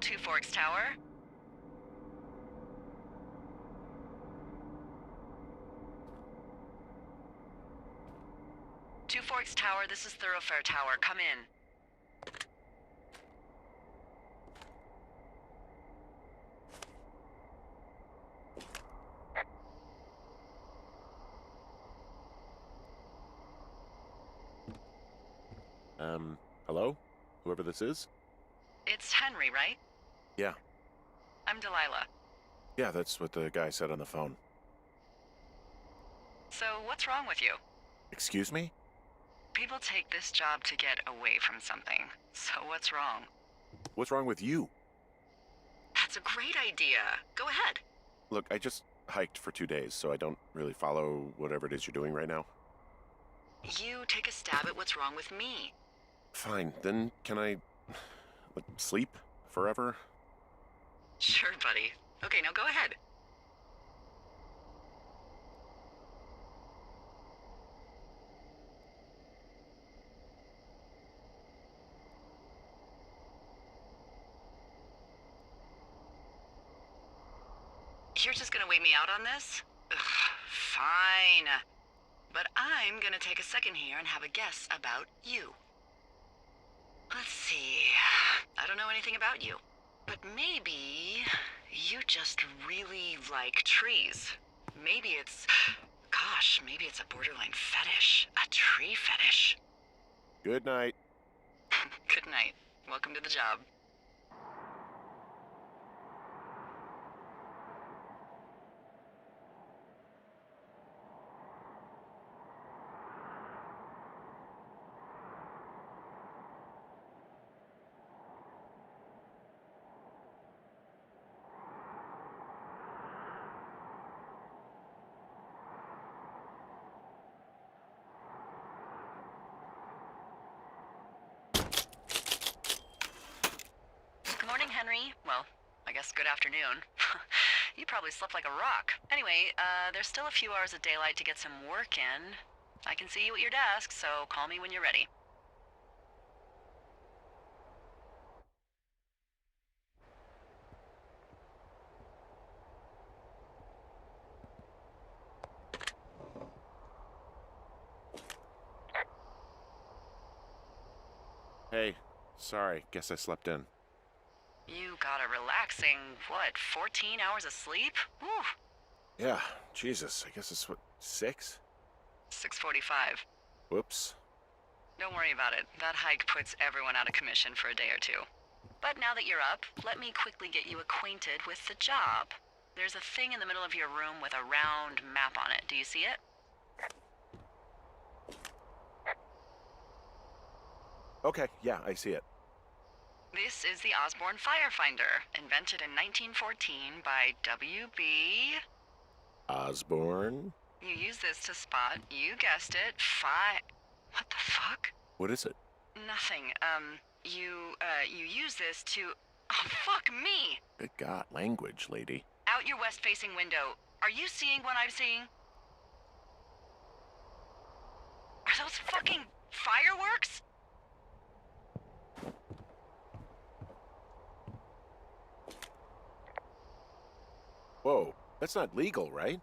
Two Forks Tower. Two Forks Tower, this is Thoroughfare Tower. Come in. Hello? Whoever this is? It's Henry, right? Yeah. I'm Delilah. Yeah, that's what the guy said on the phone. So, what's wrong with you? Excuse me? People take this job to get away from something. So what's wrong? What's wrong with you? That's a great idea. Go ahead. Look, I just hiked for 2 days, so I don't really follow whatever it is you're doing right now. You take a stab at what's wrong with me. Fine, then can I sleep forever? Sure, buddy. Okay, now go ahead. You're just gonna wait me out on this? Ugh, fine. But I'm gonna take a second here and have a guess about you. Let's see. I don't know anything about you. But maybe you just really like trees. Maybe it's... Gosh, maybe it's a borderline fetish. A tree fetish. Good night. Good night. Welcome to the job. Good morning, Henry. Well, I guess good afternoon. You probably slept like a rock. Anyway, there's still a few hours of daylight to get some work in. I can see you at your desk, so call me when you're ready. Hey, sorry, guess I slept in. You got a relaxing, 14 hours of sleep? Whew. Yeah, Jesus, I guess it's 6? 6:45. Whoops. Don't worry about it. That hike puts everyone out of commission for a day or two. But now that you're up, let me quickly get you acquainted with the job. There's a thing in the middle of your room with a round map on it. Do you see it? Okay, yeah, I see it. This is the Osborne Firefinder, invented in 1914 by W.B. Osborne? You use this to spot, you guessed it, What the fuck? What is it? Nothing. You use this to... Oh, fuck me! Good God, language, lady. Out your west-facing window. Are you seeing what I'm seeing? Are those fucking fireworks? Whoa, that's not legal, right?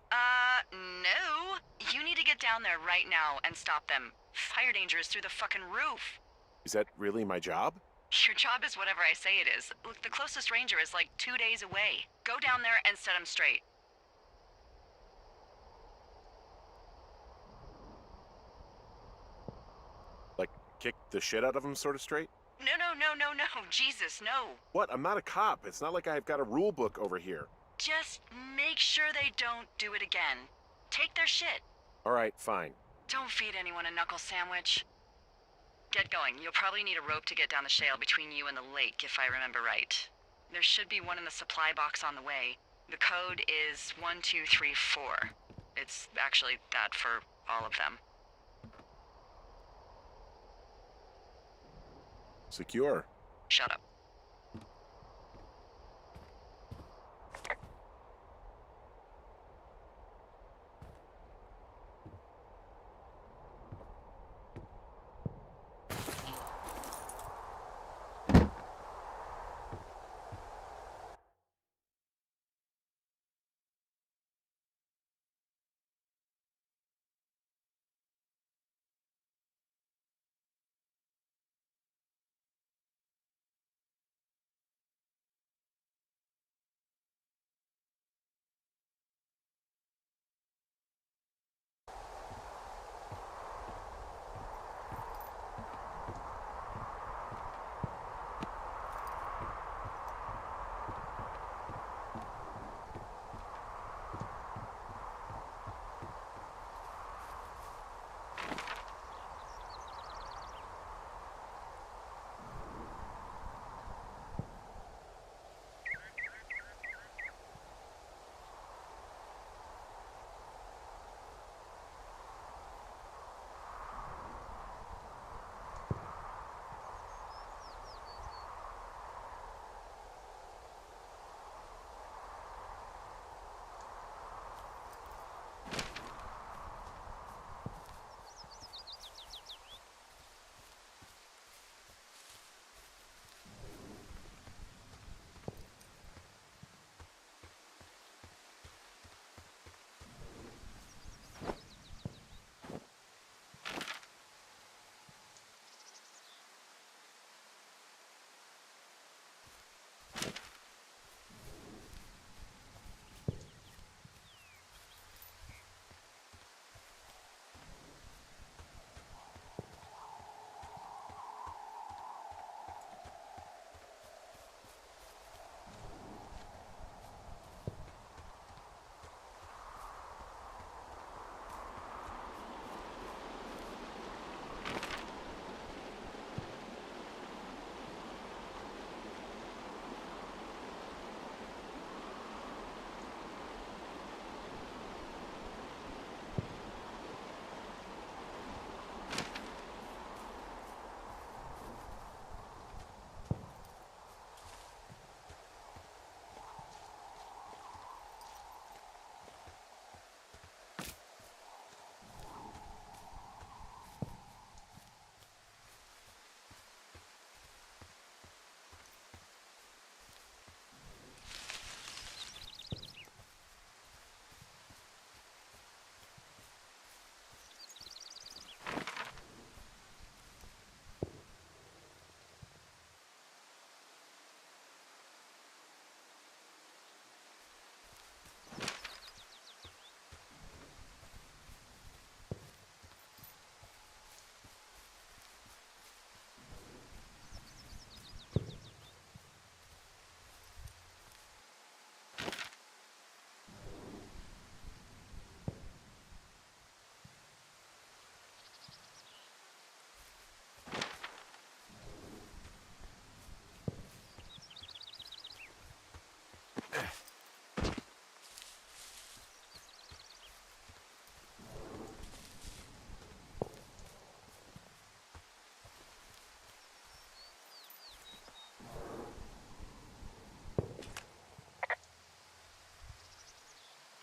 No. You need to get down there right now and stop them. Fire danger is through the fucking roof. Is that really my job? Your job is whatever I say it is. Look, the closest ranger is like 2 days away. Go down there and set him straight. Like, kick the shit out of him sort of straight? No. Jesus, no. What? I'm not a cop. It's not like I've got a rule book over here. Just make sure they don't do it again. Take their shit. All right, fine. Don't feed anyone a knuckle sandwich. Get going. You'll probably need a rope to get down the shale between you and the lake, if I remember right. There should be one in the supply box on the way. The code is 1234. It's actually that for all of them. Secure. Shut up.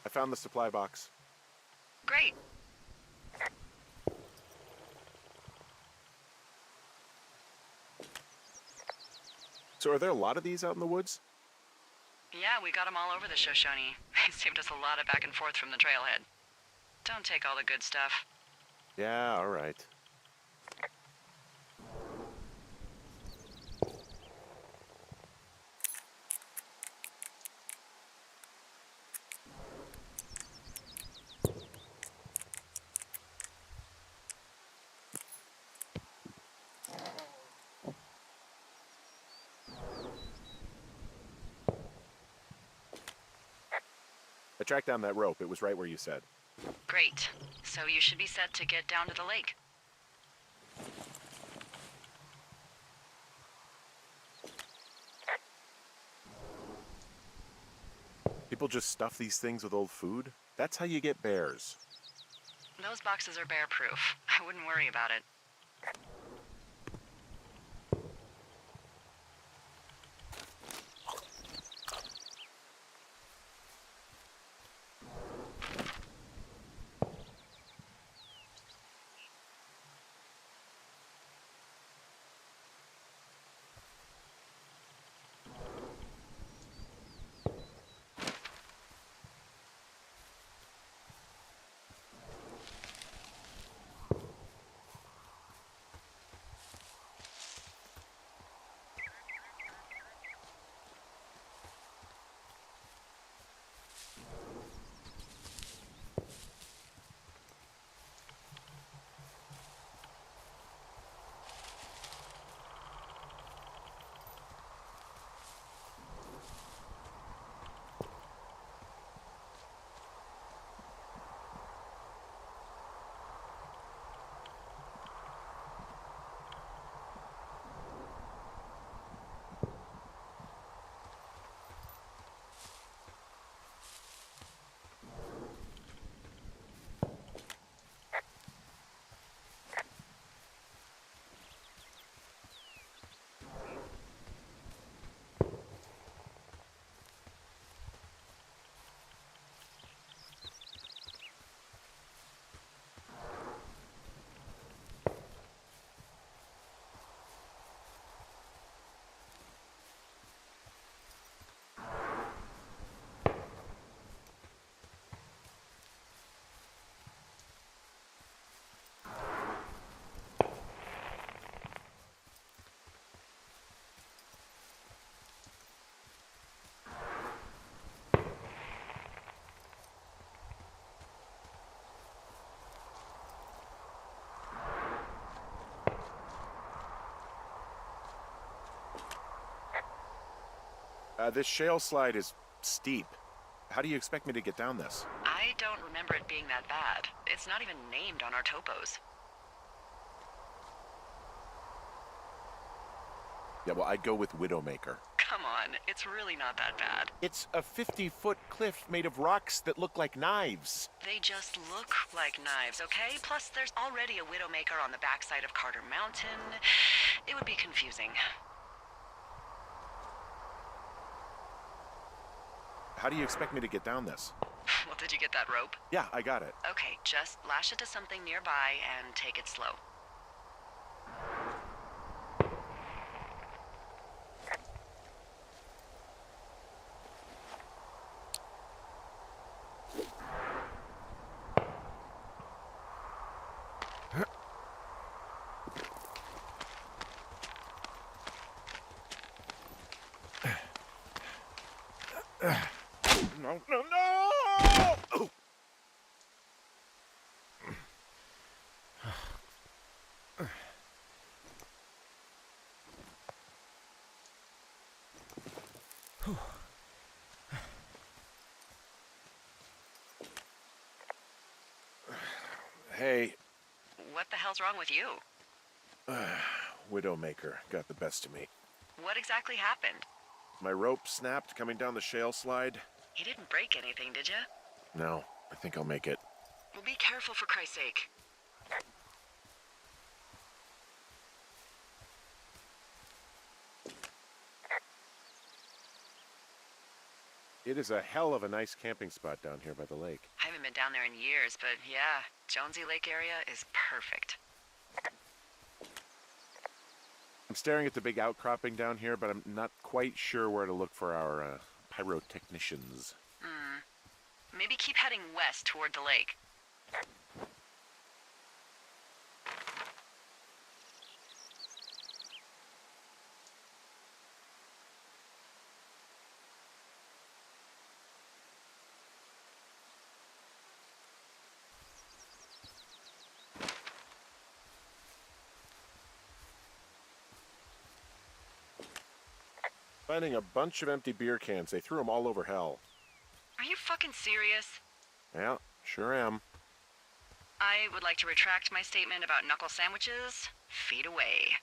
I found the supply box. Great. So are there a lot of these out in the woods? Yeah, we got them all over the Shoshone. They saved us a lot of back and forth from the trailhead. Don't take all the good stuff. Yeah, all right. I tracked down that rope. It was right where you said. Great. So you should be set to get down to the lake. People just stuff these things with old food? That's how you get bears. Those boxes are bear-proof. I wouldn't worry about it. This shale slide is steep. How do you expect me to get down this? I don't remember it being that bad. It's not even named on our topos. Yeah, well, I'd go with Widowmaker. Come on, it's really not that bad. It's a 50-foot cliff made of rocks that look like knives. They just look like knives, okay? Plus, there's already a Widowmaker on the backside of Carter Mountain. It would be confusing. How do you expect me to get down this? Well, did you get that rope? Yeah, I got it. Okay, just lash it to something nearby and take it slow. No, no, no! Oh. Hey. What the hell's wrong with you? Widowmaker got the best of me. What exactly happened? My rope snapped coming down the shale slide. You didn't break anything, did you? No, I think I'll make it. Well, be careful for Christ's sake. It is a hell of a nice camping spot down here by the lake. I haven't been down there in years, but yeah, Jonesy Lake area is perfect. I'm staring at the big outcropping down here, but I'm not quite sure where to look for our pyrotechnicians. Maybe keep heading west toward the lake. Finding a bunch of empty beer cans. They threw them all over hell. Are you fucking serious? Yeah, sure am. I would like to retract my statement about knuckle sandwiches. Feet away.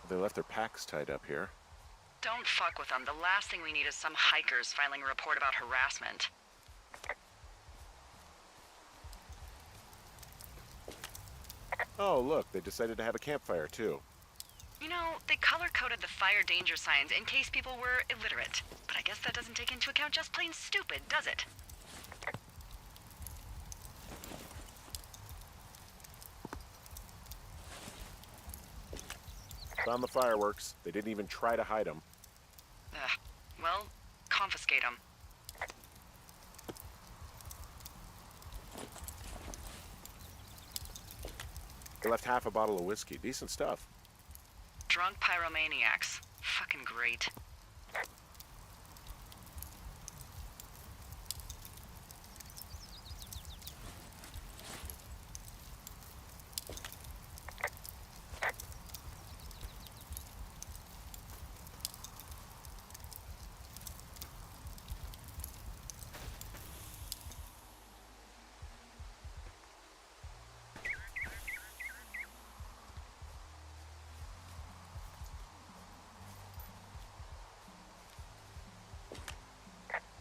They left their packs tied up here. Don't fuck with them. The last thing we need is some hikers filing a report about harassment. Oh, look, they decided to have a campfire, too. You know, they color-coded the fire danger signs in case people were illiterate. But I guess that doesn't take into account just plain stupid, does it? Found the fireworks. They didn't even try to hide them. Well, confiscate them. They left half a bottle of whiskey. Decent stuff. Drunk pyromaniacs. Fucking great.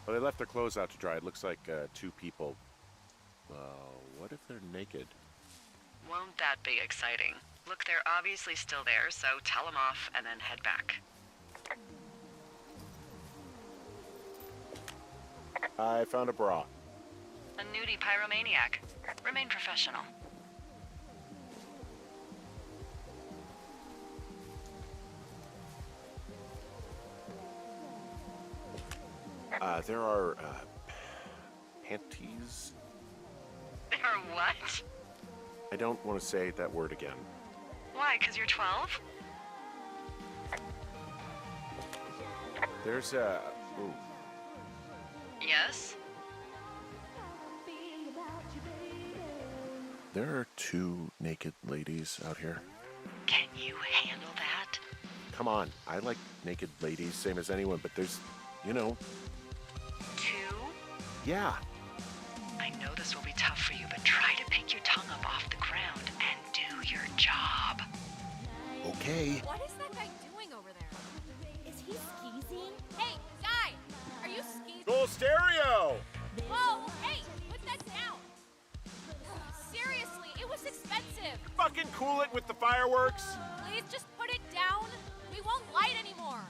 Well, they left their clothes out to dry. It looks like 2 people. What if they're naked? Won't that be exciting? Look, they're obviously still there, so tell them off and then head back. I found a bra. A nudie pyromaniac. Remain professional. There are panties. There are what? I don't want to say that word again. Why, 'cause you're 12? There's a... Ooh. Yes? There are 2 naked ladies out here. Can you handle that? Come on, I like naked ladies, same as anyone, but there's, you know... 2? Yeah. I know this will be tough for you, but try to pick your tongue up off the ground and do your job. Okay. What is that guy doing over there? Is he skeezing? Hey, guy! Are you skeezing? Full stereo! Whoa! Hey! Put that down! Seriously, it was expensive! Fucking cool it with the fireworks! Please just put it down! We won't light anymore!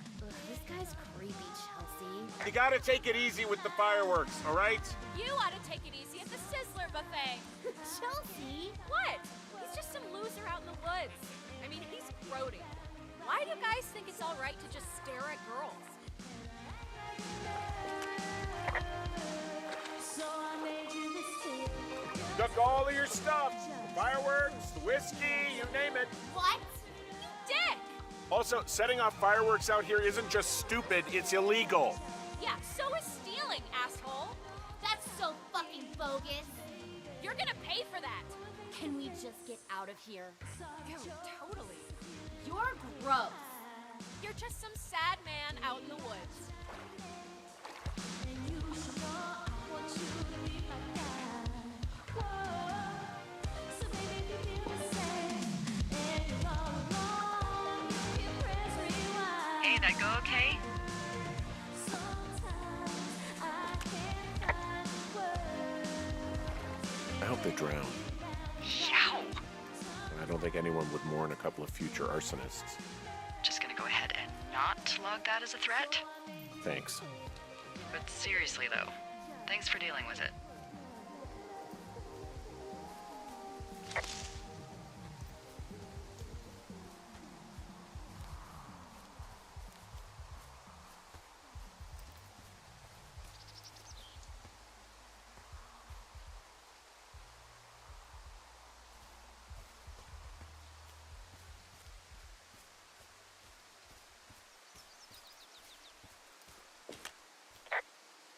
This guy's creepy, Chelsea. You gotta take it easy with the fireworks, alright? You ought to take it easy at the Sizzler buffet! Chelsea? What? He's just some loser out in the woods. I mean, he's grody. Why do guys think it's alright to just stare at girls? Took all of your stuff. The fireworks, the whiskey, you name it. What? You dick! Also, setting off fireworks out here isn't just stupid, it's illegal. Yeah, so is stealing, asshole! That's so fucking bogus. You're gonna pay for that! Can we just get out of here? Yeah, totally. You're gross. You're just some sad man out in the woods. Hey, that go okay? I hope they drown. Yow! I don't think anyone would mourn a couple of future arsonists. Just gonna go ahead and not log that as a threat. Thanks. But seriously though, thanks for dealing with it.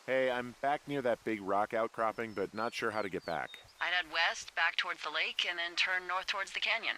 Hey, I'm back near that big rock outcropping, but not sure how to get back. I'd head west, back towards the lake, and then turn north towards the canyon.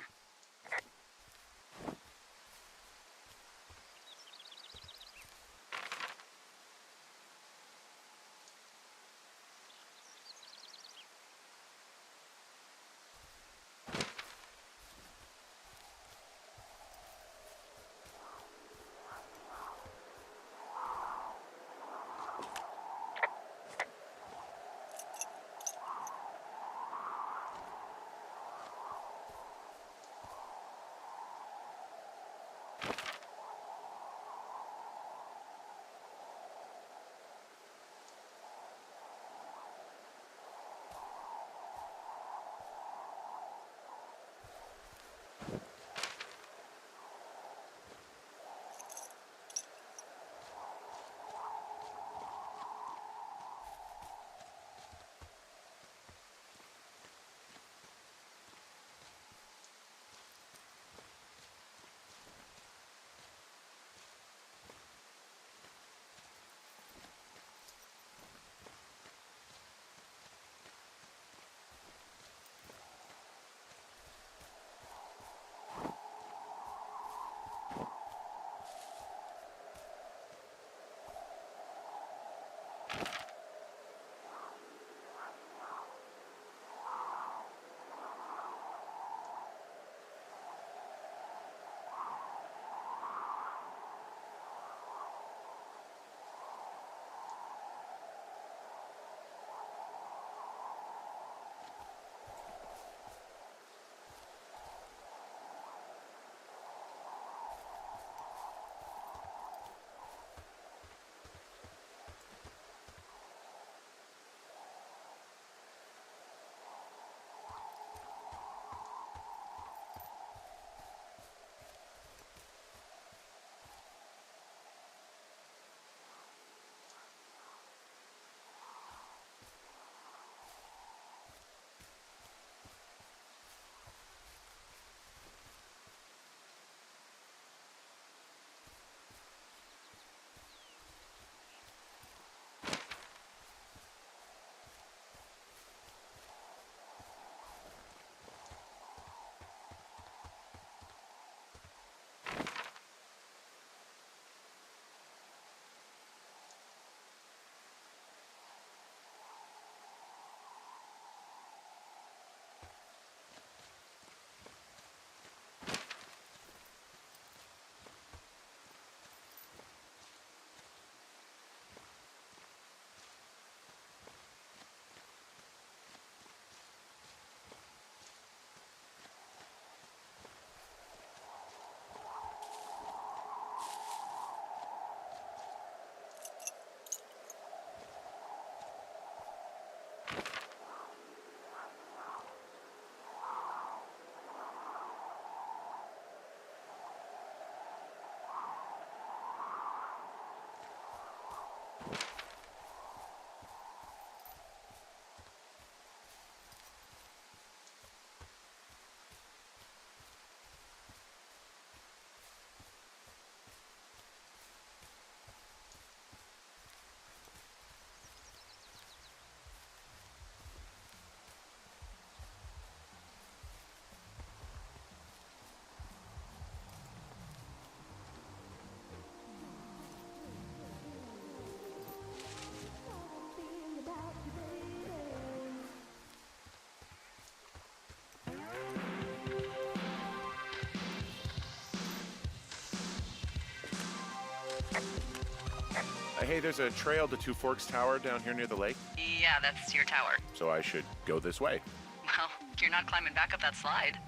Hey, there's a trail to Two Forks Tower down here near the lake, Yeah, that's your tower. so I should go this way. Well, you're not climbing back up that slide.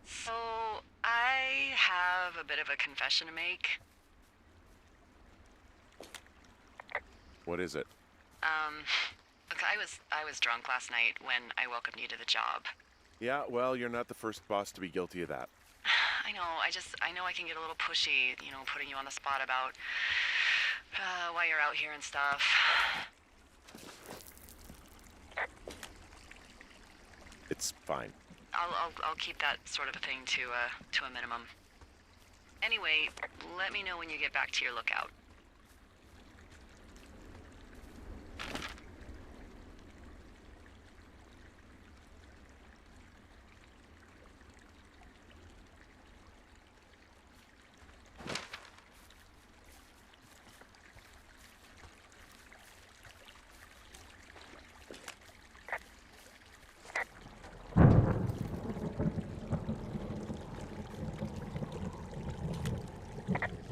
So, I have a bit of a confession to make. What is it? Look, I was drunk last night when I welcomed you to the job. Yeah, well, you're not the first boss to be guilty of that. I know, I know I can get a little pushy, putting you on the spot about why you're out here and stuff. It's fine. I'll keep that sort of a thing to a minimum. Anyway, let me know when you get back to your lookout.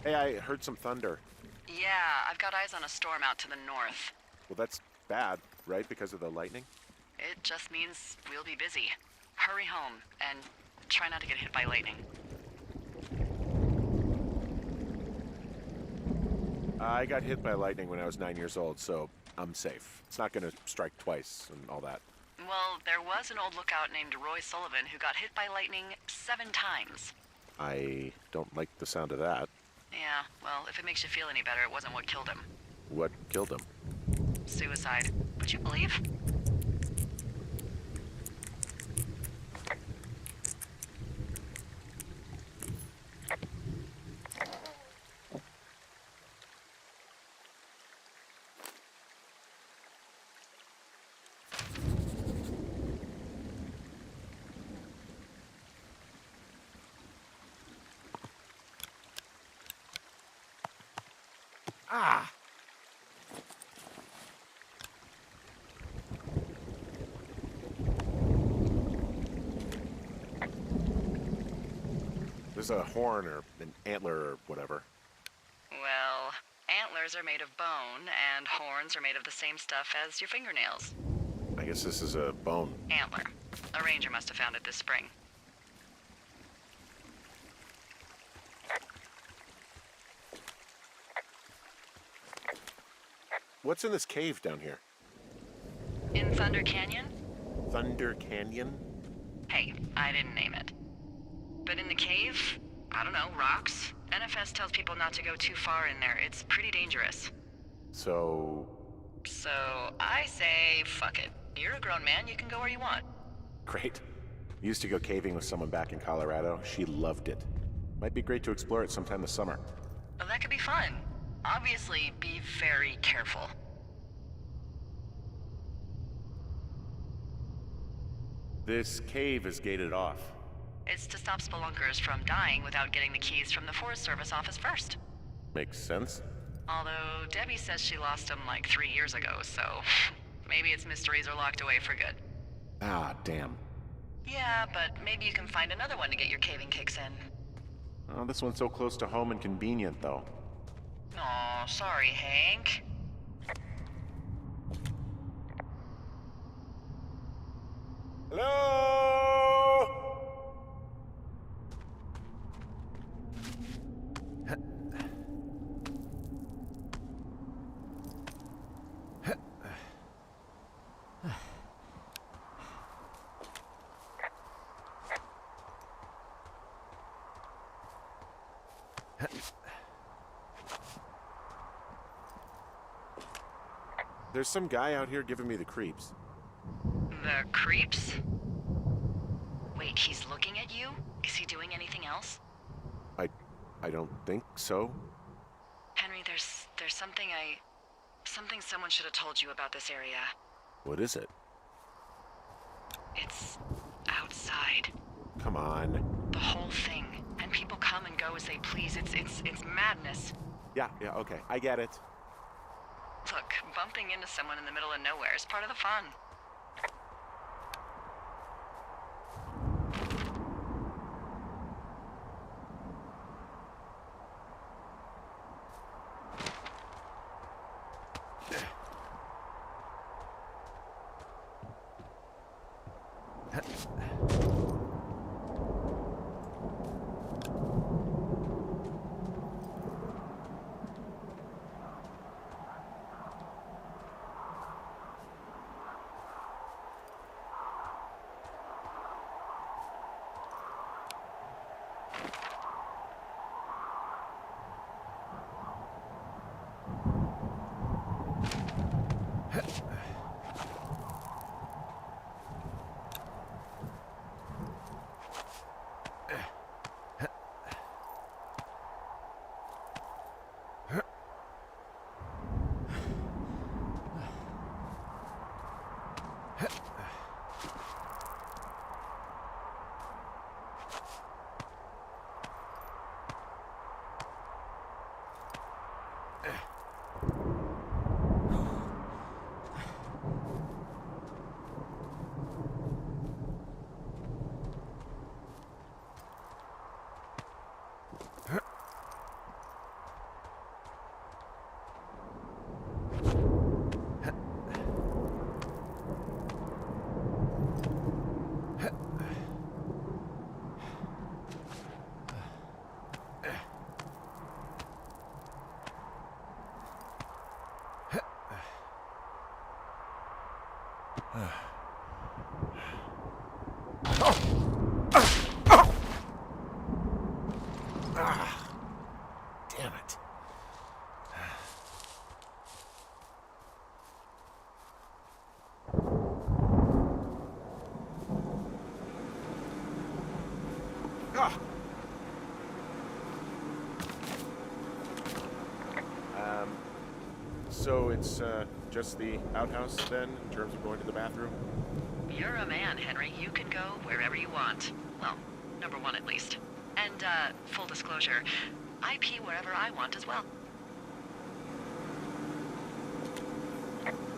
Hey, I heard some thunder. Yeah, I've got eyes on a storm out to the north. Well, that's bad, right? Because of the lightning? It just means we'll be busy. Hurry home, and try not to get hit by lightning. I got hit by lightning when I was 9 years old, so I'm safe. It's not going to strike twice and all that. Well, there was an old lookout named Roy Sullivan who got hit by lightning 7 times. I don't like the sound of that. Yeah, well, if it makes you feel any better, it wasn't what killed him. What killed him? Suicide. Would you believe? Ah! There's a horn or an antler or whatever. Well, antlers are made of bone, and horns are made of the same stuff as your fingernails. I guess this is a bone. Antler. A ranger must have found it this spring. What's in this cave down here? In Thunder Canyon? Thunder Canyon? Hey, I didn't name it. But in the cave, I don't know, rocks. NFS tells people not to go too far in there. It's pretty dangerous. So So I say, fuck it. You're a grown man, you can go where you want. great. Used to go caving with someone back in Colorado. She loved it. Might be great to explore it sometime this summer. Well, that could be fun. Obviously, be very careful. This cave is gated off. It's to stop spelunkers from dying without getting the keys from the Forest Service office first. Makes sense. Although Debbie says she lost them like 3 years ago, so maybe its mysteries are locked away for good. Ah, damn. Yeah, but maybe you can find another one to get your caving kicks in. Oh, this one's so close to home and convenient, though. Aw, sorry, Hank. Hello? There's some guy out here giving me the creeps. The creeps? Wait, he's looking at you? Is he doing anything else? I don't think so. Henry, there's something someone should have told you about this area. What is it? It's outside. Come on. The whole thing. And people come and go as they please. It's madness. Yeah, okay. I get it. Look, bumping into someone in the middle of nowhere is part of the fun. Damn it. So it's just the outhouse then, in terms of going to the bathroom? You're a man, Henry. You can go wherever you want. Well, number one at least. And, full disclosure, I pee wherever I want as well.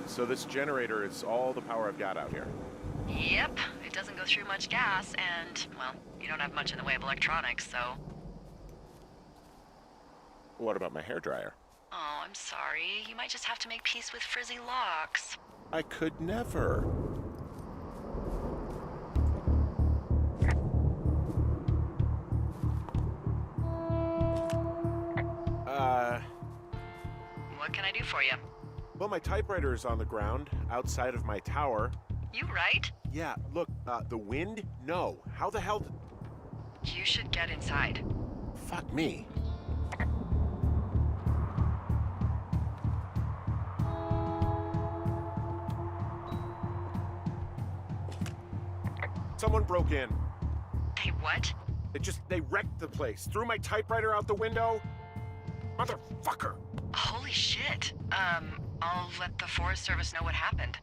So this generator is all the power I've got out here. Yep, it doesn't go through much gas, and, well, you don't have much in the way of electronics, so... What about my hairdryer? Oh, I'm sorry. You might just have to make peace with frizzy locks. I could never. What can I do for you? Well, my typewriter is on the ground, outside of my tower. You right? Yeah, look, the wind? No. How the hell You should get inside. Fuck me. Someone broke in. They what? They wrecked the place. Threw my typewriter out the window. Motherfucker. Holy shit. I'll let the Forest Service know what happened.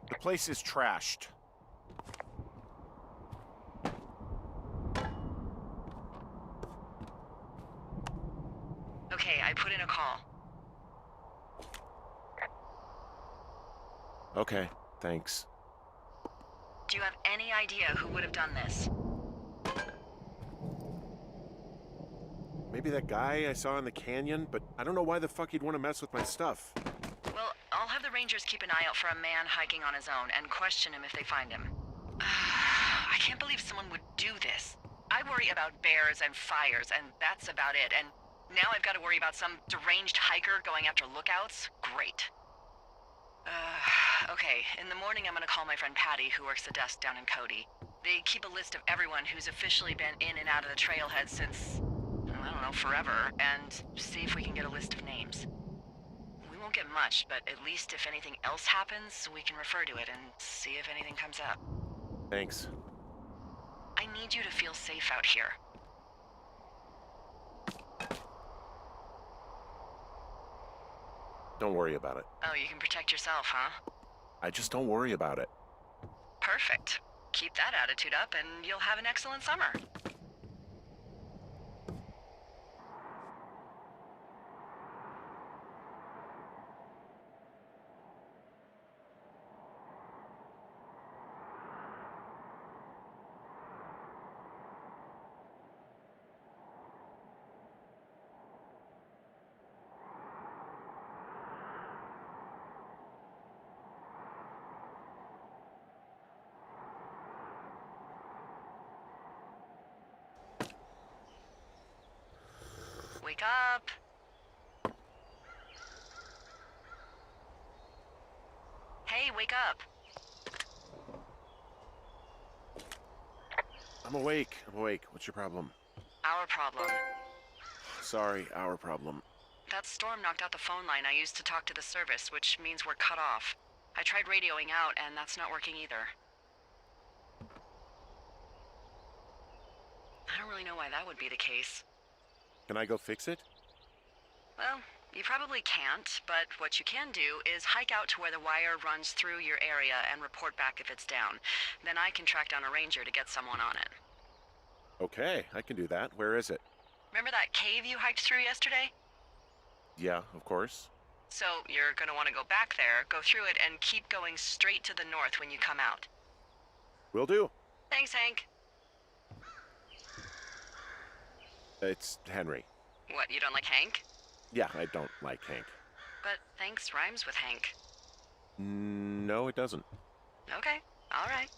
The place is trashed. Okay, I put in a call. Okay, thanks. Do you have any idea who would have done this? Maybe that guy I saw in the canyon, but I don't know why the fuck he'd want to mess with my stuff. Well, I'll have the Rangers keep an eye out for a man hiking on his own and question him if they find him. I can't believe someone would do this. I worry about bears and fires, and that's about it. And now I've got to worry about some deranged hiker going after lookouts? Great. Okay, in the morning I'm gonna call my friend Patty, who works the desk down in Cody. They keep a list of everyone who's officially been in and out of the trailhead since, I don't know, forever, and see if we can get a list of names. We won't get much, but at least if anything else happens, we can refer to it and see if anything comes up. Thanks. I need you to feel safe out here. Don't worry about it. Oh, you can protect yourself, huh? I just don't worry about it. Perfect. Keep that attitude up and you'll have an excellent summer. Wake up. Hey, wake up. I'm awake. What's your problem? Our problem. Sorry, our problem. That storm knocked out the phone line I used to talk to the service, which means we're cut off. I tried radioing out, and that's not working either. I don't really know why that would be the case. Can I go fix it? Well, you probably can't, but what you can do is hike out to where the wire runs through your area and report back if it's down. Then I can track down a ranger to get someone on it. Okay, I can do that. Where is it? Remember that cave you hiked through yesterday? Yeah, of course. So you're gonna want to go back there, go through it, and keep going straight to the north when you come out. Will do. Thanks, Hank. It's Henry. What, you don't like Hank? Yeah, I don't like Hank. But thanks rhymes with Hank. No, it doesn't. Okay, all right.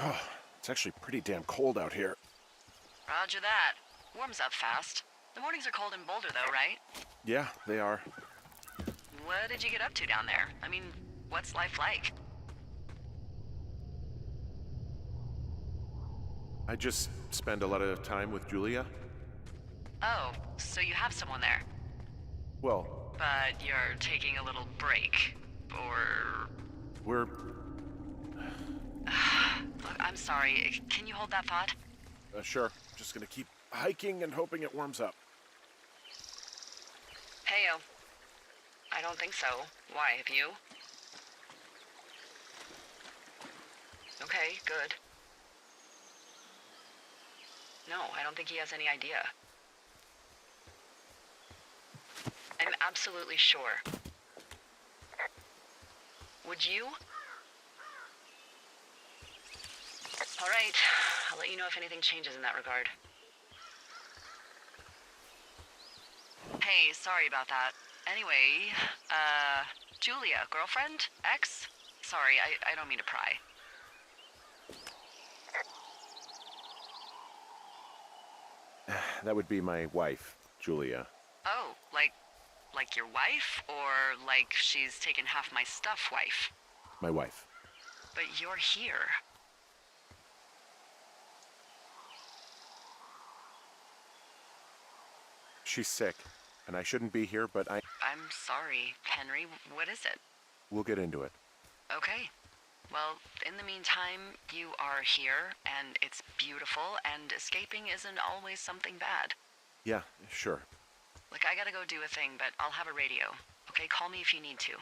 Oh, it's actually pretty damn cold out here. Roger that. Warms up fast. The mornings are cold in Boulder, though, right? Yeah, they are. What did you get up to down there? I mean, what's life like? I just spend a lot of time with Julia. Oh, so you have someone there. Well, But you're taking a little break. Or... we're... Look, I'm sorry. Can you hold that thought? Sure. Just gonna keep hiking and hoping it warms up. Heyo. I don't think so. Why, have you? Okay, good. No, I don't think he has any idea. I'm absolutely sure. Would you? All right. I'll let you know if anything changes in that regard. Hey, sorry about that. Anyway, Julia, girlfriend? Ex? Sorry, I don't mean to pry. That would be my wife, Julia. Oh, like your wife? Or like she's taken half my stuff wife? My wife. But you're here. She's sick, and I shouldn't be here, but I'm sorry, Henry. What is it? we'll get into it. Okay. Well, in the meantime, you are here, and it's beautiful, and escaping isn't always something bad. Yeah, sure. Look, I gotta go do a thing, but I'll have a radio. Okay, call me if you need to.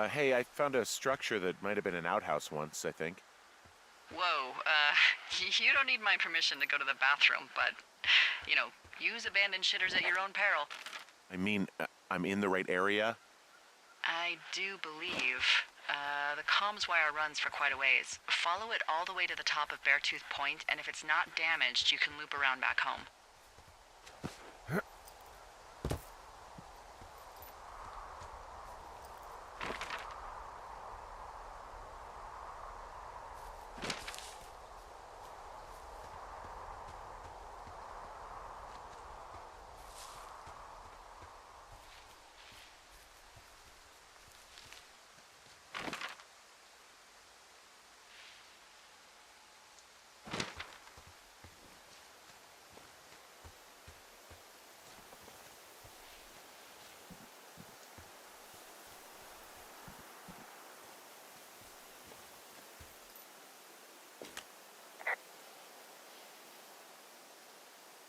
Hey, I found a structure that might have been an outhouse once, I think. Whoa, you don't need my permission to go to the bathroom, but, use abandoned shitters at your own peril. I mean, I'm in the right area. I do believe. The comms wire runs for quite a ways. Follow it all the way to the top of Beartooth Point, and if it's not damaged, you can loop around back home.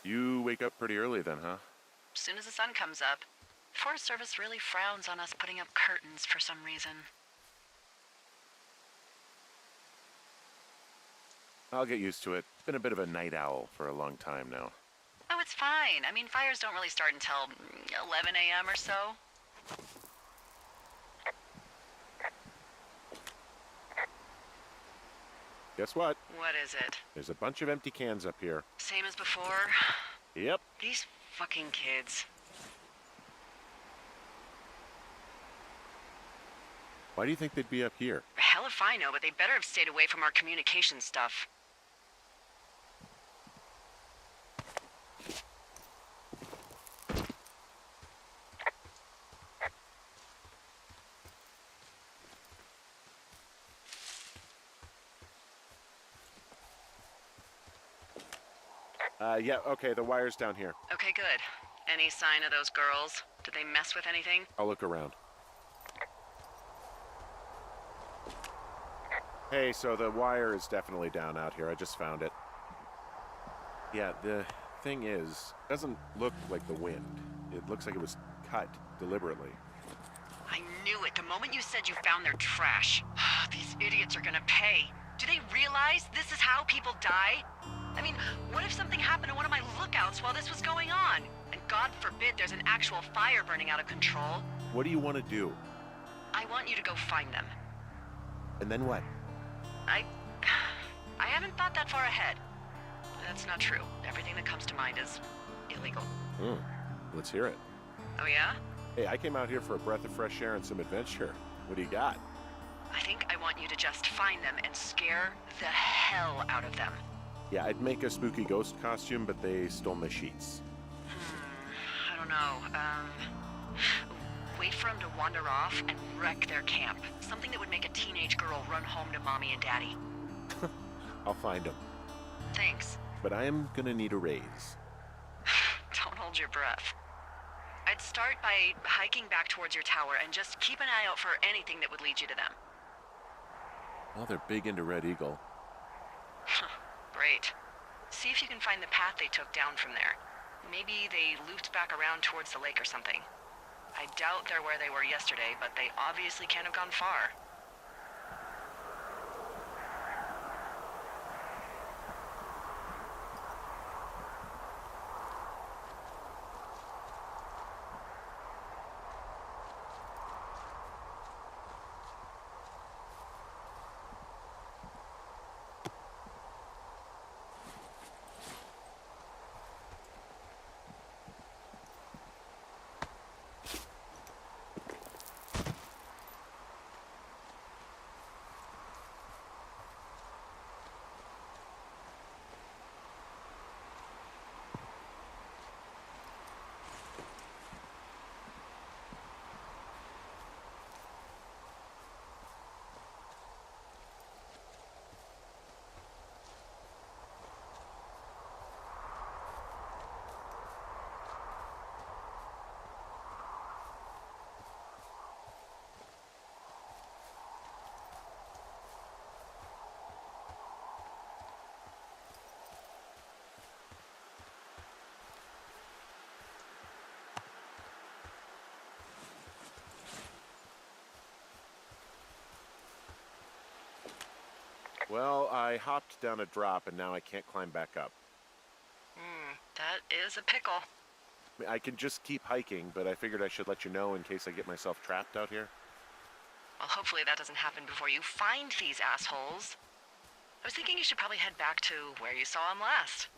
You wake up pretty early then, huh? As soon as the sun comes up. Forest Service really frowns on us putting up curtains for some reason. I'll get used to it. Been a bit of a night owl for a long time now. Oh, it's fine. I mean, fires don't really start until 11 a.m. or so. Guess what? What is it? There's a bunch of empty cans up here. Same as before? Yep. These fucking kids. Why do you think they'd be up here? Hell if I know, but they better have stayed away from our communication stuff. Yeah, okay, the wire's down here. Okay, good. Any sign of those girls? Did they mess with anything? I'll look around. Hey, so the wire is definitely down out here. I just found it. Yeah, the thing is, it doesn't look like the wind. It looks like it was cut deliberately. I knew it the moment you said you found their trash. These idiots are gonna pay. Do they realize this is how people die? I mean, what if something happened to one of my lookouts while this was going on? And God forbid there's an actual fire burning out of control. What do you want to do? I want you to go find them. And then what? I haven't thought that far ahead. That's not true. Everything that comes to mind is illegal. Let's hear it. Oh yeah? Hey, I came out here for a breath of fresh air and some adventure. What do you got? I think I want you to just find them and scare the hell out of them. Yeah, I'd make a spooky ghost costume, but they stole my sheets. I don't know. Wait for them to wander off and wreck their camp. Something that would make a teenage girl run home to mommy and daddy. I'll find them. Thanks. But I am gonna need a raise. Don't hold your breath. I'd start by hiking back towards your tower and just keep an eye out for anything that would lead you to them. Well, they're big into Red Eagle. Great. See if you can find the path they took down from there. Maybe they looped back around towards the lake or something. I doubt they're where they were yesterday, but they obviously can't have gone far. Well, I hopped down a drop and now I can't climb back up. That is a pickle. I mean, I can just keep hiking, but I figured I should let you know in case I get myself trapped out here. Well, hopefully that doesn't happen before you find these assholes. I was thinking you should probably head back to where you saw them last.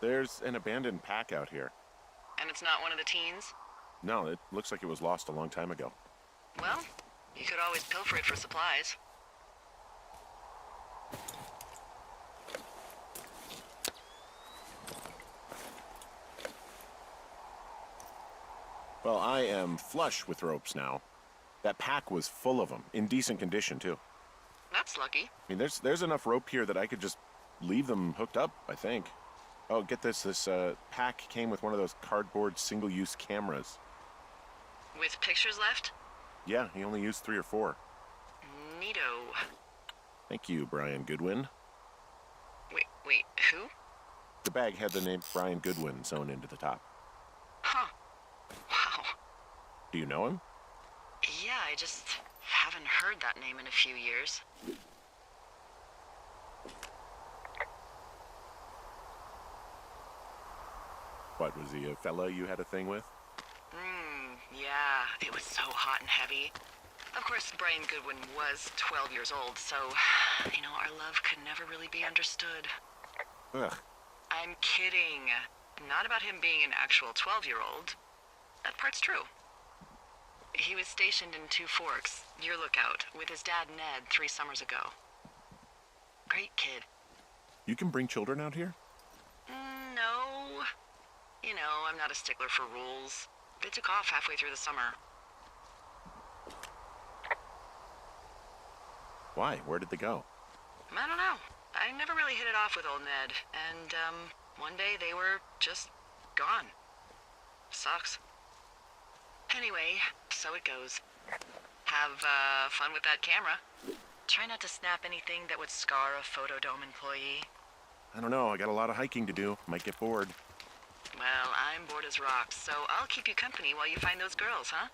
There's an abandoned pack out here. And it's not one of the teens? No, it looks like it was lost a long time ago. Well, you could always pilfer it for supplies. Well, I am flush with ropes now. That pack was full of them, in decent condition, too. That's lucky. I mean, there's enough rope here that I could just leave them hooked up, I think. Oh, get this. This pack came with one of those cardboard single-use cameras. With pictures left? Yeah, he only used 3 or 4. Neato. Thank you, Brian Goodwin. Wait, who? The bag had the name Brian Goodwin sewn into the top. Huh. Wow. Do you know him? Yeah, I just haven't heard that name in a few years. What, was he a fella you had a thing with? Yeah, it was so hot and heavy. Of course, Brian Goodwin was 12 years old, so, our love could never really be understood. Ugh. I'm kidding. Not about him being an actual 12-year-old. That part's true. He was stationed in Two Forks, your lookout, with his dad Ned 3 summers ago. Great kid. You can bring children out here? No. I'm not a stickler for rules. They took off halfway through the summer. Why? Where did they go? I don't know. I never really hit it off with old Ned, and, one day they were just gone. Sucks. Anyway, so it goes. Have, fun with that camera. Try not to snap anything that would scar a Photodome employee. I don't know. I got a lot of hiking to do. Might get bored. Well, I'm bored as rocks, so I'll keep you company while you find those girls, huh?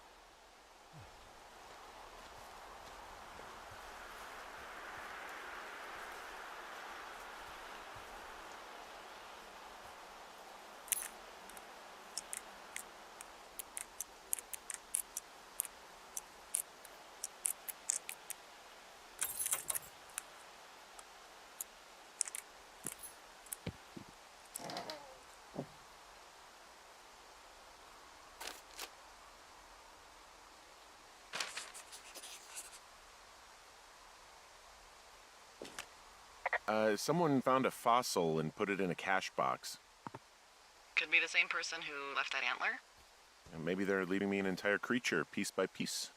Someone found a fossil and put it in a cash box. Could be the same person who left that antler. And maybe they're leaving me an entire creature, piece by piece.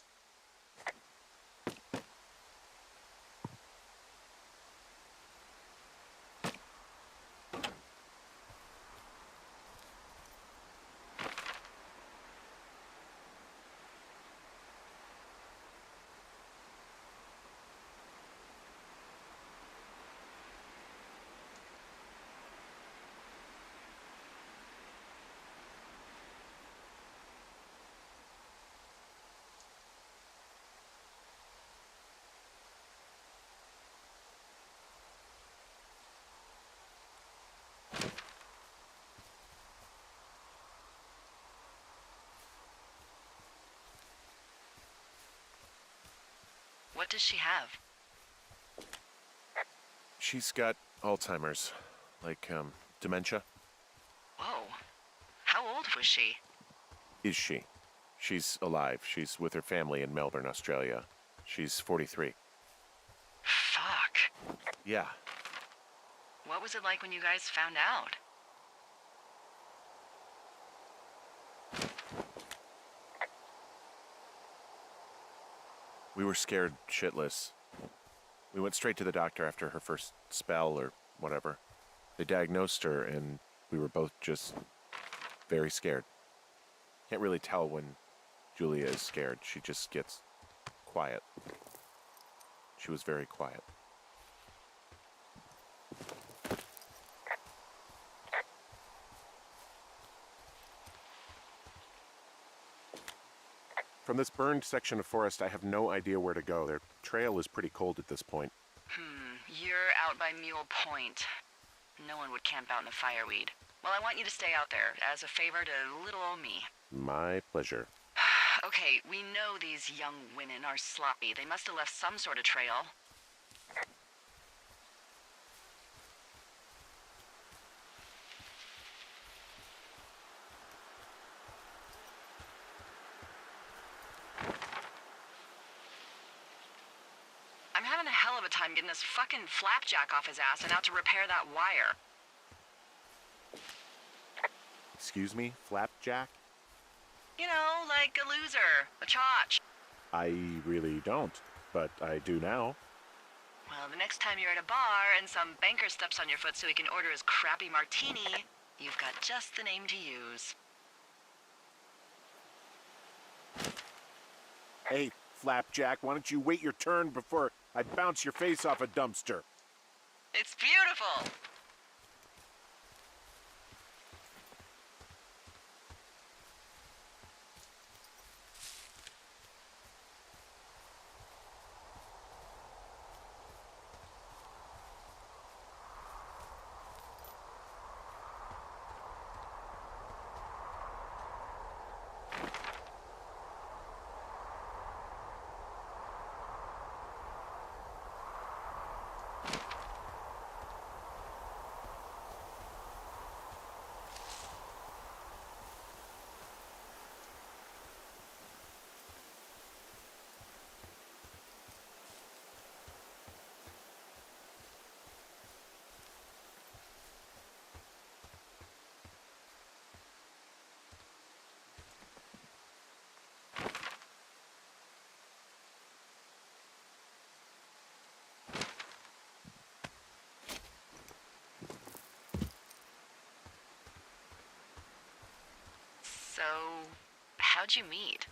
What does she have? She's got Alzheimer's. Like, dementia. Whoa. How old was she? Is she? She's alive. She's with her family in Melbourne, Australia. She's 43. Fuck. Yeah. What was it like when you guys found out? We were scared shitless. We went straight to the doctor after her first spell or whatever. They diagnosed her and we were both just very scared. Can't really tell when Julia is scared. She just gets quiet. She was very quiet. From this burned section of forest, I have no idea where to go. Their trail is pretty cold at this point. You're out by Mule Point. No one would camp out in the fireweed. Well, I want you to stay out there as a favor to little old me. My pleasure. Okay, we know these young women are sloppy. They must have left some sort of trail. having a hell of a time getting this fucking flapjack off his ass and out to repair that wire. Excuse me, Flapjack? You know, like a loser, a chotch. I really don't, but I do now. Well, the next time you're at a bar and some banker steps on your foot so he can order his crappy martini, you've got just the name to use. Hey, Flapjack, why don't you wait your turn before I bounce your face off a dumpster? It's beautiful! So, how'd you meet?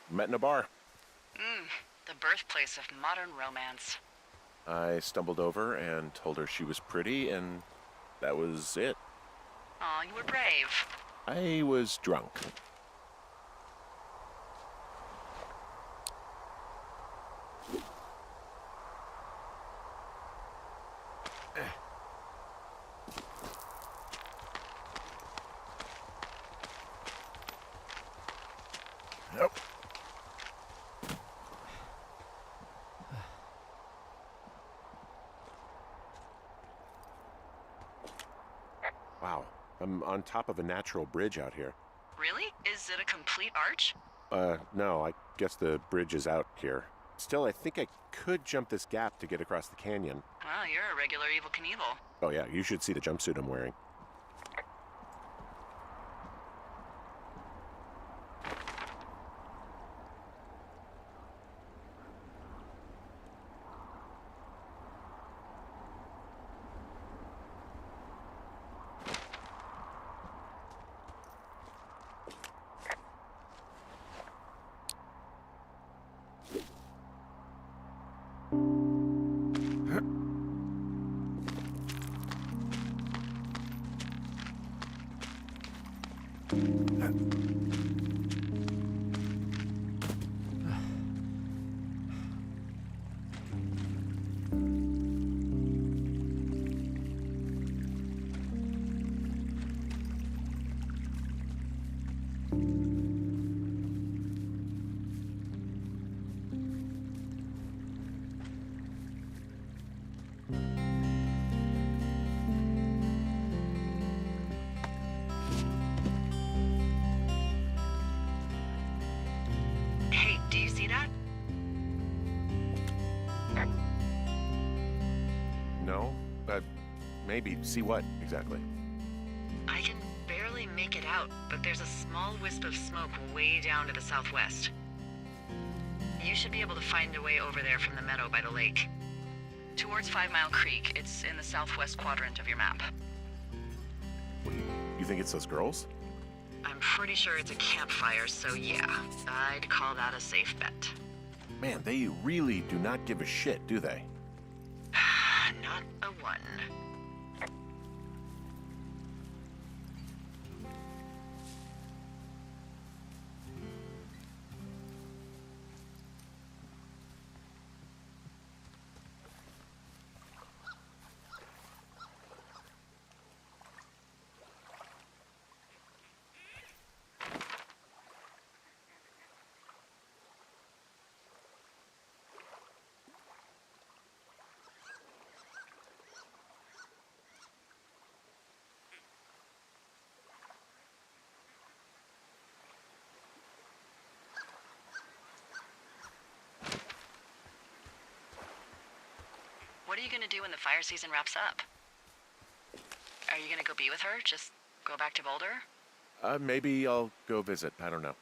Met in a bar. The birthplace of modern romance. I stumbled over and told her she was pretty, and that was it. Aw, you were brave. I was drunk. Nope. Wow, I'm on top of a natural bridge out here. Really? Is it a complete arch? No, I guess the bridge is out here. Still, I think I could jump this gap to get across the canyon. Well, you're a regular Evel Knievel. Oh yeah, you should see the jumpsuit I'm wearing. Hey, do you see that? No? Maybe. See what, exactly? I can barely make it out, but there's a small wisp of smoke way down to the southwest. You should be able to find a way over there from the meadow by the lake. Towards 5 Mile Creek. It's in the southwest quadrant of your map. You think it's those girls? I'm pretty sure it's a campfire, so yeah, I'd call that a safe bet. Man, they really do not give a shit, do they? Not a one. What are you gonna do when the fire season wraps up? Are you gonna go be with her? Just go back to Boulder? Maybe I'll go visit. I don't know.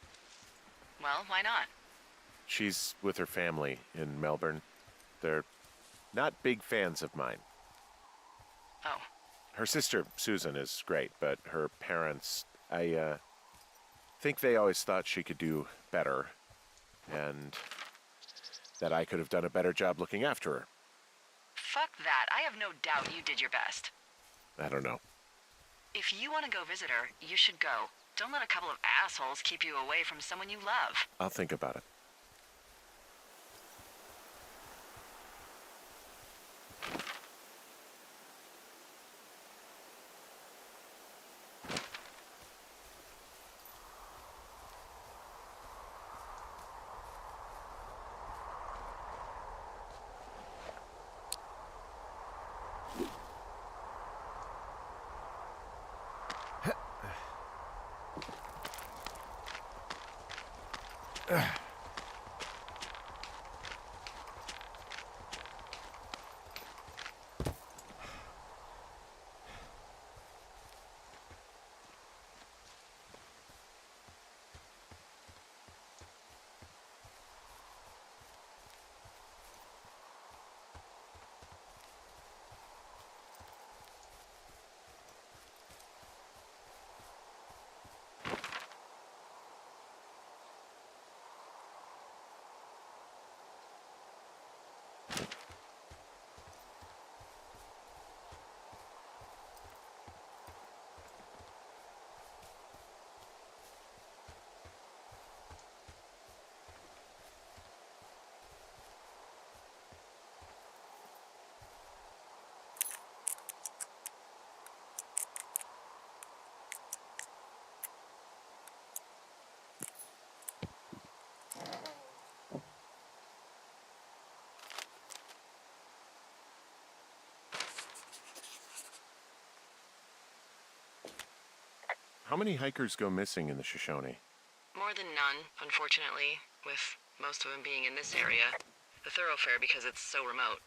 Well, why not? She's with her family in Melbourne. They're not big fans of mine. Oh. Her sister, Susan, is great, but her parents, I think they always thought she could do better, and that I could have done a better job looking after her. Fuck that. I have no doubt you did your best. I don't know. If you want to go visit her, you should go. Don't let a couple of assholes keep you away from someone you love. I'll think about it. How many hikers go missing in the Shoshone? More than none, unfortunately, with most of them being in this area. The thoroughfare because it's so remote.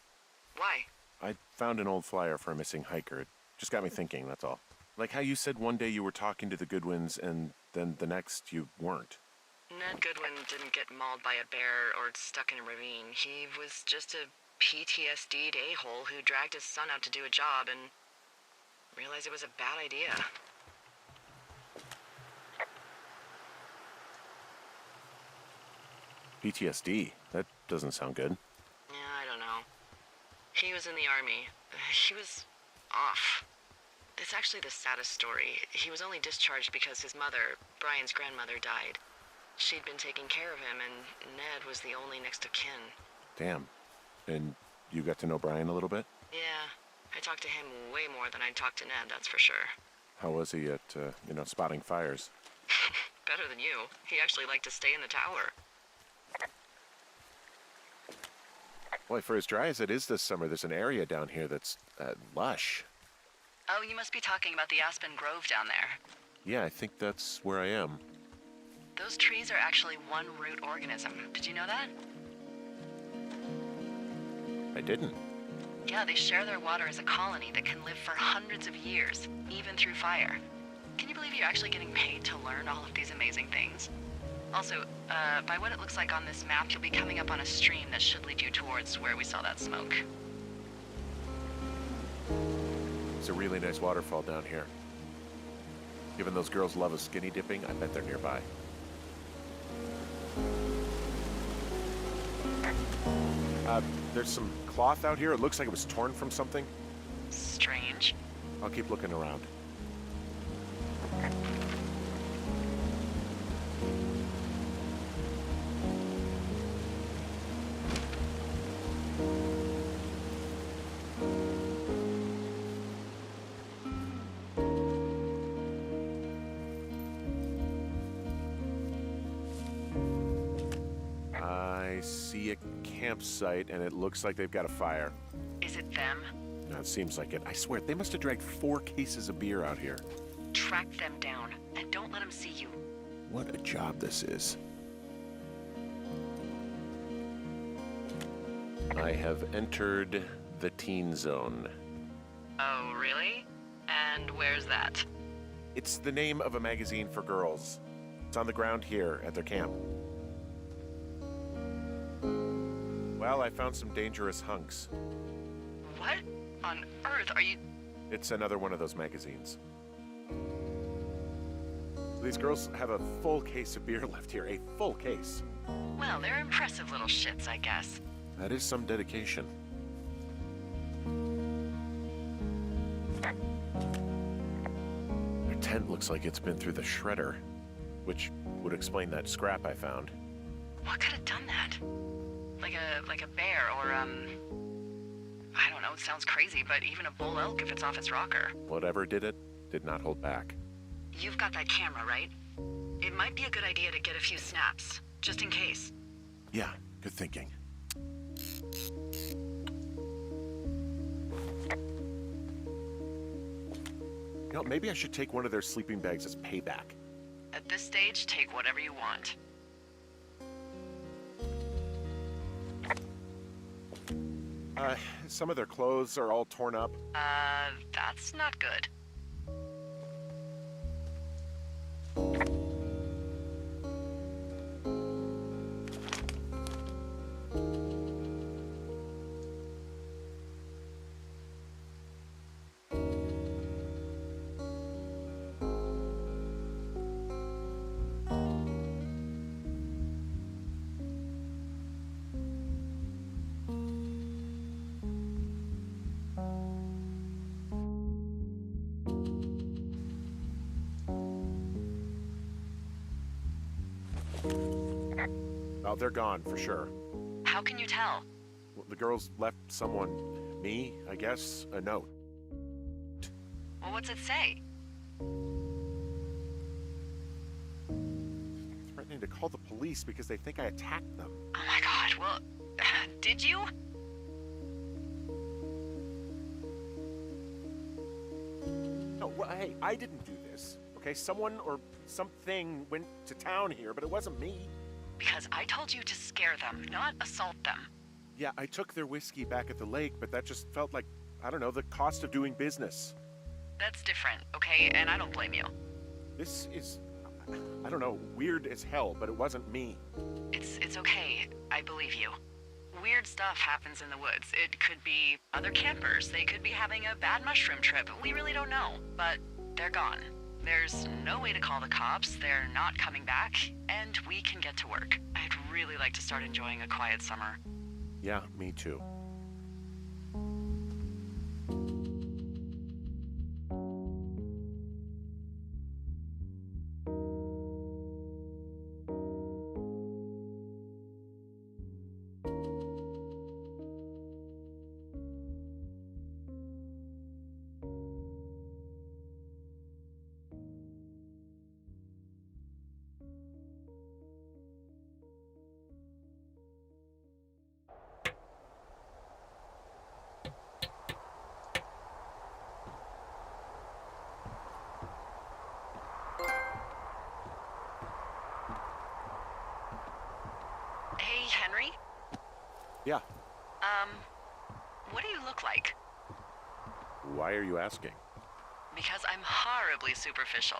Why? I found an old flyer for a missing hiker. It just got me thinking, that's all. Like how you said one day you were talking to the Goodwins and then the next you weren't. Ned Goodwin didn't get mauled by a bear or stuck in a ravine. He was just a PTSD'd a-hole who dragged his son out to do a job and realized it was a bad idea. PTSD? That doesn't sound good. Yeah, I don't know. He was in the army. He was off. It's actually the saddest story. He was only discharged because his mother, Brian's grandmother, died. She'd been taking care of him, and Ned was the only next of kin. Damn. And you got to know Brian a little bit? Yeah, I talked to him way more than I'd talked to Ned, that's for sure. How was he at, spotting fires? Better than you. He actually liked to stay in the tower. Boy, for as dry as it is this summer, there's an area down here that's lush. Oh, you must be talking about the Aspen Grove down there. Yeah, I think that's where I am. Those trees are actually one root organism. Did you know that? I didn't. Yeah, they share their water as a colony that can live for hundreds of years, even through fire. Can you believe you're actually getting paid to learn all of these amazing things? Also, by what it looks like on this map, you'll be coming up on a stream that should lead you towards where we saw that smoke. It's a really nice waterfall down here. Given those girls love a skinny dipping, I bet they're nearby. There's some cloth out here. It looks like it was torn from something. Strange. I'll keep looking around. I see a campsite, and it looks like they've got a fire. Is it them? No, it seems like it. I swear, they must have dragged 4 cases of beer out here. Track them down, and don't let them see you. What a job this is. I have entered the Teen Zone. Oh, really? And where's that? It's the name of a magazine for girls. It's on the ground here at their camp. Well, I found some dangerous hunks. What on earth are you... It's another one of those magazines. These girls have a full case of beer left here, a full case. Well, they're impressive little shits, I guess. That is some dedication. Their tent looks like it's been through the shredder, which would explain that scrap I found. What could have done that? Like a bear or, I don't know, it sounds crazy, but even a bull elk if it's off its rocker. Whatever did it, did not hold back. You've got that camera, right? It might be a good idea to get a few snaps, just in case. Yeah, good thinking. You know, maybe I should take one of their sleeping bags as payback. At this stage, take whatever you want. Some of their clothes are all torn up. That's not good. Oh, they're gone for sure. How can you tell? Well, the girls left someone, me, I guess, a note. Well, what's it say? Threatening to call the police because they think I attacked them. Oh my god, well, did you? No, well, hey, I didn't do this. Okay, someone or something went to town here, but it wasn't me. Because I told you to scare them, not assault them. Yeah, I took their whiskey back at the lake, but that just felt like, I don't know, the cost of doing business. That's different, okay? And I don't blame you. This is, I don't know, weird as hell, but it wasn't me. It's okay. I believe you. Weird stuff happens in the woods. It could be other campers. They could be having a bad mushroom trip. We really don't know. But they're gone. There's no way to call the cops. They're not coming back. And we can get to work. I'd really like to start enjoying a quiet summer. Yeah, me too. Hey, Henry? Yeah, What do you look like? why are you asking? Because I'm horribly superficial.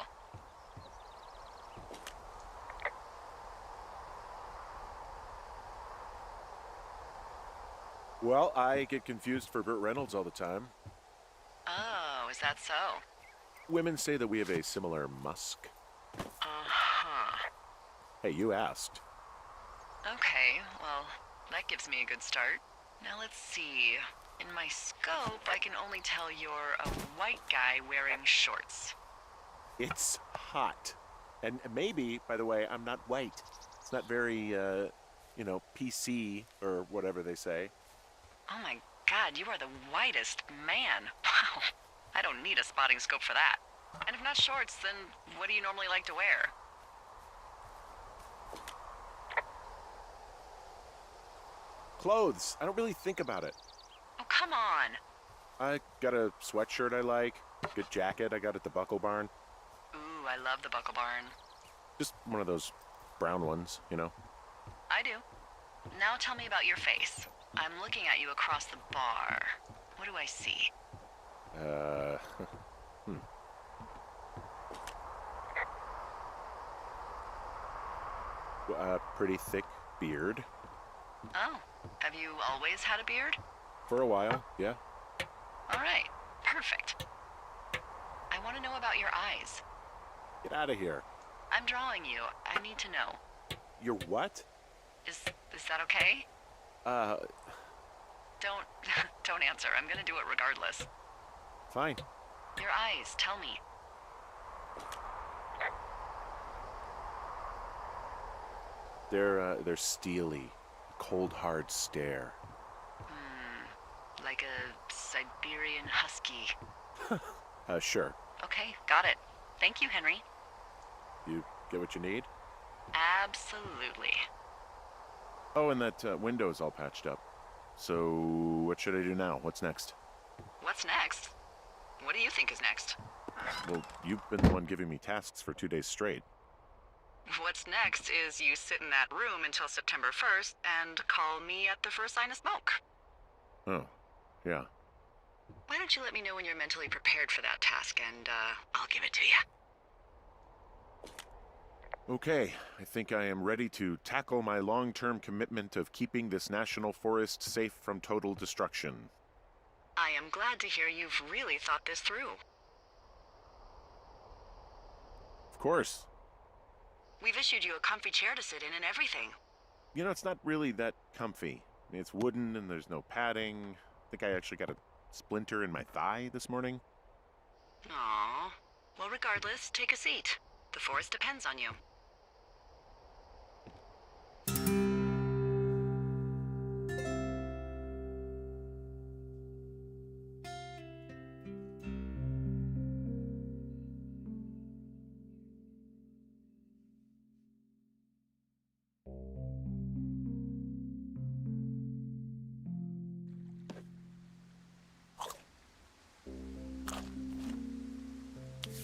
Well, I get confused for Burt Reynolds all the time. Oh, is that so? Women say that we have a similar musk. Uh-huh. Hey, you asked. Okay, well, that gives me a good start. Now let's see. In my scope, I can only tell you're a white guy wearing shorts. It's hot. And maybe, by the way, I'm not white. It's not very, PC or whatever they say. Oh my god, you are the whitest man. Wow. I don't need a spotting scope for that. And if not shorts, then what do you normally like to wear? Clothes. I don't really think about it. Oh, come on. I got a sweatshirt I like, good jacket I got at the Buckle Barn. Ooh, I love the Buckle Barn. Just one of those brown ones, you know. I do. Now tell me about your face. I'm looking at you across the bar. What do I see? Pretty thick beard. Oh, have you always had a beard? For a while, yeah. All right, perfect. I want to know about your eyes. Get out of here. I'm drawing you. I need to know. You're what? Is that okay? Uh, Don't answer. I'm gonna do it regardless. fine. Your eyes, tell me. They're steely. Cold, hard stare. Like a Siberian husky. Sure. Okay, got it. Thank you, Henry. You get what you need? Absolutely. Oh, and that window's all patched up. So, what should I do now? What's next? What's next? What do you think is next? Well, you've been the one giving me tasks for 2 days straight. What's next is you sit in that room until September 1st and call me at the first sign of smoke. Oh, yeah. Why don't you let me know when you're mentally prepared for that task, and I'll give it to you. Okay, I think I am ready to tackle my long-term commitment of keeping this national forest safe from total destruction. I am glad to hear you've really thought this through. Of course. We've issued you a comfy chair to sit in and everything. You know, it's not really that comfy. I mean, it's wooden and there's no padding. I think I actually got a splinter in my thigh this morning. Aww. Well, regardless, take a seat. The forest depends on you.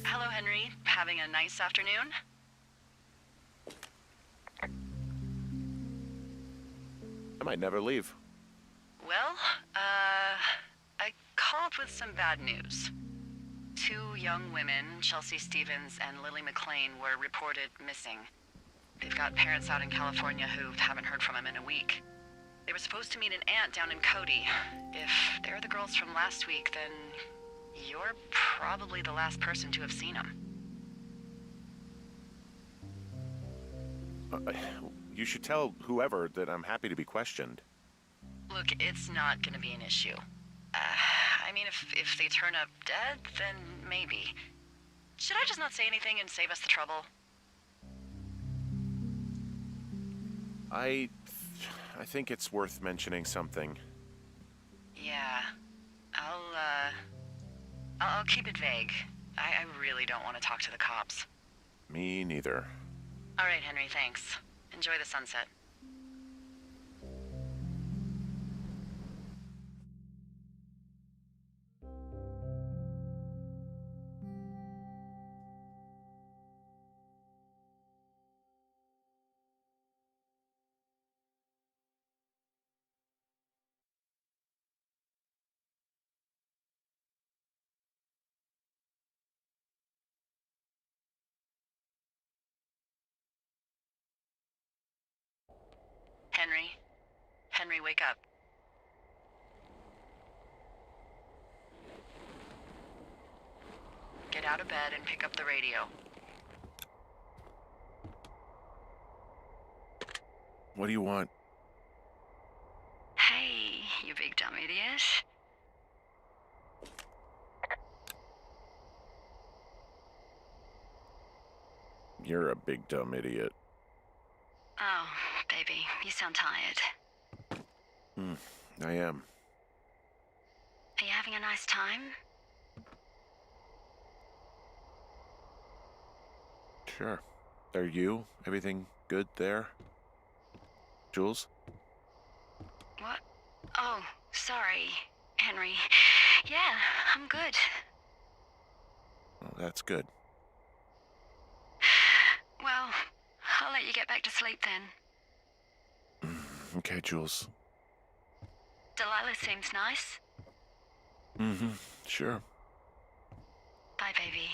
Hello, Henry. Having a nice afternoon? I might never leave. Well, I called with some bad news. 2 young women, Chelsea Stevens and Lily McLean, were reported missing. They've got parents out in California who haven't heard from them in a week. They were supposed to meet an aunt down in Cody. If they're the girls from last week, then you're probably the last person to have seen them. You should tell whoever that I'm happy to be questioned. Look, it's not gonna be an issue. I mean, if they turn up dead, then maybe. Should I just not say anything and save us the trouble? I think it's worth mentioning something. Yeah. I'll keep it vague. I really don't want to talk to the cops. Me neither. All right, Henry, thanks. Enjoy the sunset. Henry? Henry, wake up. Get out of bed and pick up the radio. What do you want? Hey, you big dumb idiot. You're a big dumb idiot. Oh, baby, you sound tired. I am. Are you having a nice time? Sure. Are you? Everything good there? Jules? What? Oh, sorry, Henry. Yeah, I'm good. Well, that's good. Well, I'll let you get back to sleep then. Okay, Jules. Delilah seems nice. Mm-hmm. Sure. Bye, baby.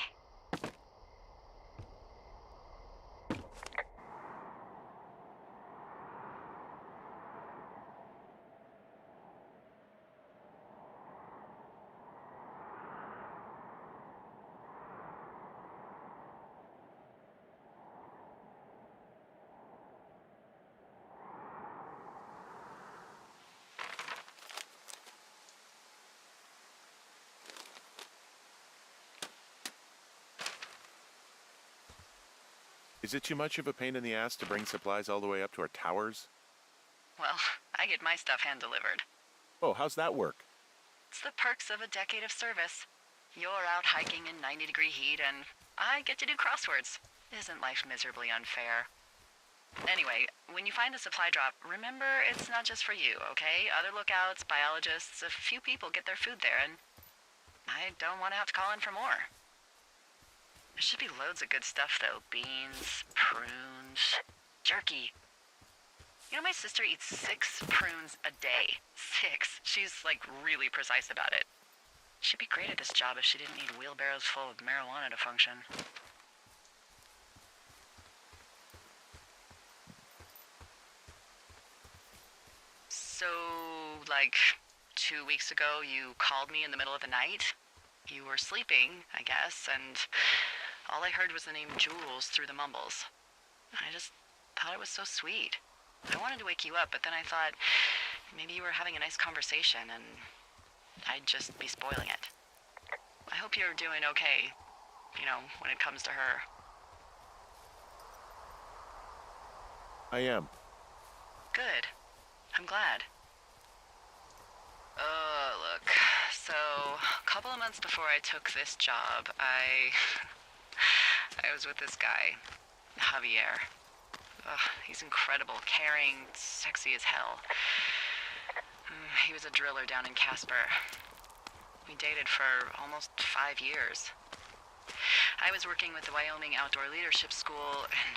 Is it too much of a pain in the ass to bring supplies all the way up to our towers? Well, I get my stuff hand-delivered. Oh, how's that work? It's the perks of a decade of service. You're out hiking in 90-degree heat, and I get to do crosswords. Isn't life miserably unfair? Anyway, when you find a supply drop, remember it's not just for you, okay? Other lookouts, biologists, a few people get their food there, and I don't want to have to call in for more. There should be loads of good stuff, though. Beans, prunes, jerky. You know, my sister eats 6 prunes a day. 6. She's, like, really precise about it. She'd be great at this job if she didn't need wheelbarrows full of marijuana to function. So, like, 2 weeks ago, you called me in the middle of the night? You were sleeping, I guess, and all I heard was the name Jules through the mumbles. I just thought it was so sweet. I wanted to wake you up, but then I thought maybe you were having a nice conversation and I'd just be spoiling it. I hope you're doing okay, you know, when it comes to her. I am. Good. I'm glad. Look. So, a couple of months before I took this job, I was with this guy, Javier. He's incredible, caring, sexy as hell. He was a driller down in Casper. We dated for almost 5 years. I was working with the Wyoming Outdoor Leadership School, and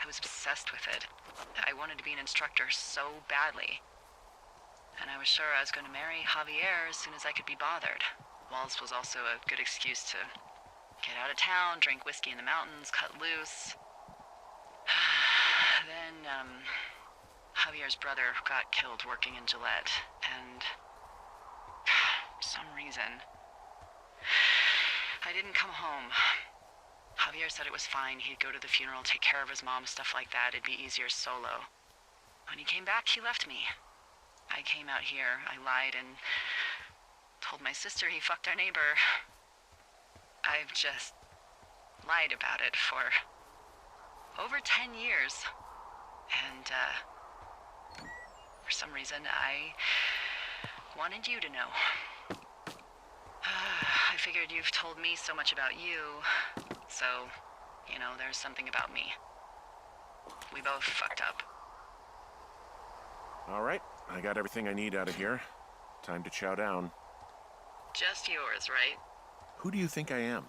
I was obsessed with it. I wanted to be an instructor so badly. And I was sure I was going to marry Javier as soon as I could be bothered. Walls was also a good excuse to get out of town, drink whiskey in the mountains, cut loose. Then, Javier's brother got killed working in Gillette, and for some reason, I didn't come home. Javier said it was fine. He'd go to the funeral, take care of his mom, stuff like that. It'd be easier solo. When he came back, he left me. I came out here, I lied, and told my sister he fucked our neighbor. I've just lied about it for over 10 years. And, for some reason, I wanted you to know. I figured you've told me so much about you, so, you know, there's something about me. We both fucked up. All right. I got everything I need out of here. Time to chow down. Just yours, right? Who do you think I am?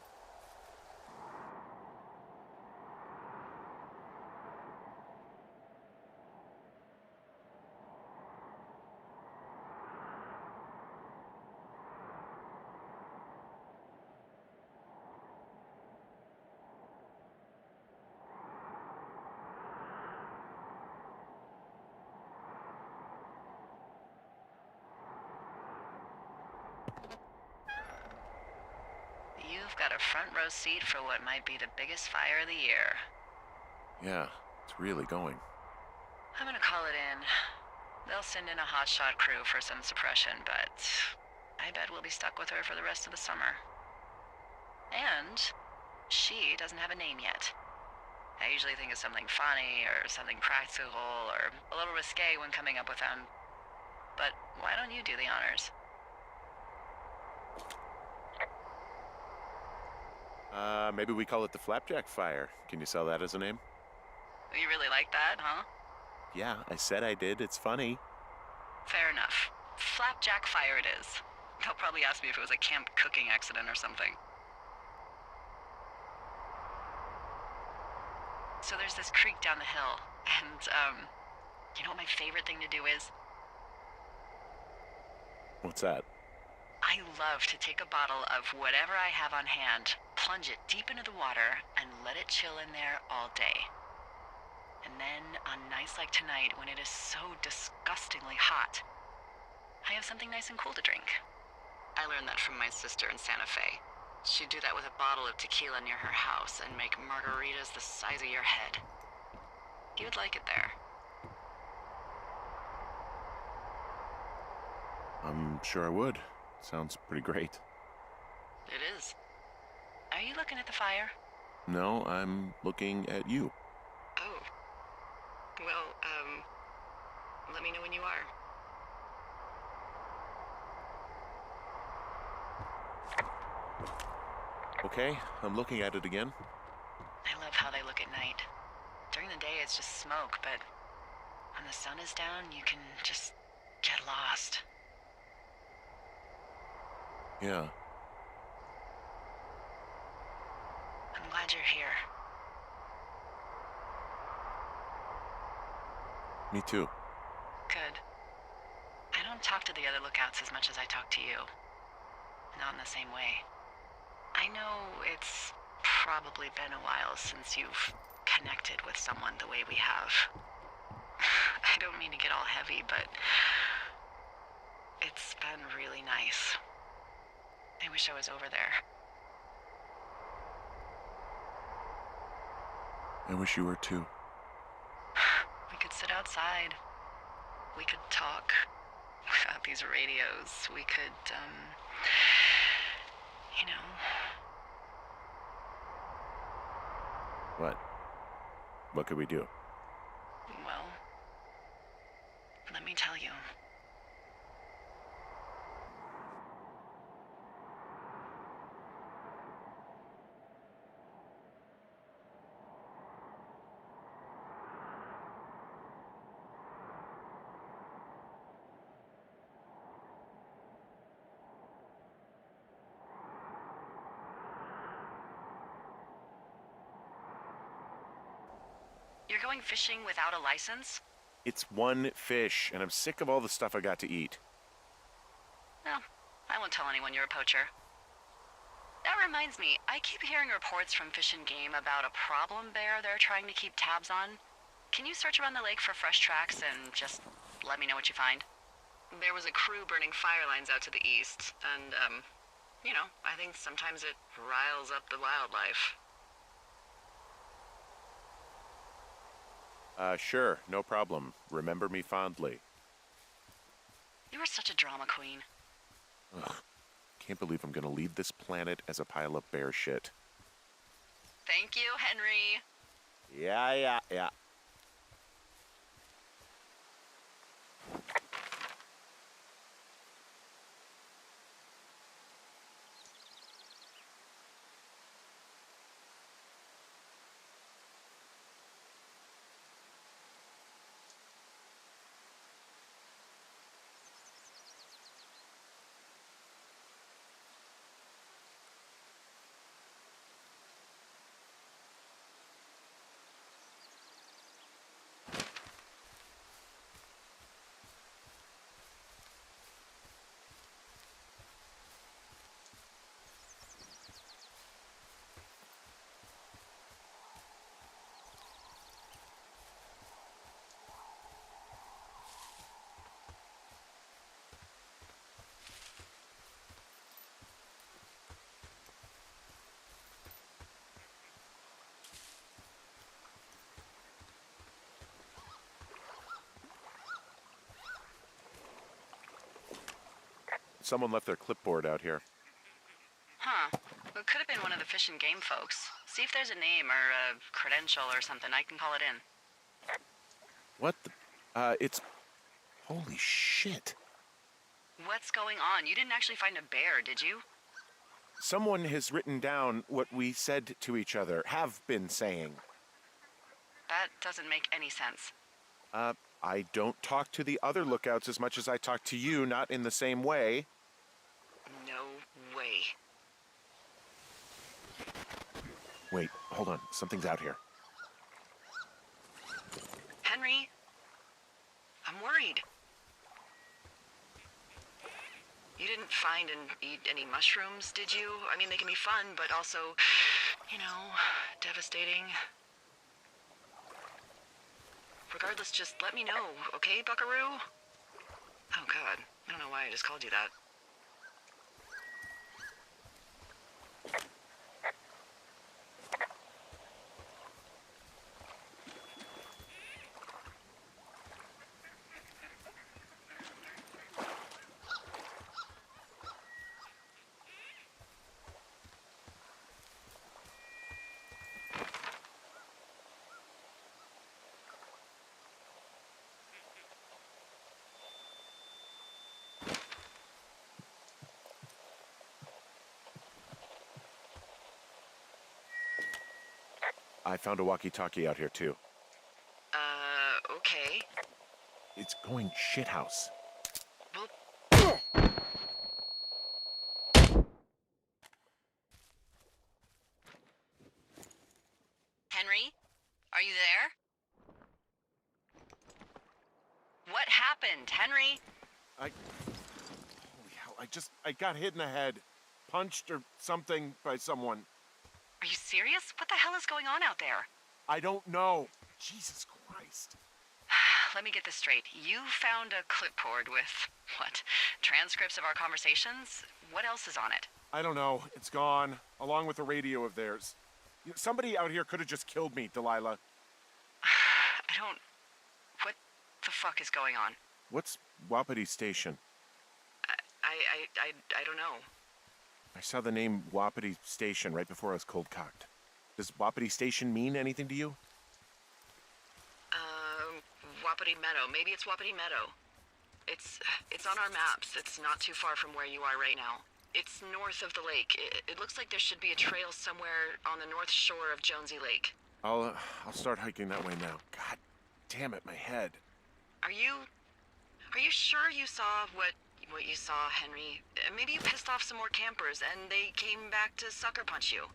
You've got a front row seat for what might be the biggest fire of the year. Yeah, it's really going. I'm gonna call it in. They'll send in a hotshot crew for some suppression, but I bet we'll be stuck with her for the rest of the summer. And she doesn't have a name yet. I usually think of something funny or something practical or a little risque when coming up with them. But why don't you do the honors? Maybe we call it the Flapjack Fire. Can you sell that as a name? You really like that, huh? Yeah, I said I did. It's funny. Fair enough. Flapjack Fire it is. They'll probably ask me if it was a camp cooking accident or something. So there's this creek down the hill, and, you know what my favorite thing to do is? What's that? I love to take a bottle of whatever I have on hand, plunge it deep into the water, and let it chill in there all day. And then, on nights like tonight, when it is so disgustingly hot, I have something nice and cool to drink. I learned that from my sister in Santa Fe. She'd do that with a bottle of tequila near her house and make margaritas the size of your head. You'd like it there. I'm sure I would. Sounds pretty great. It is. Are you looking at the fire? No, I'm looking at you. Oh. Well, let me know when you are. Okay, I'm looking at it again. I love how they look at night. During the day, it's just smoke, but when the sun is down, you can just get lost. Yeah. I'm glad you're here. Me too. Good. I don't talk to the other lookouts as much as I talk to you. Not in the same way. I know it's probably been a while since you've connected with someone the way we have. I don't mean to get all heavy, but it's been really nice. I wish I was over there. I wish you were too. We could sit outside. We could talk without these radios. We could, you know. What? What could we do? Well, let me tell you. You're going fishing without a license? It's one fish, and I'm sick of all the stuff I got to eat. Well, I won't tell anyone you're a poacher. That reminds me, I keep hearing reports from Fish and Game about a problem bear they're trying to keep tabs on. Can you search around the lake for fresh tracks and just let me know what you find? There was a crew burning fire lines out to the east, and, you know, I think sometimes it riles up the wildlife. Sure, no problem. Remember me fondly. You are such a drama queen. Ugh. Can't believe I'm gonna leave this planet as a pile of bear shit. Thank you, Henry. Yeah. Someone left their clipboard out here. Huh. It could have been one of the Fish and Game folks. See if there's a name or a credential or something. I can call it in. What the? It's... Holy shit. What's going on? You didn't actually find a bear, did you? Someone has written down what we said to each other, have been saying. That doesn't make any sense. I don't talk to the other lookouts as much as I talk to you, not in the same way. No way. Wait, hold on. Something's out here. Henry, I'm worried. didn't find and eat any mushrooms, did you? I mean, they can be fun, but also, you know, devastating. Regardless, just let me know, okay, Buckaroo? Oh, God. I don't know why I just called you that. I found a walkie-talkie out here, too. Okay. It's going shithouse. Well, Henry? Are you there? What happened, Henry? Holy hell, I got hit in the head. Punched or something by someone. Are you serious? What the hell is going on out there? I don't know. Jesus Christ. Let me get this straight. You found a clipboard with, what, transcripts of our conversations? What else is on it? I don't know. It's gone, along with the radio of theirs. Somebody out here could have just killed me, Delilah. What the fuck is going on? What's Wapiti Station? I don't know. I saw the name Wapiti Station right before I was cold-cocked. Does Wapiti Station mean anything to you? Wapiti Meadow. Maybe it's Wapiti Meadow. It's on our maps. It's not too far from where you are right now. It's north of the lake. It looks like there should be a trail somewhere on the north shore of Jonesy Lake. I'll start hiking that way now. God damn it, my head. Are you sure you saw what you saw, Henry? Maybe you pissed off some more campers and they came back to sucker punch you.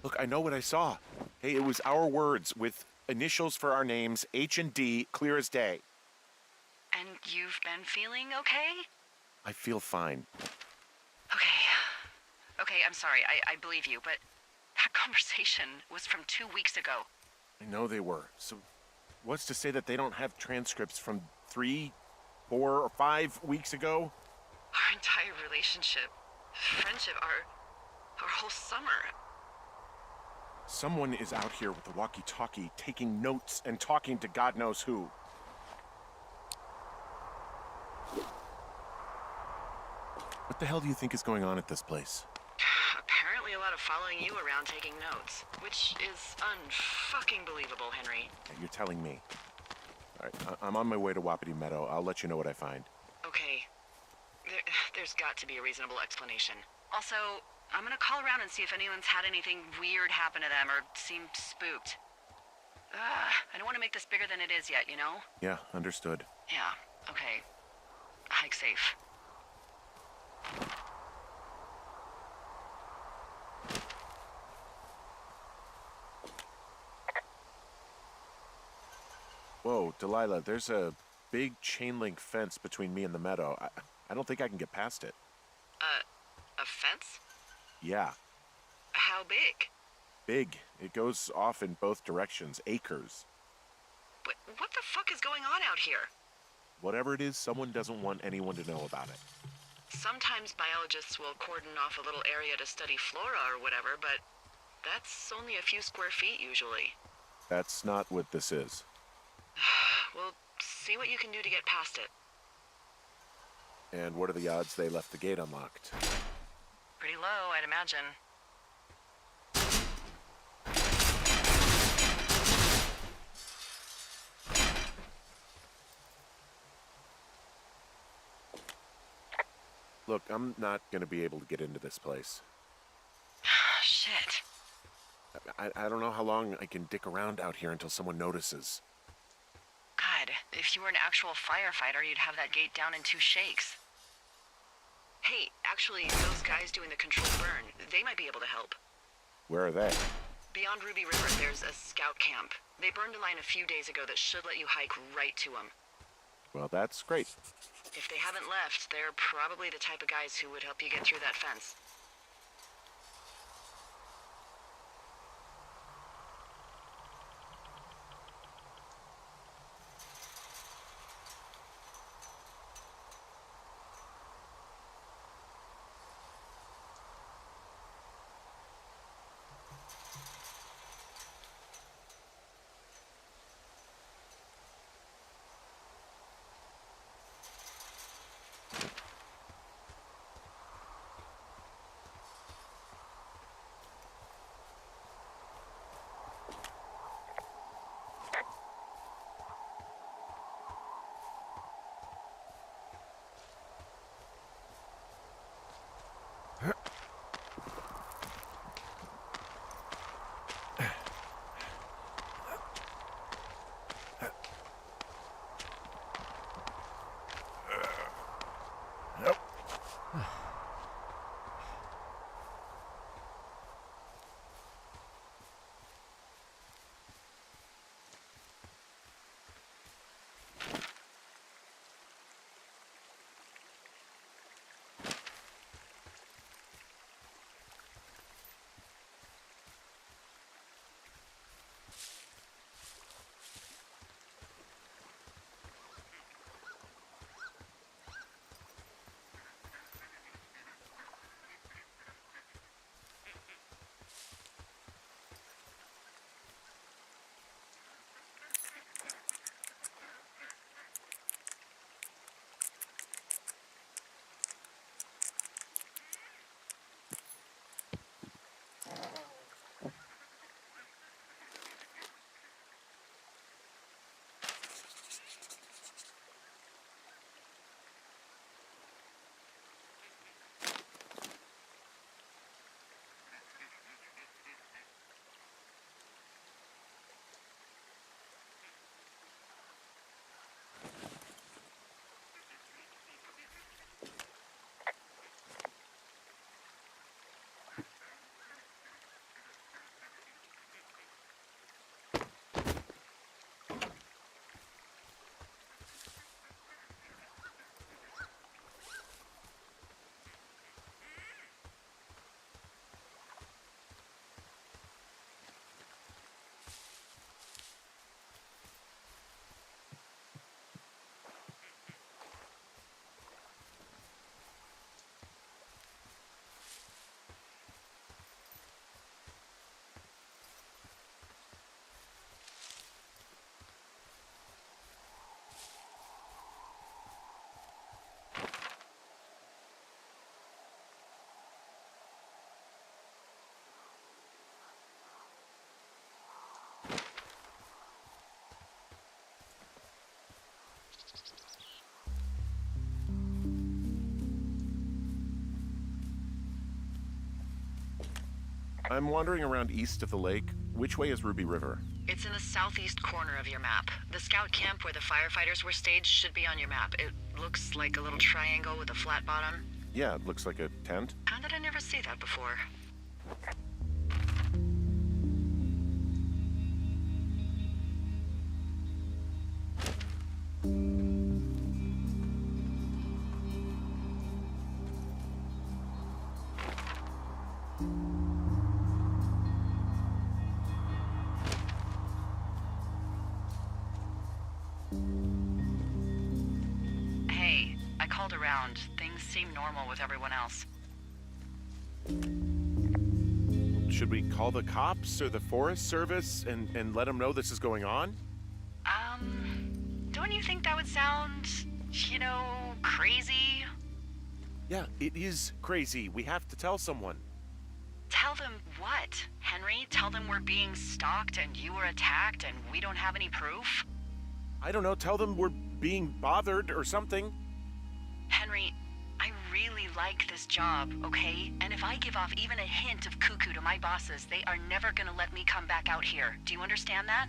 Look, I know what I saw. Hey, it was our words with initials for our names, H and D, clear as day. And you've been feeling okay? I feel fine. Okay, I'm sorry. I believe you, but that conversation was from 2 weeks ago. I know they were. So what's to say that they don't have transcripts from 3, 4, or 5 weeks ago? Our entire relationship, friendship, our whole summer. Someone is out here with the walkie-talkie, taking notes and talking to God knows who. What the hell do you think is going on at this place? Apparently a lot of following you around taking notes, which is unfucking believable, Henry. Yeah, you're telling me. All right, I'm on my way to Wapiti Meadow. I'll let you know what I find. Okay. There's got to be a reasonable explanation. Also, I'm gonna call around and see if anyone's had anything weird happen to them or seemed spooked. I don't want to make this bigger than it is yet, you know? Yeah, understood. Yeah, okay. Hike safe. Whoa, Delilah, there's a big chain link fence between me and the meadow. I don't think I can get past it. A fence? Yeah, How big? big. It goes off in both directions, acres. What the fuck is going on out here? Whatever it is, someone doesn't want anyone to know about it. Sometimes biologists will cordon off a little area to study flora or whatever, but that's only a few square feet usually. That's not what this is. Well, see what you can do to get past it. And what are the odds they left the gate unlocked? Pretty low, I'd imagine. Look, I'm not gonna be able to get into this place. Shit. I don't know how long I can dick around out here until someone notices. God, if you were an actual firefighter, you'd have that gate down in 2 shakes. Hey, actually, those guys doing the controlled burn, they might be able to help. Where are they? Beyond Ruby River, there's a scout camp. They burned a line a few days ago that should let you hike right to them. Well, that's great. If they haven't left, they're probably the type of guys who would help you get through that fence. I'm wandering around east of the lake. Which way is Ruby River? It's in the southeast corner of your map. The scout camp where the firefighters were staged should be on your map. It looks like a little triangle with a flat bottom. Yeah, it looks like a tent. How did I never see that before? Hey, I called around. Things seem normal with everyone else. Should we call the cops or the Forest Service and let them know this is going on? Don't you think that would sound, crazy? Yeah, it is crazy. We have to tell someone. Tell them what, Henry? Tell them we're being stalked and you were attacked and we don't have any proof? I don't know, tell them we're being bothered or something. Henry, I really like this job, okay? And if I give off even a hint of cuckoo to my bosses, they are never gonna let me come back out here. Do you understand that?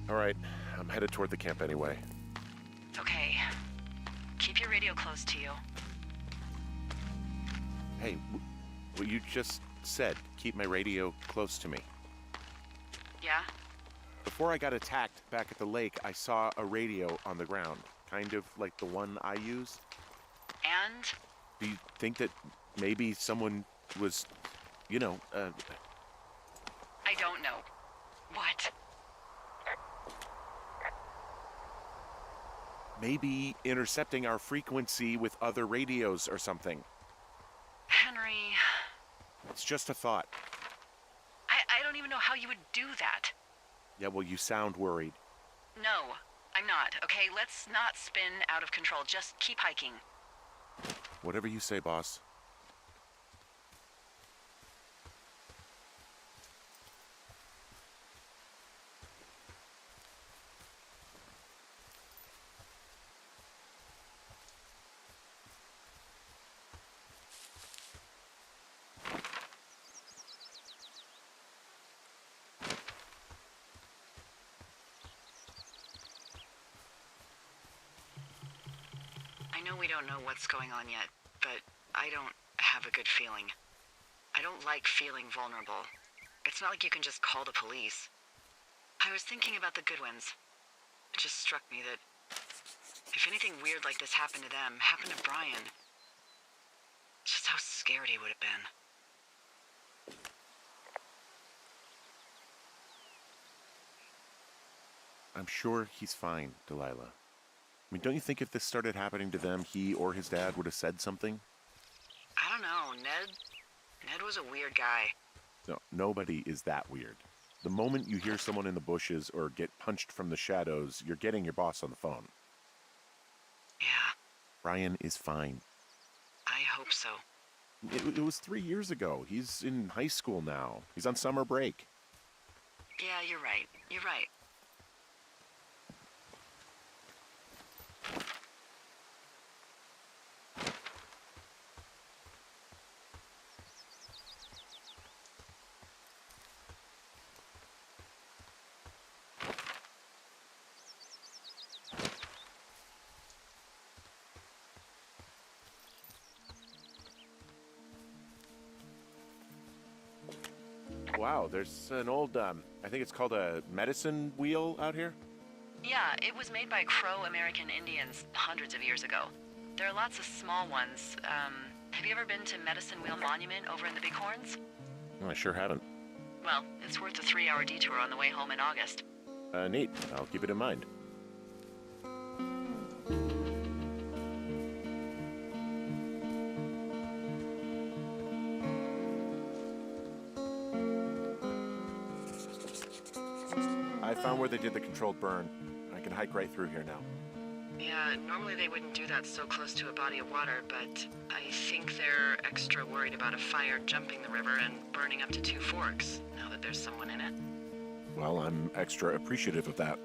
All right, I'm headed toward the camp anyway. Okay. Keep your radio close to you. Hey, what you just said, keep my radio close to me. Yeah? Before I got attacked back at the lake, I saw a radio on the ground, kind of like the one I use. And? Do you think that maybe someone was, I don't know. What? maybe intercepting our frequency with other radios or something? Henry, It's just a thought. I don't even know how you would do that. Yeah, well, you sound worried. No, I'm not, okay? Let's not spin out of control. Just keep hiking. Whatever you say, boss. I know we don't know what's going on yet, but I don't have a good feeling. I don't like feeling vulnerable. It's not like you can just call the police. I was thinking about the Goodwins. It just struck me that if anything weird like this happened to them, happened to Brian, just how scared he would have been. I'm sure he's fine, Delilah. I mean, don't you think if this started happening to them, he or his dad would have said something? I don't know, Ned was a weird guy. No, nobody is that weird. The moment you hear someone in the bushes or get punched from the shadows, you're getting your boss on the phone. Yeah, Brian is fine. I hope so. It was 3 years ago. He's in high school now. He's on summer break. Yeah, you're right. You're right. Wow, there's an old, I think it's called a medicine wheel out here. Yeah, it was made by Crow American Indians hundreds of years ago. There are lots of small ones. Have you ever been to Medicine Wheel Monument over in the Bighorns? I sure haven't. Well, it's worth a 3-hour detour on the way home in August. Neat. I'll keep it in mind. I found where they did the controlled burn. I can hike right through here now. Yeah, normally they wouldn't do that so close to a body of water, but I think they're extra worried about a fire jumping the river and burning up to 2 forks, now that there's someone in it. Well, I'm extra appreciative of that.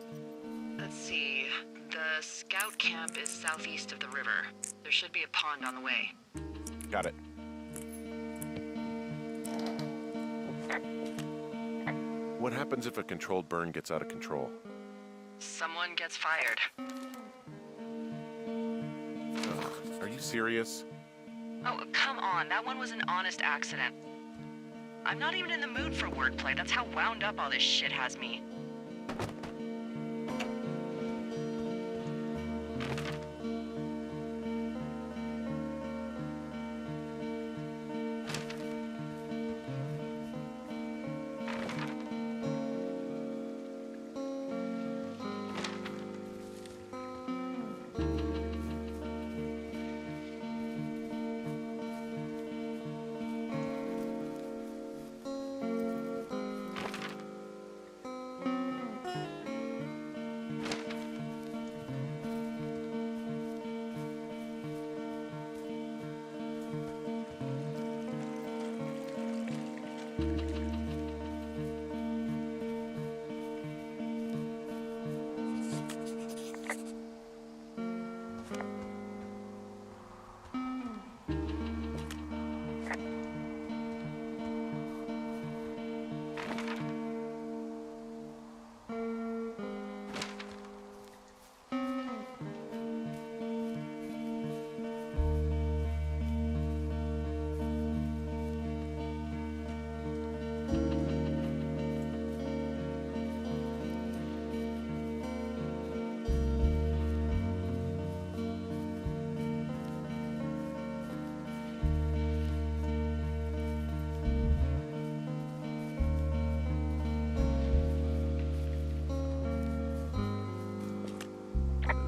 Let's see. The scout camp is southeast of the river. There should be a pond on the way. Got it. What happens if a controlled burn gets out of control? Someone gets fired. Are you serious? Oh, come on. That one was an honest accident. I'm not even in the mood for wordplay. That's how wound up all this shit has me.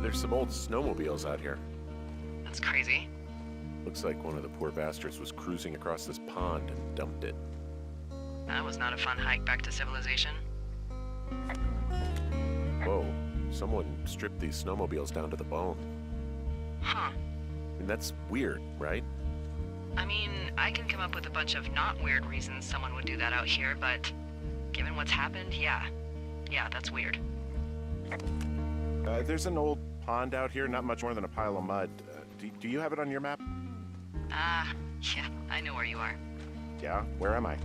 There's some old snowmobiles out here. That's crazy. Looks like one of the poor bastards was cruising across this pond and dumped it. That was not a fun hike back to civilization. Whoa, someone stripped these snowmobiles down to the bone. Huh. I mean, that's weird, right? I mean, I can come up with a bunch of not weird reasons someone would do that out here, but given what's happened, yeah. Yeah, that's weird. There's an old pond out here, not much more than a pile of mud. Do you have it on your map? Yeah, I know where you are. Yeah? Where am I?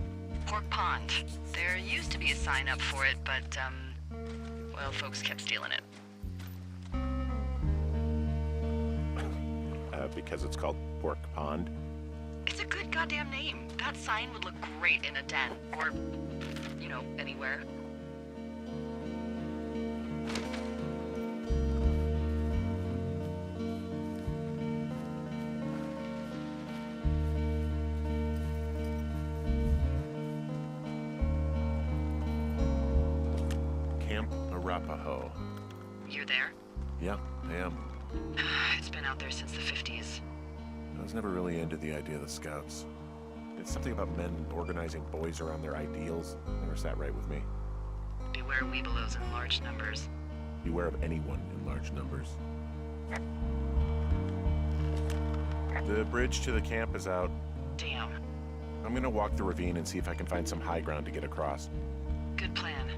Pork Pond. There used to be a sign up for it, but, well, folks kept stealing it. Because it's called Pork Pond? It's a good goddamn name. That sign would look great in a den, or, you know, anywhere. Camp Arapaho. You're there? Yeah, I am. It's been out there since the 50s. I was never really into the idea of the Scouts. It's something about men organizing boys around their ideals. Never sat right with me. Beware weebelows in large numbers. Beware of anyone in large numbers. The bridge to the camp is out. Damn. I'm gonna walk the ravine and see if I can find some high ground to get across. Good plan.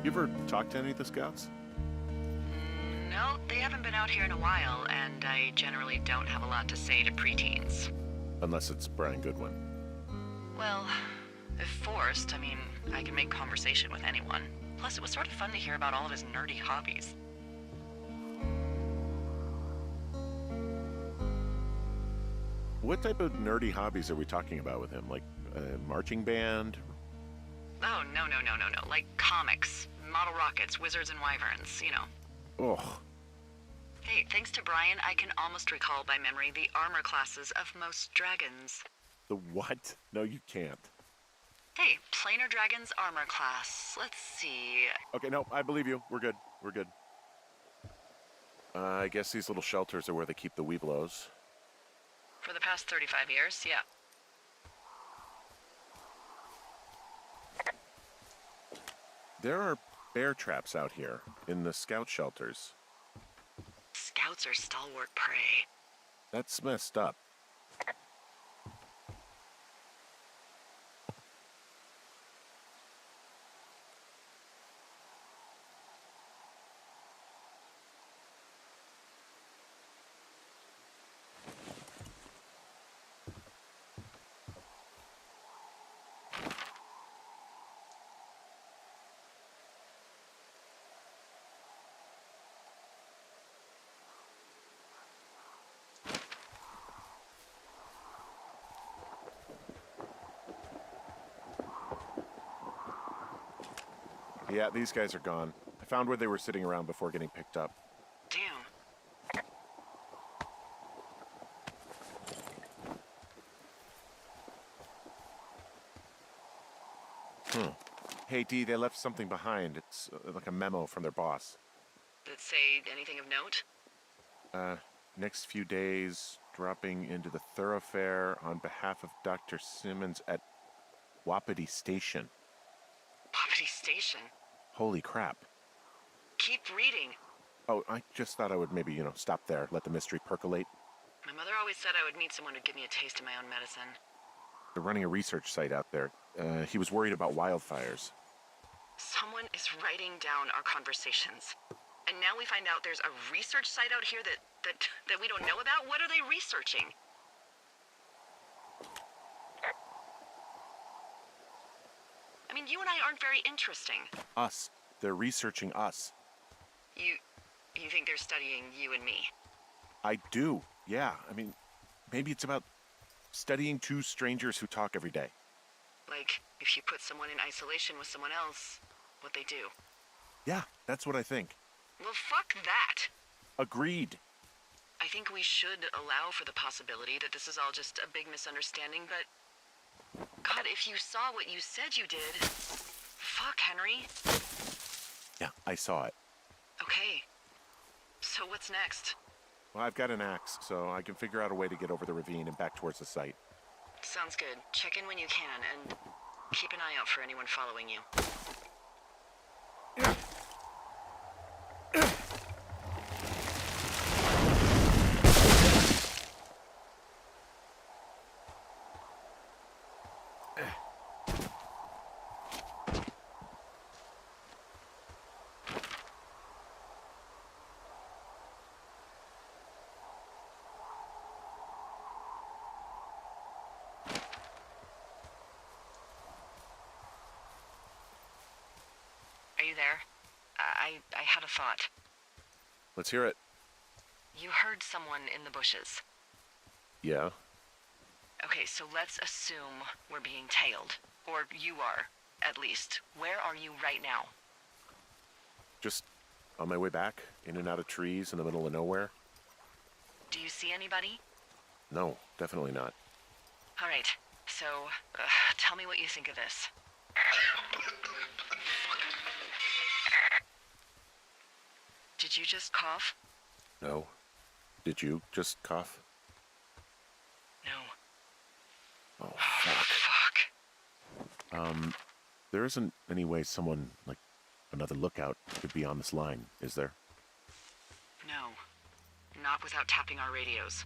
You ever talk to any of the Scouts? No, they haven't been out here in a while, and I generally don't have a lot to say to preteens. Unless it's Brian Goodwin. Well, If forced, I mean, I can make conversation with anyone. Plus, it was sort of fun to hear about all of his nerdy hobbies. What type of nerdy hobbies are we talking about with him? Like a marching band? Oh, no. Like comics, model rockets, wizards and wyverns, you know. Oh, Hey, thanks to Brian, I can almost recall by memory the armor classes of most dragons. the what? No, you can't. Hey, Planar Dragon's armor class. Let's see. Okay, no, I believe you. We're good. We're good. I guess these little shelters are where they keep the Weeblos. For the past 35 years, yeah. There are bear traps out here in the scout shelters. Scouts are stalwart prey. That's messed up. Yeah, these guys are gone. I found where they were sitting around before getting picked up. Damn. Hey, Dee, they left something behind. It's like a memo from their boss. Did it say anything of note? Next few days, dropping into the thoroughfare on behalf of Dr. Simmons at Wapiti Station. Poverty Station. Holy crap. Keep reading. Oh, I just thought I would maybe, stop there, let the mystery percolate. My mother always said I would meet someone who'd give me a taste of my own medicine. They're running a research site out there. He was worried about wildfires. Someone is writing down our conversations. And now we find out there's a research site out here that we don't know about? What are they researching? I mean, you and I aren't very interesting. Us. They're researching us. You think they're studying you and me? I do, yeah. I mean, maybe it's about studying two strangers who talk every day. Like, if you put someone in isolation with someone else, what they do. Yeah, that's what I think. Well, fuck that. Agreed. I think we should allow for the possibility that this is all just a big misunderstanding, but... God, if you saw what you said you did... Fuck, Henry. Yeah, I saw it. Okay. So what's next? Well, I've got an axe, so I can figure out a way to get over the ravine and back towards the site. Sounds good. Check in when you can, and keep an eye out for anyone following you. Are you there? I had a thought. Let's hear it. You heard someone in the bushes. Yeah? Okay, so let's assume we're being tailed. Or you are, at least. Where are you right now? Just on my way back, in and out of trees in the middle of nowhere? Do you see anybody? No, definitely not. All right, so tell me what you think of this. Did you just cough? No. Did you just cough? No. Oh, Fuck. fuck. There isn't any way someone, like another lookout, could be on this line, is there? No. Not without tapping our radios.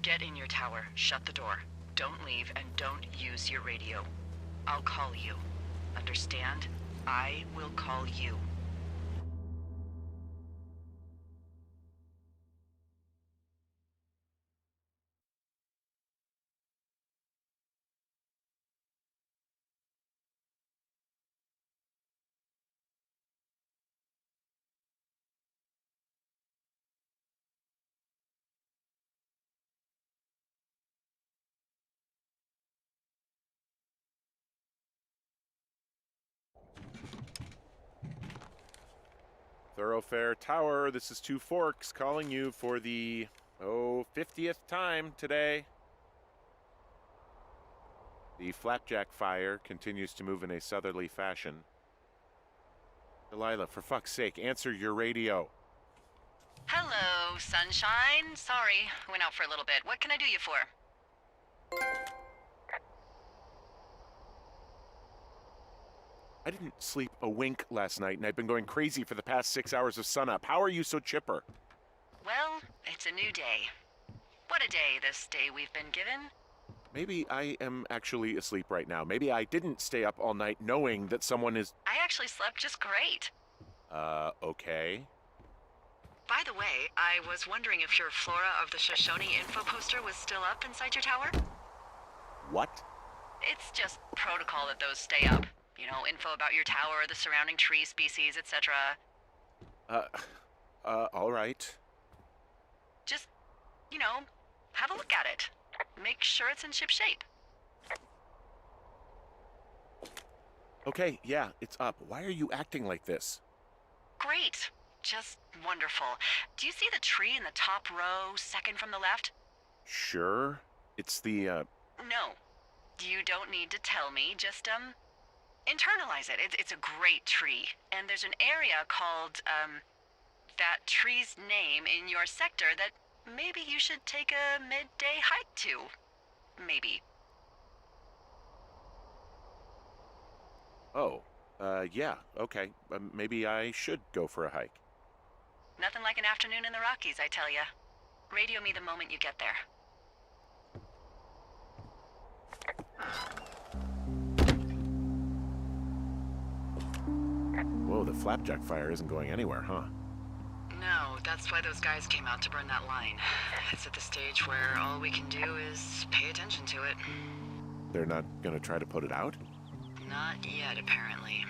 Get in your tower, shut the door. Don't leave, and don't use your radio. I'll call you. Understand? I will call you. Thoroughfare Tower, this is Two Forks calling you for the, 50th time today. The flapjack fire continues to move in a southerly fashion. Delilah, for fuck's sake, answer your radio. Hello, sunshine. Sorry, went out for a little bit. What can I do you for? I didn't sleep a wink last night, and I've been going crazy for the past 6 hours of sunup. How are you so chipper? Well, it's a new day. What a day, this day we've been given. Maybe I am actually asleep right now. Maybe I didn't stay up all night knowing that someone is... I actually slept just great. Okay. By the way, I was wondering if your Flora of the Shoshone info poster was still up inside your tower? What? It's just protocol that those stay up. You know, info about your tower, the surrounding tree species, etc. All right. Just, you know, have a look at it. Make sure it's in ship shape. Okay, yeah, it's up. Why are you acting like this? Great. Just wonderful. Do you see the tree in the top row, second from the left? Sure. It's the, No. You don't need to tell me. Just, internalize it. It's a great tree. And there's an area called, that tree's name in your sector that maybe you should take a midday hike to. Maybe. oh, yeah, okay. Maybe I should go for a hike. Nothing like an afternoon in the Rockies, I tell ya. Radio me the moment you get there. Whoa, the flapjack fire isn't going anywhere, huh? No, that's why those guys came out to burn that line. It's at the stage where all we can do is pay attention to it. They're not gonna try to put it out? Not yet, apparently.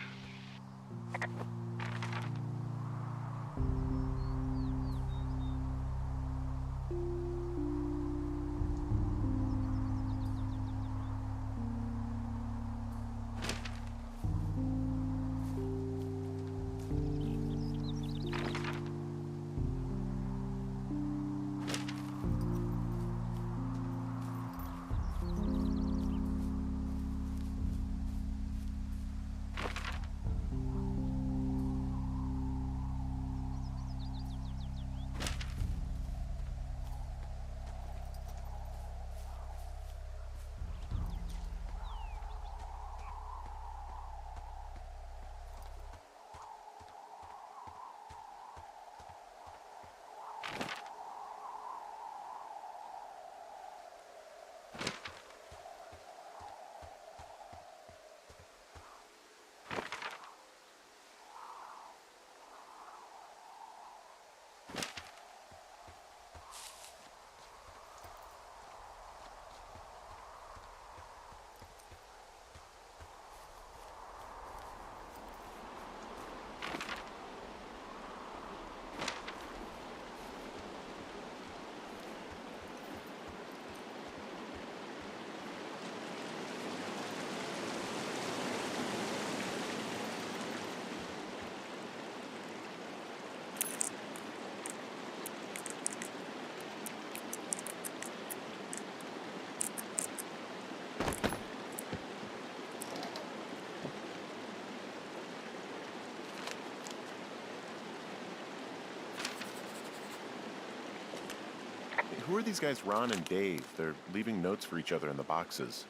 Who are these guys, Ron and Dave? They're leaving notes for each other in the boxes.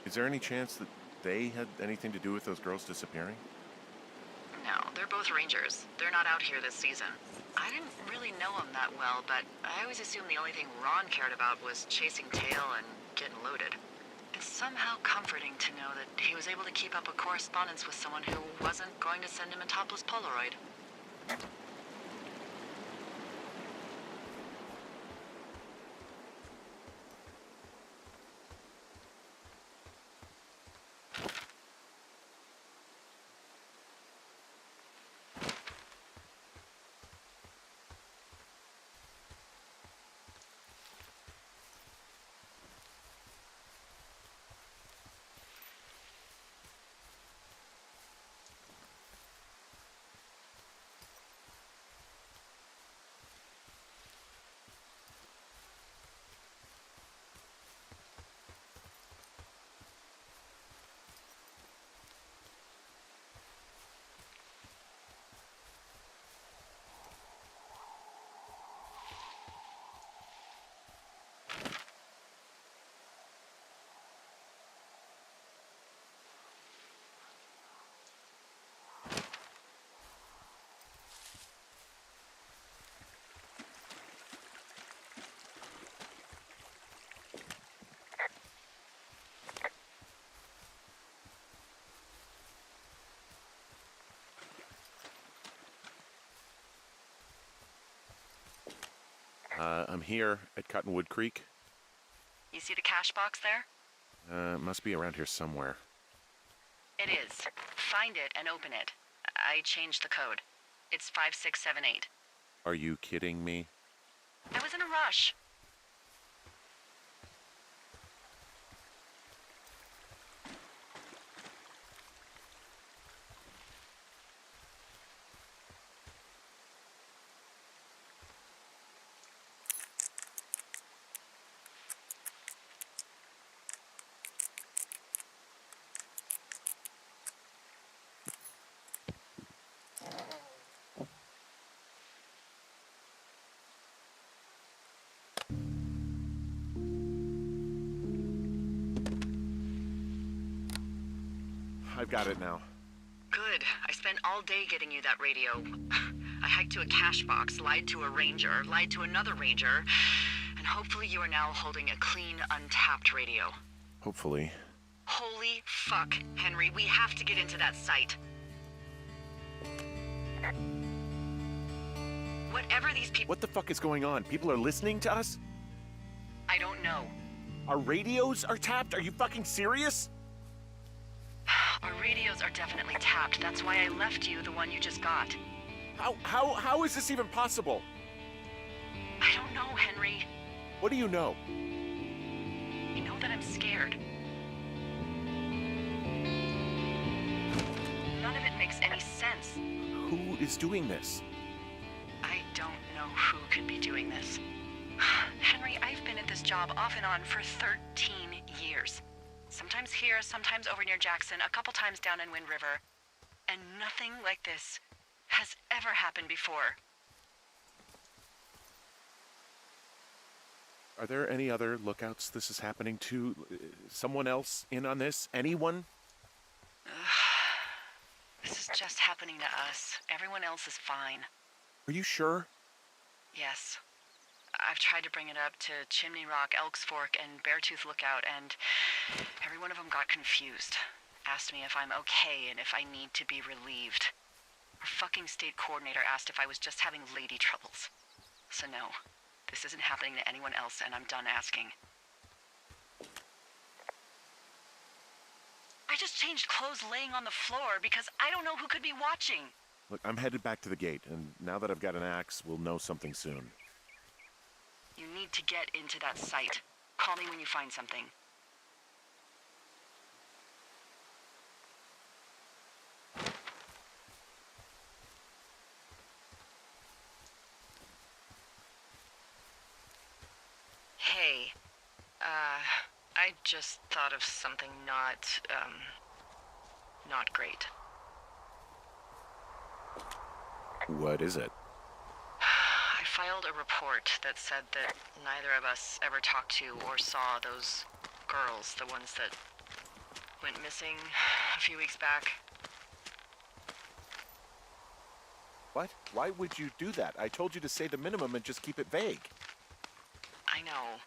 Is there any chance that they had anything to do with those girls disappearing? No, they're both rangers. They're not out here this season. I didn't really know them that well, but I always assumed the only thing Ron cared about was chasing tail and getting loaded. It's somehow comforting to know that he was able to keep up a correspondence with someone who wasn't going to send him a topless Polaroid. I'm here at Cottonwood Creek. You see the cash box there? It must be around here somewhere. It is. Find it and open it. I changed the code. It's 5678. Are you kidding me? I was in a rush. I've got it now. Good. I spent all day getting you that radio. I hiked to a cash box, lied to a ranger, lied to another ranger, and hopefully you are now holding a clean, untapped radio. Hopefully. Holy fuck, Henry, we have to get into that site. Whatever these people... What the fuck is going on? People are listening to us? I don't know. Our radios are tapped? Are you fucking serious? Our radios are definitely tapped. That's why I left you the one you just got. How is this even possible? I don't know, Henry. What do you know? You know that I'm scared. None of it makes any sense. Who is doing this? I don't know who could be doing this. Henry, I've been at this job off and on for 13 years. Sometimes here, sometimes over near Jackson, a couple times down in Wind River. And nothing like this has ever happened before. Are there any other lookouts this is happening to? Someone else in on this? Anyone? This is just happening to us. Everyone else is fine. Are you sure? Yes. I've tried to bring it up to Chimney Rock, Elks Fork, and Beartooth Lookout, and every one of them got confused. Asked me if I'm okay and if I need to be relieved. Our fucking state coordinator asked if I was just having lady troubles. So no, this isn't happening to anyone else, and I'm done asking. I just changed clothes laying on the floor because I don't know who could be watching. Look, I'm headed back to the gate, and now that I've got an axe, we'll know something soon. You need to get into that site. Call me when you find something. Hey, I just thought of something not great. What is it? I filed a report that said that neither of us ever talked to or saw those girls, the ones that went missing a few weeks back. What? Why would you do that? I told you to say the minimum and just keep it vague. I know,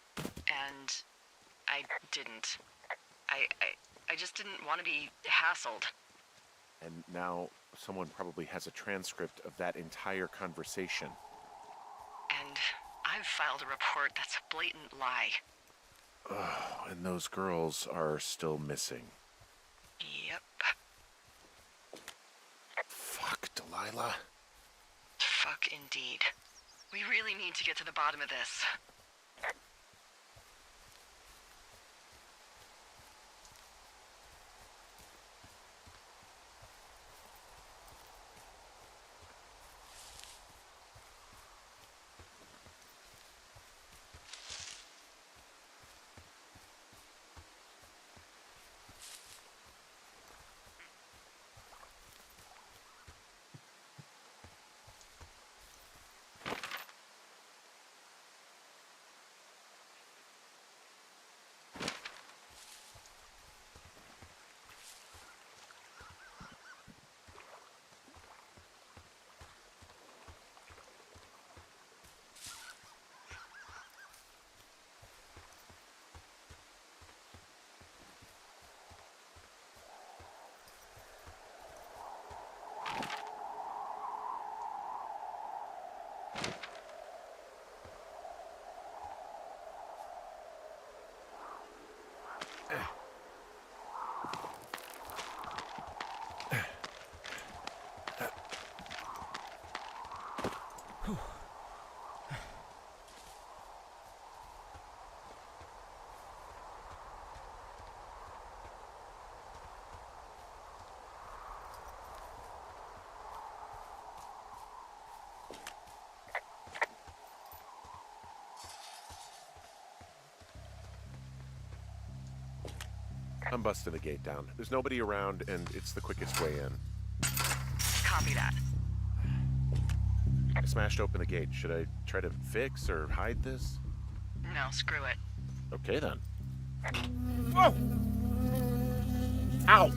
and I didn't. I just didn't want to be hassled. And now someone probably has a transcript of that entire conversation. And I've filed a report that's a blatant lie. Oh, and those girls are still missing. Yep. Fuck, Delilah. Fuck indeed. We really need to get to the bottom of this. I'm busting the gate down. There's nobody around, and it's the quickest way in. Copy that. I smashed open the gate. Should I try to fix or hide this? No, screw it. Okay, then. Whoa! Ow!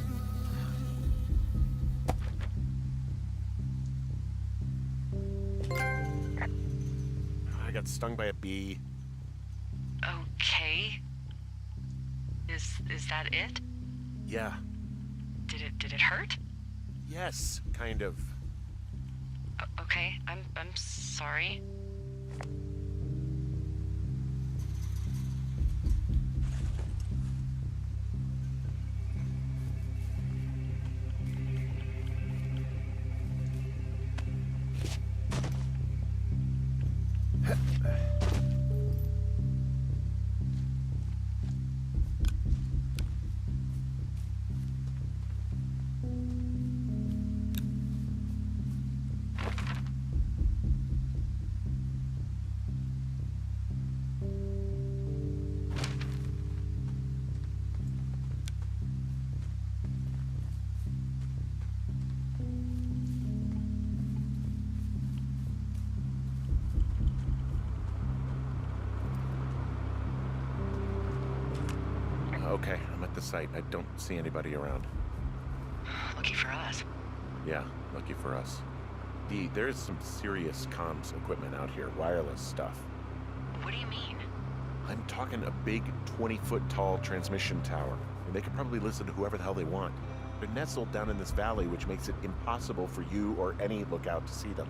I got stung by a bee. Okay. Is that it? Yeah. Did it hurt? Yes, kind of. Okay, I'm sorry. Okay, I'm at the site. I don't see anybody around. Lucky for us. Yeah, lucky for us. There's some serious comms equipment out here, wireless stuff. What do you mean? I'm talking a big 20-foot tall transmission tower, and they can probably listen to whoever the hell they want. They're nestled down in this valley, which makes it impossible for you or any lookout to see them.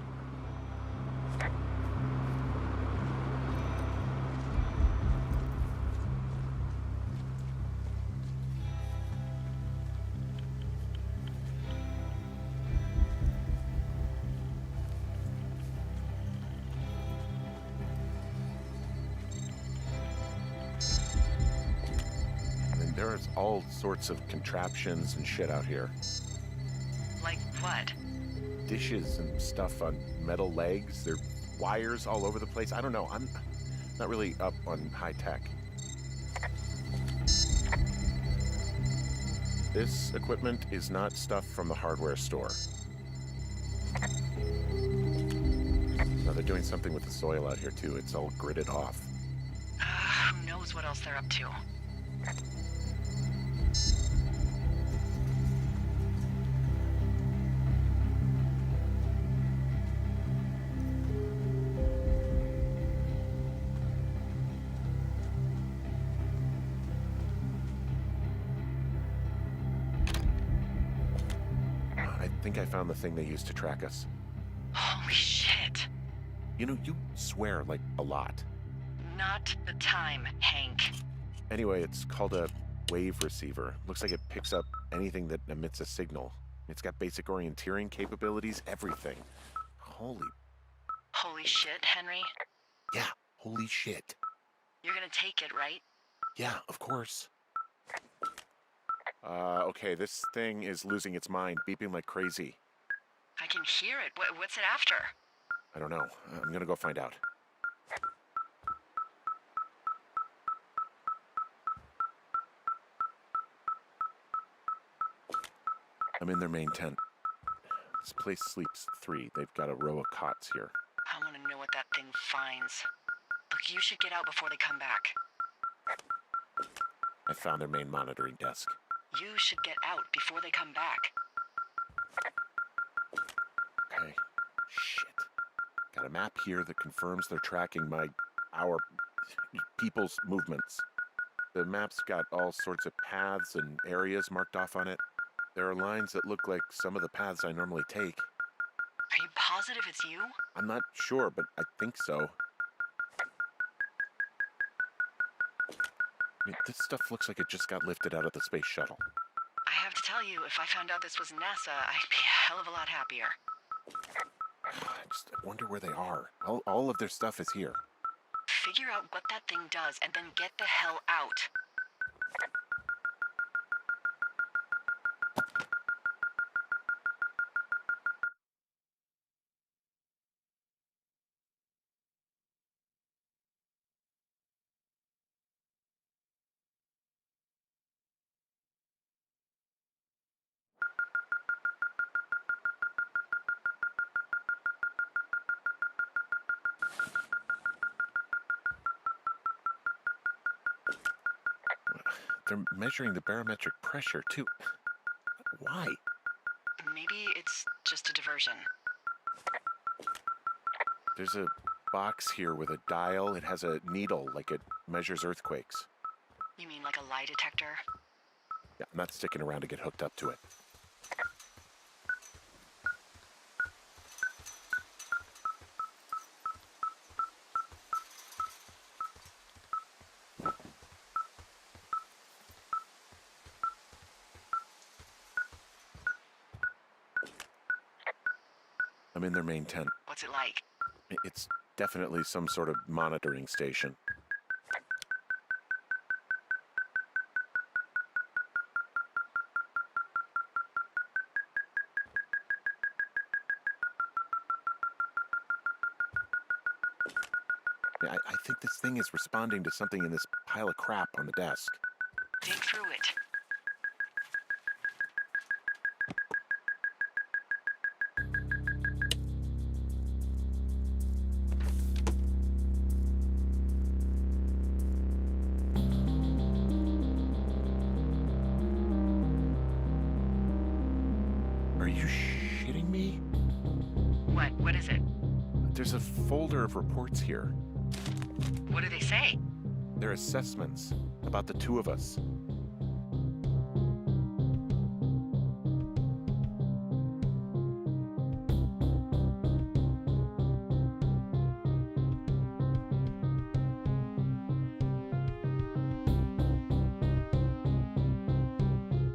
There's all sorts of contraptions and shit out here. Like what? Dishes and stuff on metal legs. There are wires all over the place. I don't know. I'm not really up on high tech. This equipment is not stuff from the hardware store. No, they're doing something with the soil out here too. It's all gridded off. Who knows what else they're up to? I think I found the thing they used to track us. Holy shit. You know, you swear like a lot. Not the time, Hank. Anyway, it's called a wave receiver. Looks like it picks up anything that emits a signal. It's got basic orienteering capabilities, everything. Holy shit, Henry. Yeah, holy shit. You're gonna take it, right? Yeah, of course. Okay, this thing is losing its mind, beeping like crazy. I can hear it. What's it after? I don't know. I'm gonna go find out. I'm in their main tent. This place sleeps 3. They've got a row of cots here. I want to know what that thing finds. Look, you should get out before they come back. I found their main monitoring desk. You should get out before they come back. Okay. Shit. Got a map here that confirms they're tracking our people's movements. The map's got all sorts of paths and areas marked off on it. There are lines that look like some of the paths I normally take. Are you positive it's you? I'm not sure, but I think so. I mean, this stuff looks like it just got lifted out of the space shuttle. I have to tell you, if I found out this was NASA, I'd be a hell of a lot happier. I wonder where they are. All of their stuff is here. Figure out what that thing does and then get the hell out. they're measuring the barometric pressure, too. Why? Maybe it's just a diversion. There's a box here with a dial. It has a needle, like it measures earthquakes. You mean like a lie detector? Yeah, I'm not sticking around to get hooked up to it. I'm in their main tent. What's it like? It's definitely some sort of monitoring station. I think this thing is responding to something in this pile of crap on the desk. Dig through it. Are you shitting me? What? What is it? There's a folder of reports here. What do they say? They're assessments about the two of us.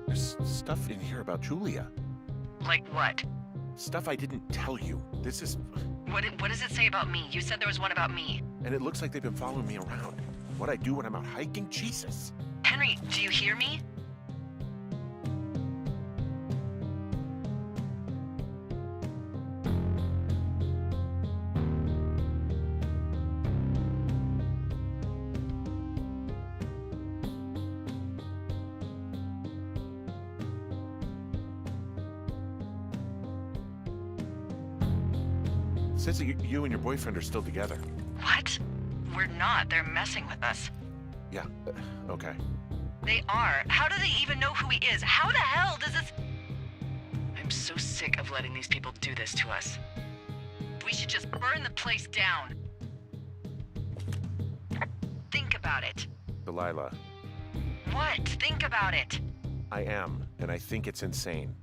There's stuff in here about Julia. Like what? Stuff I didn't tell you. This is... What does it say about me? You said there was one about me. And it looks like they've been following me around. What I do when I'm out hiking? Jesus. Henry, do you hear me? It says that you and your boyfriend are still together. What? We're not. They're messing with us. Yeah, okay. They are. How do they even know who he is? How the hell does this... I'm so sick of letting these people do this to us. We should just burn the place down. Think about it. Delilah, What? Think about it. I am, and I think it's insane.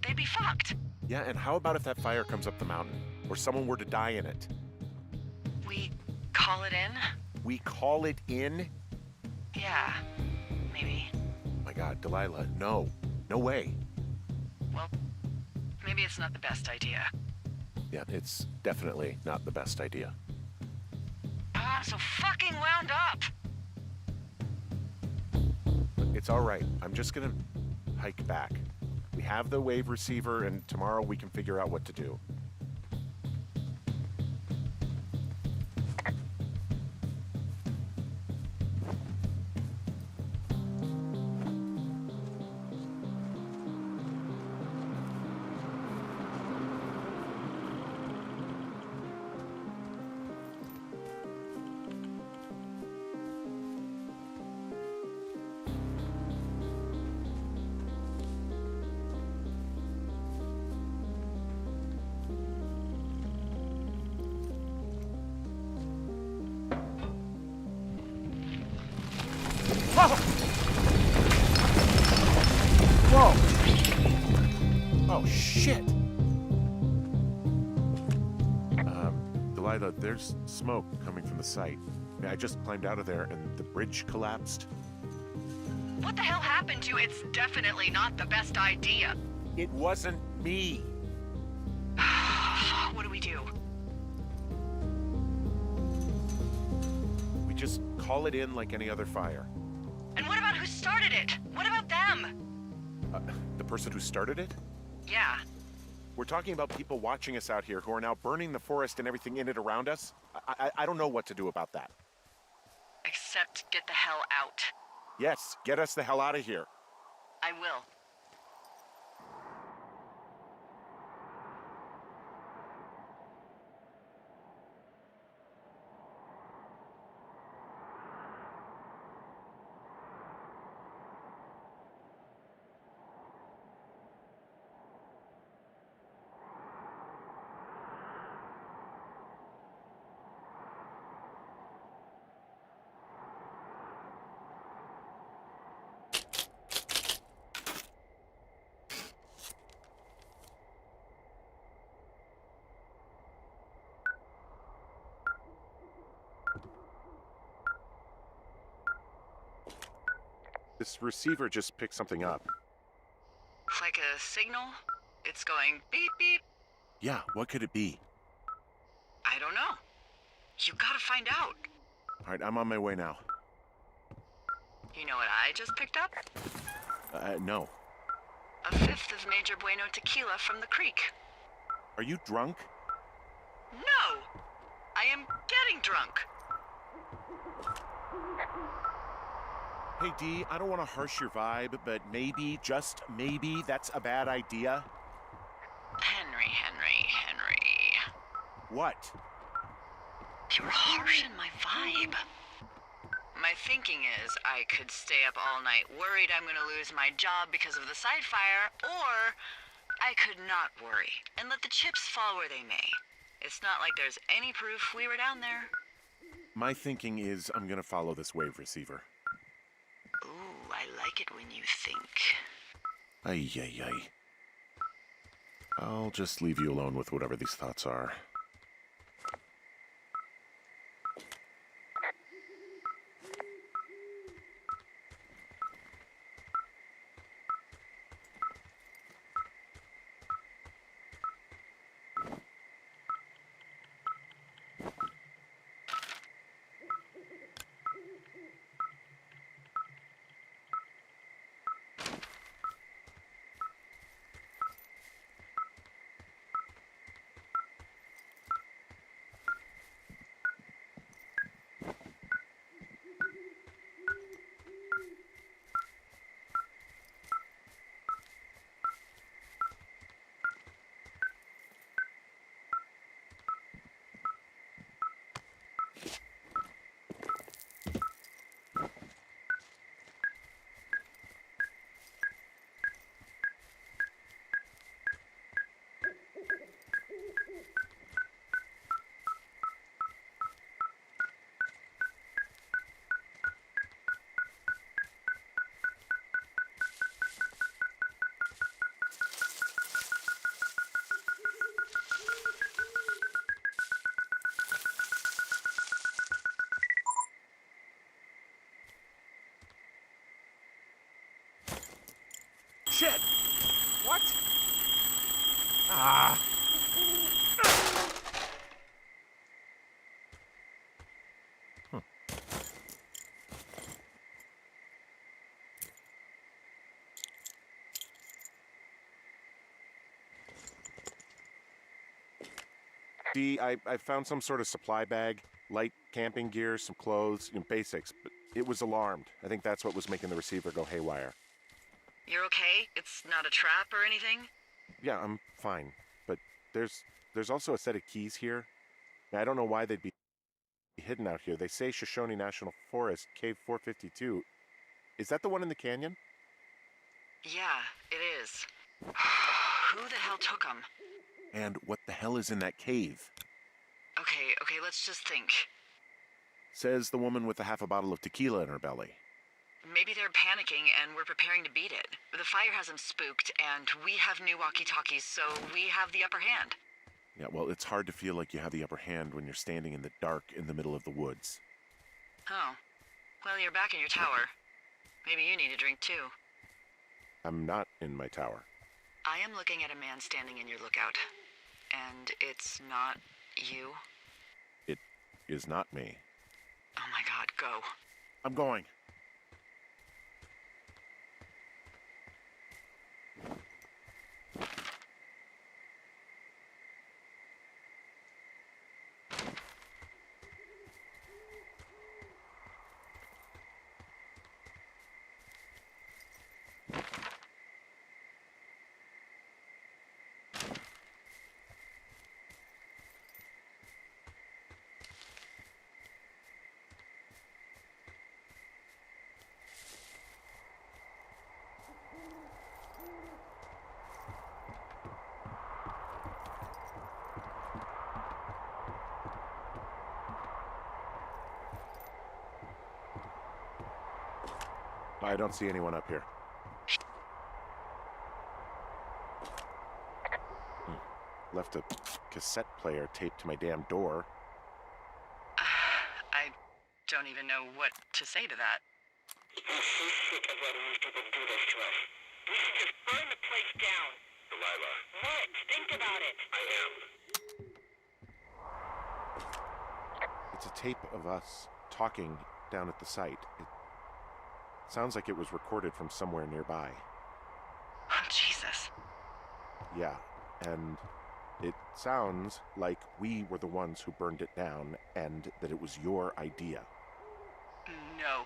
They'd be fucked. Yeah, and how about if that fire comes up the mountain? Or someone were to die in it? We call it in? We call it in? Yeah, maybe. My God, Delilah, no. No way. Well, maybe it's not the best idea. Yeah, it's definitely not the best idea. I'm so fucking wound up. It's all right. I'm just gonna hike back. We have the wave receiver, and tomorrow we can figure out what to do. Whoa! Oh, shit! Delilah, there's smoke coming from the site. I just climbed out of there and the bridge collapsed. What the hell happened to you? It's definitely not the best idea. It wasn't me. What do we do? We just call it in like any other fire. And what about who started it? What about them? The person who started it? Yeah. We're talking about people watching us out here who are now burning the forest and everything in it around us. I don't know what to do about that. Except get the hell out. Yes, get us the hell out of here. I will. This receiver just picked something up. Like a signal? It's going beep beep. Yeah, what could it be? I don't know. You gotta find out. All right, I'm on my way now. You know what I just picked up? No. A fifth of Major Bueno tequila from the creek. Are you drunk? No! I am getting drunk. Hey, Dee, I don't want to harsh your vibe, but maybe, just maybe, that's a bad idea. Henry. What? You're harshing my vibe. My thinking is I could stay up all night worried I'm gonna lose my job because of the side fire, or I could not worry and let the chips fall where they may. It's not like there's any proof we were down there. My thinking is I'm gonna follow this wave receiver. Ooh, I like it when you think. Ay. I'll just leave you alone with whatever these thoughts are. Shit! What? Ah! Dee, I found some sort of supply bag, light camping gear, some clothes, basics, but it was alarmed. I think that's what was making the receiver go haywire. You're okay? It's not a trap or anything? Yeah, I'm fine, but there's also a set of keys here. I don't know why they'd be hidden out here. They say Shoshone National Forest, Cave 452. Is that the one in the canyon? Yeah, it is. Who the hell took them? And what the hell is in that cave? Okay, let's just think. Says the woman with a half a bottle of tequila in her belly. Maybe they're panicking and we're preparing to beat it. The fire has them spooked, and we have new walkie-talkies, so we have the upper hand. Yeah, well, it's hard to feel like you have the upper hand when you're standing in the dark in the middle of the woods. Oh. Well, you're back in your tower. Maybe you need a drink, too. I'm not in my tower. I am looking at a man standing in your lookout. And it's not you? It is not me. Oh my god, go. I'm going. I don't see anyone up here. Left a cassette player taped to my damn door. I don't even know what to say to that. I'm so sick of letting these people do this to us. We should just burn the place down. Delilah. What? Think about it. I am. It's a tape of us talking down at the site. It sounds like it was recorded from somewhere nearby. Oh, Jesus. Yeah, and it sounds like we were the ones who burned it down and that it was your idea. No.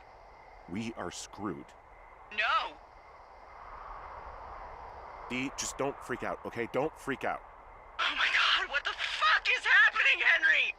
We are screwed. No! Dee, just don't freak out, okay? Don't freak out. Oh my God, what the fuck is happening, Henry?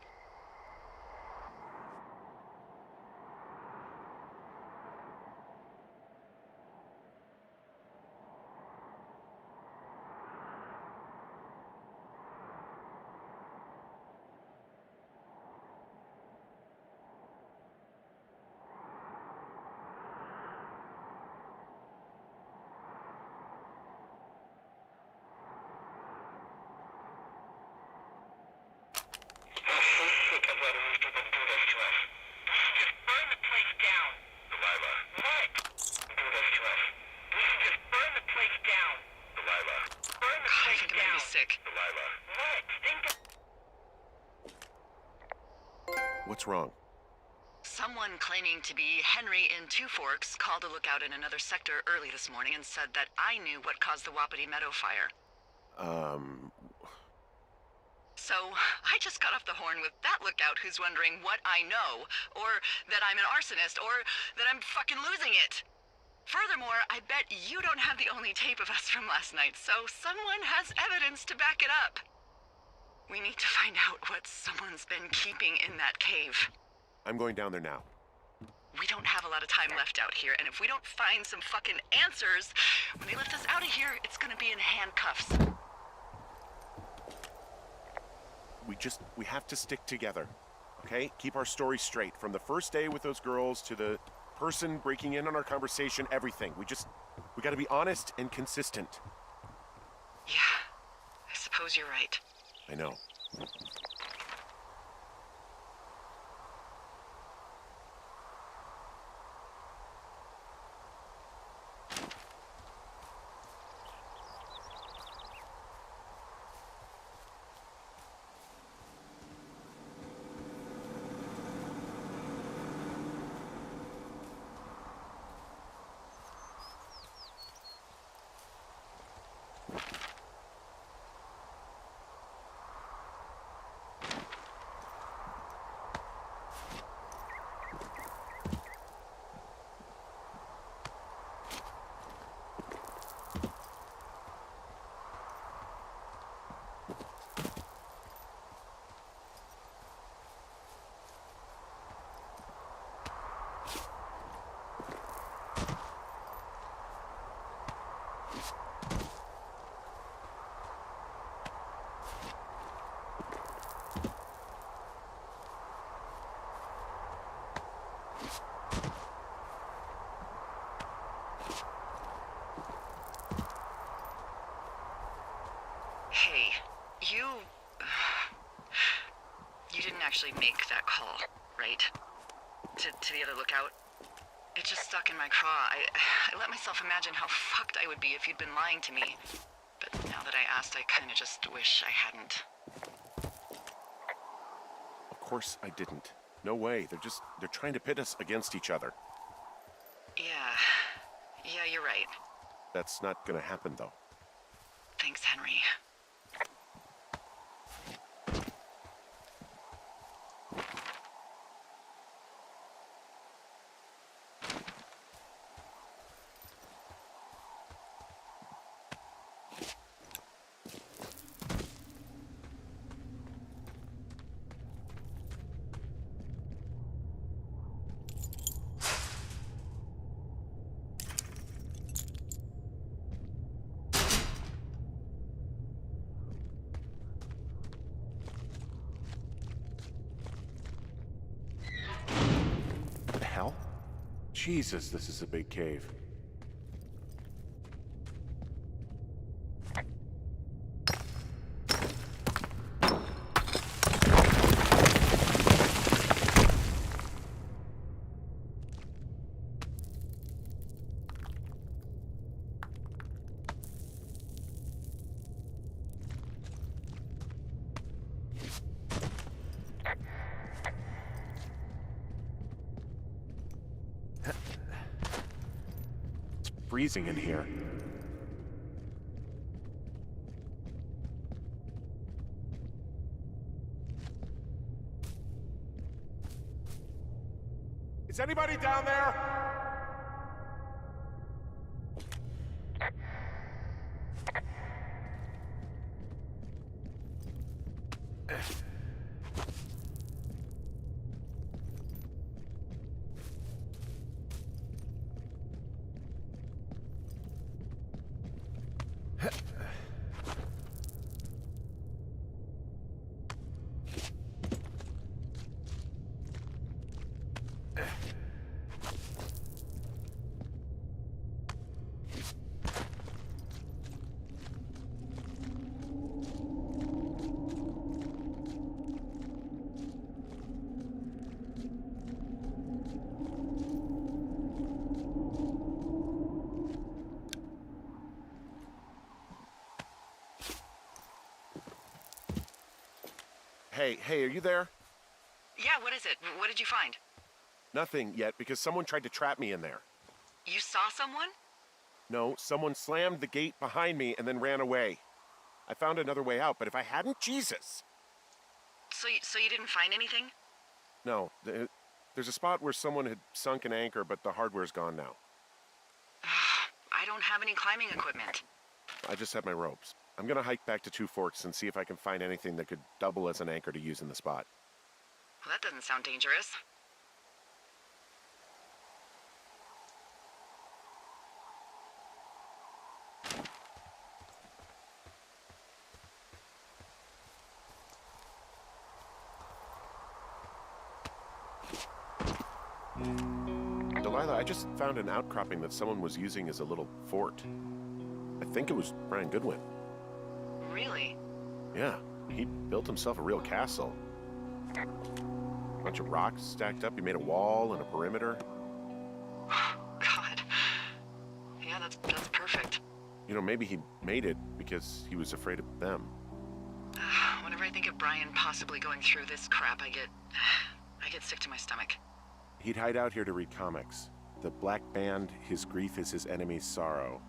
What's wrong? Someone claiming to be Henry in Two Forks called a lookout in another sector early this morning and said that I knew what caused the Wapiti Meadow fire. So, I just got off the horn with that lookout who's wondering what I know, or that I'm an arsonist, or that I'm fucking losing it. Furthermore, I bet you don't have the only tape of us from last night, so someone has evidence to back it up. We need to find out what someone's been keeping in that cave. I'm going down there now. We don't have a lot of time left out here, and if we don't find some fucking answers, when they lift us out of here, it's gonna be in handcuffs. We have to stick together, okay? Keep our story straight. From the first day with those girls to the person breaking in on our conversation, everything. We gotta be honest and consistent. Yeah, I suppose you're right. I know. Hey, you didn't actually make that call, right? To the other lookout? It just stuck in my craw. I let myself imagine how fucked I would be if you'd been lying to me. But now that I asked, I kinda just wish I hadn't. Of course I didn't. No way. They're trying to pit us against each other. Yeah, you're right. That's not gonna happen, though. Thanks, Henry. What the hell? Jesus, this is a big cave. freezing in here. Is anybody down there? Hey, are you there? Yeah, what is it? What did you find? Nothing yet, because someone tried to trap me in there. You saw someone? No, someone slammed the gate behind me and then ran away. I found another way out, but if I hadn't, Jesus! So you didn't find anything? No, there's a spot where someone had sunk an anchor, but the hardware's gone now. I don't have any climbing equipment. I just have my ropes. I'm gonna hike back to Two Forks and see if I can find anything that could double as an anchor to use in the spot. Well, that doesn't sound dangerous. Delilah, I just found an outcropping that someone was using as a little fort. I think it was Brian Goodwin. Really? Yeah, he built himself a real castle. Bunch of rocks stacked up. He made a wall and a perimeter. God. Yeah, that's perfect. You know, maybe he made it because he was afraid of them. Whenever I think of Brian possibly going through this crap, I get sick to my stomach. He'd hide out here to read comics. The Black Band, his grief is his enemy's sorrow.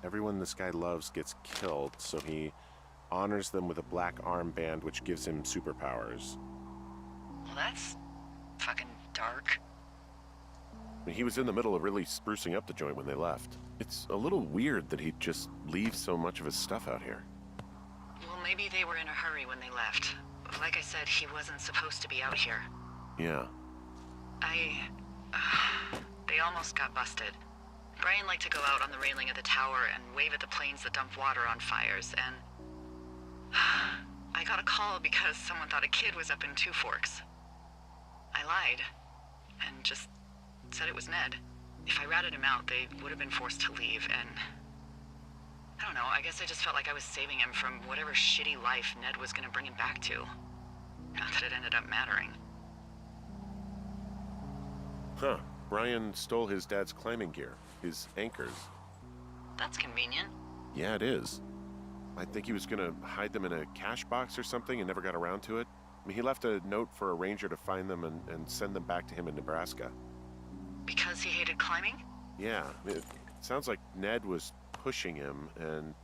Everyone this guy loves gets killed, so he honors them with a black armband which gives him superpowers. Well, that's fucking dark. He was in the middle of really sprucing up the joint when they left. It's a little weird that he'd just leave so much of his stuff out here. Well, maybe they were in a hurry when they left. Like I said, he wasn't supposed to be out here. Yeah. They almost got busted. Brian liked to go out on the railing of the tower and wave at the planes that dumped water on fires, and I got a call because someone thought a kid was up in Two Forks. I lied, and just said it was Ned. If I ratted him out, they would have been forced to leave, and I don't know, I guess I just felt like I was saving him from whatever shitty life Ned was gonna bring him back to. Not that it ended up mattering. Huh. Brian stole his dad's climbing gear, his anchors. That's convenient. Yeah, it is. I think he was gonna hide them in a cash box or something and never got around to it. I mean, he left a note for a ranger to find them and send them back to him in Nebraska. Because he hated climbing? Yeah, it sounds like Ned was pushing him, and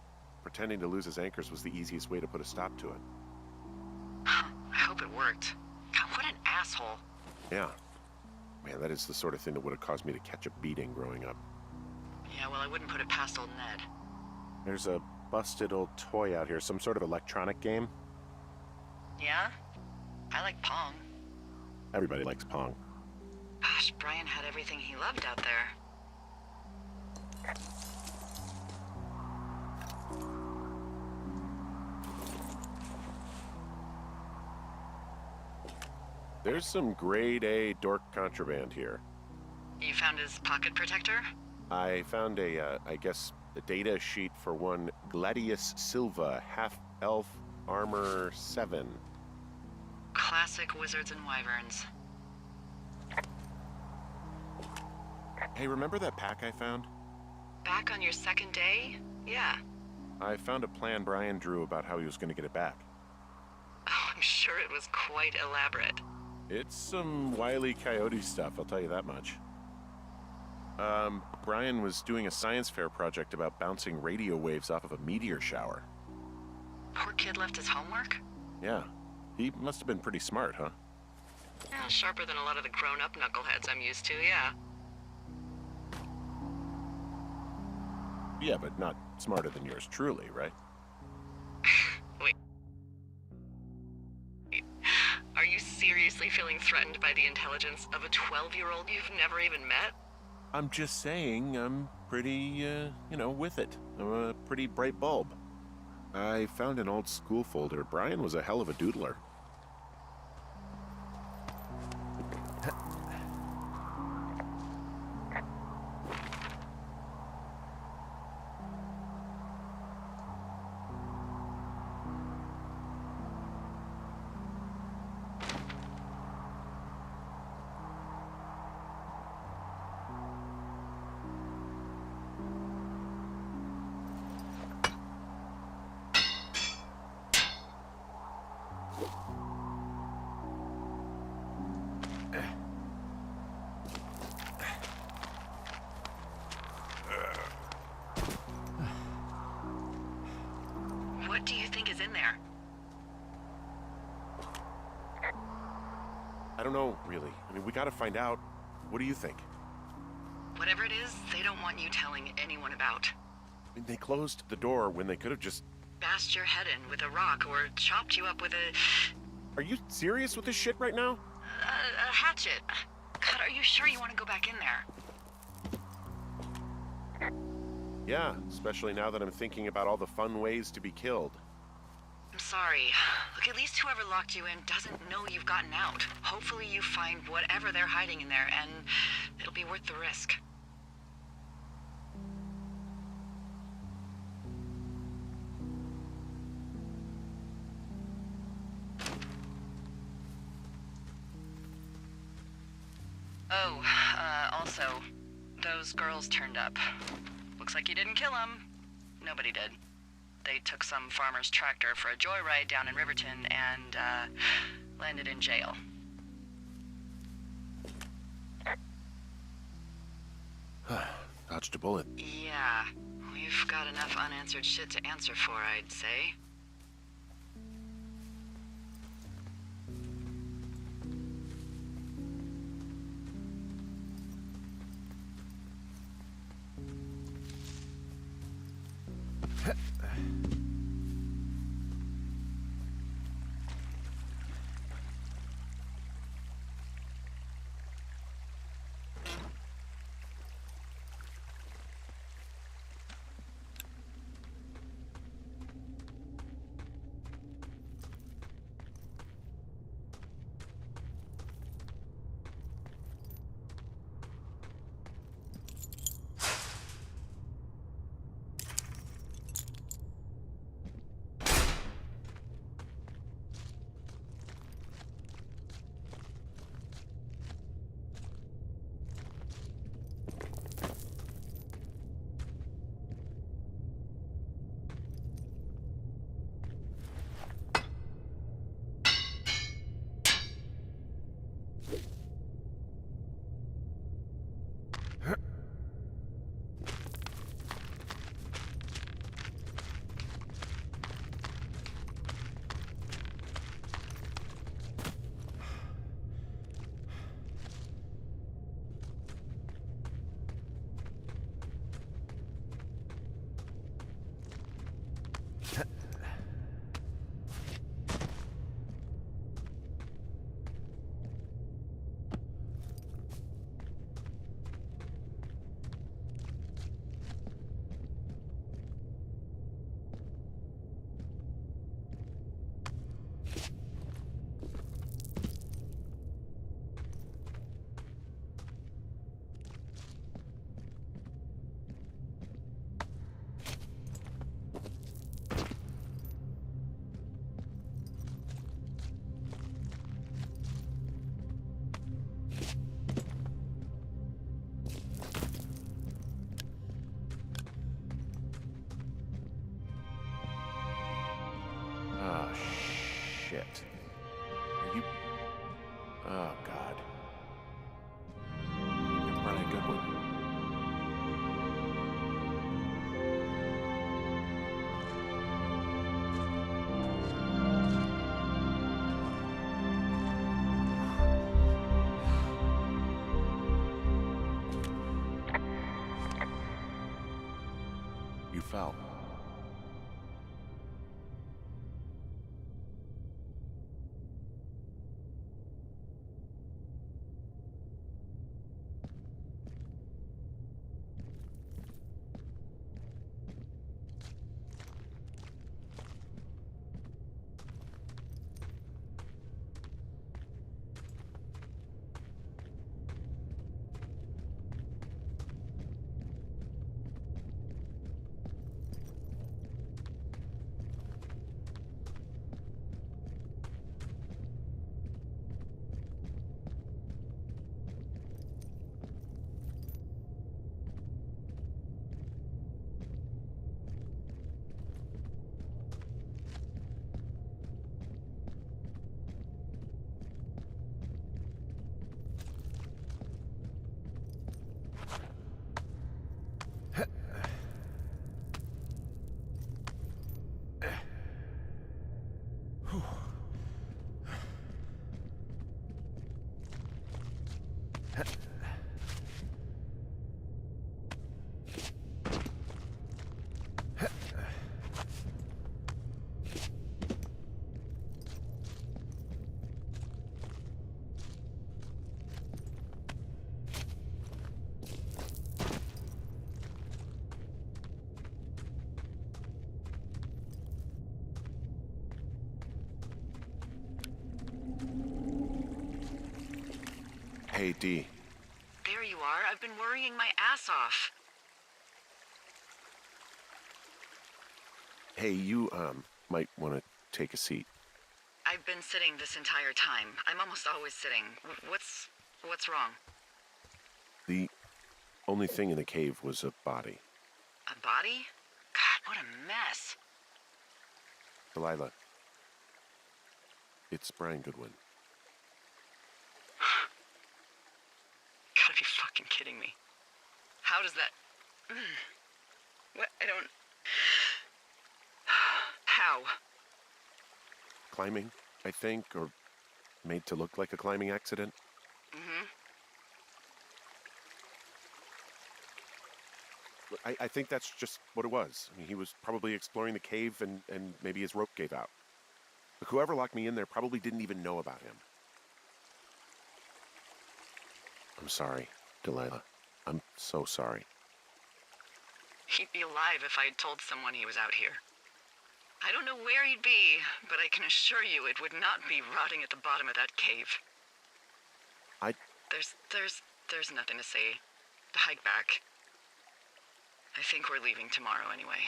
pretending to lose his anchors was the easiest way to put a stop to it. I hope it worked. God, what an asshole. Yeah. Man, that is the sort of thing that would have caused me to catch a beating growing up. Yeah, well, I wouldn't put it past old Ned. There's a busted old toy out here, some sort of electronic game. Yeah? I like Pong. Everybody likes Pong. Gosh, Brian had everything he loved out there. There's some grade A dork contraband here. You found his pocket protector? I found I guess, a data sheet for one Gladius Silva, half-elf, armor 7. Classic wizards and wyverns. Hey, remember that pack I found? Back on your second day? Yeah. I found a plan Brian drew about how he was going to get it back. Oh, I'm sure it was quite elaborate. It's some Wile E. Coyote stuff, I'll tell you that much. Brian was doing a science fair project about bouncing radio waves off of a meteor shower. Poor kid left his homework? Yeah. He must have been pretty smart, huh? Yeah, sharper than a lot of the grown-up knuckleheads I'm used to, yeah. Yeah, but not smarter than yours truly, right? Wait. Are you seriously feeling threatened by the intelligence of a 12-year-old you've never even met? I'm just saying I'm pretty, with it. I'm a pretty bright bulb. I found an old school folder. Brian was a hell of a doodler. What do you think is in there? I don't know, really. I mean, we gotta find out. What do you think? Whatever it is, they don't want you telling anyone about. I mean, they closed the door when they could have just... Bashed your head in with a rock or chopped you up with Are you serious with this shit right now? a hatchet. God, are you sure you want to go back in there? Yeah, especially now that I'm thinking about all the fun ways to be killed. I'm sorry. Look, at least whoever locked you in doesn't know you've gotten out. Hopefully you find whatever they're hiding in there, and it'll be worth the risk. Oh, also, those girls turned up. Looks like you didn't kill them. Nobody did. They took some farmer's tractor for a joyride down in Riverton and, landed in jail. Dodged a bullet. Yeah, we've got enough unanswered shit to answer for, I'd say. Shit. Are you... Oh, God. You're probably a good one. fell. Hey, Dee. There you are. I've been worrying my ass off. Hey, you, might want to take a seat. I've been sitting this entire time. I'm almost always sitting. What's wrong? The only thing in the cave was a body. A body? God, what a mess. Delilah. It's Brian Goodwin. Gotta be fucking kidding me. How does that... What? I don't... How? Climbing, I think, or made to look like a climbing accident. Mm-hmm. I think that's just what it was. I mean, he was probably exploring the cave and maybe his rope gave out. But whoever locked me in there probably didn't even know about him. I'm sorry, Delilah. I'm so sorry. He'd be alive if I had told someone he was out here. I don't know where he'd be, but I can assure you it would not be rotting at the bottom of that cave. There's nothing to say. Hike back. I think we're leaving tomorrow anyway.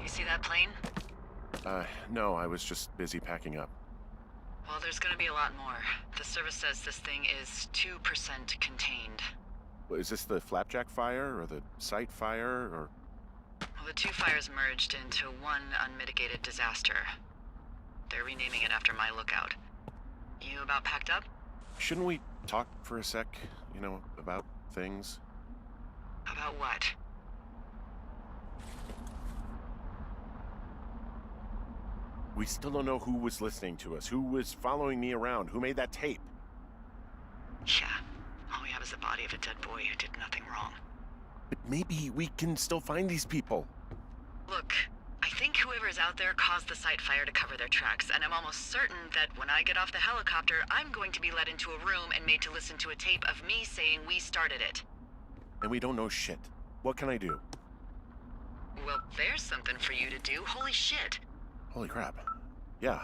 You see that plane? No, I was just busy packing up. Well, there's gonna be a lot more. The service says this thing is 2% contained. Well, is this the Flapjack fire, or the site fire, or... Well, the two fires merged into one unmitigated disaster. They're renaming it after my lookout. You about packed up? Shouldn't we talk for a sec, about things? About what? We still don't know who was listening to us, who was following me around, who made that tape. Yeah. All we have is the body of a dead boy who did nothing wrong. But maybe we can still find these people. Look, I think whoever's out there caused the site fire to cover their tracks, and I'm almost certain that when I get off the helicopter, I'm going to be led into a room and made to listen to a tape of me saying we started it. And we don't know shit. What can I do? Well, there's something for you to do. Holy shit. Holy crap. Yeah,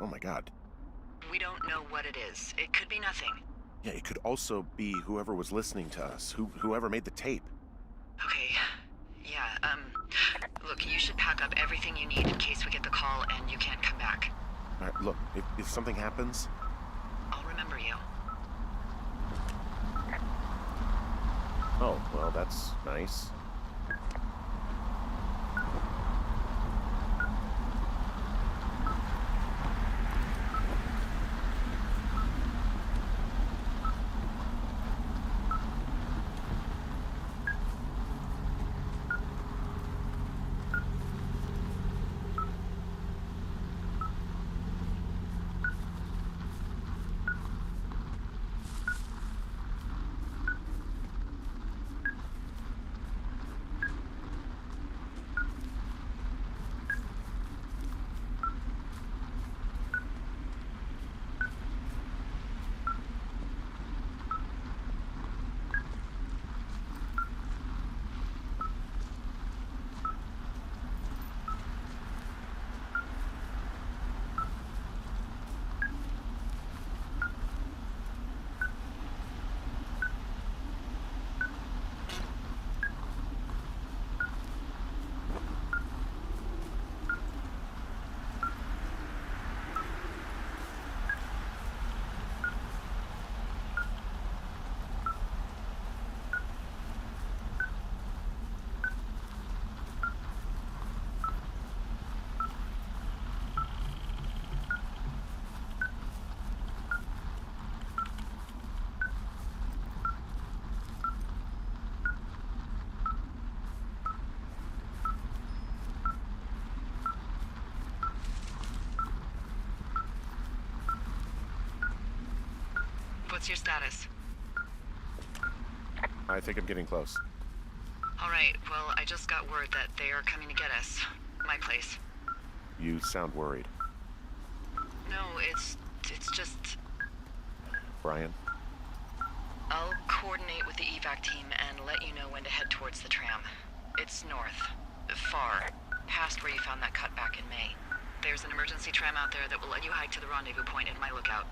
oh my god. We don't know what it is. It could be nothing. Yeah, it could also be whoever was listening to us, whoever made the tape. Okay. Yeah, look, you should pack up everything you need in case we get the call and you can't come back. All right, look, if something happens, I'll remember you. oh, well, that's nice. What's your status? I think I'm getting close. All right, well, I just got word that they are coming to get us. My place. You sound worried. No, it's just... Brian? I'll coordinate with the evac team and let you know when to head towards the tram. It's north. Far. Past where you found that cut back in May. There's an emergency tram out there that will let you hike to the rendezvous point at my lookout.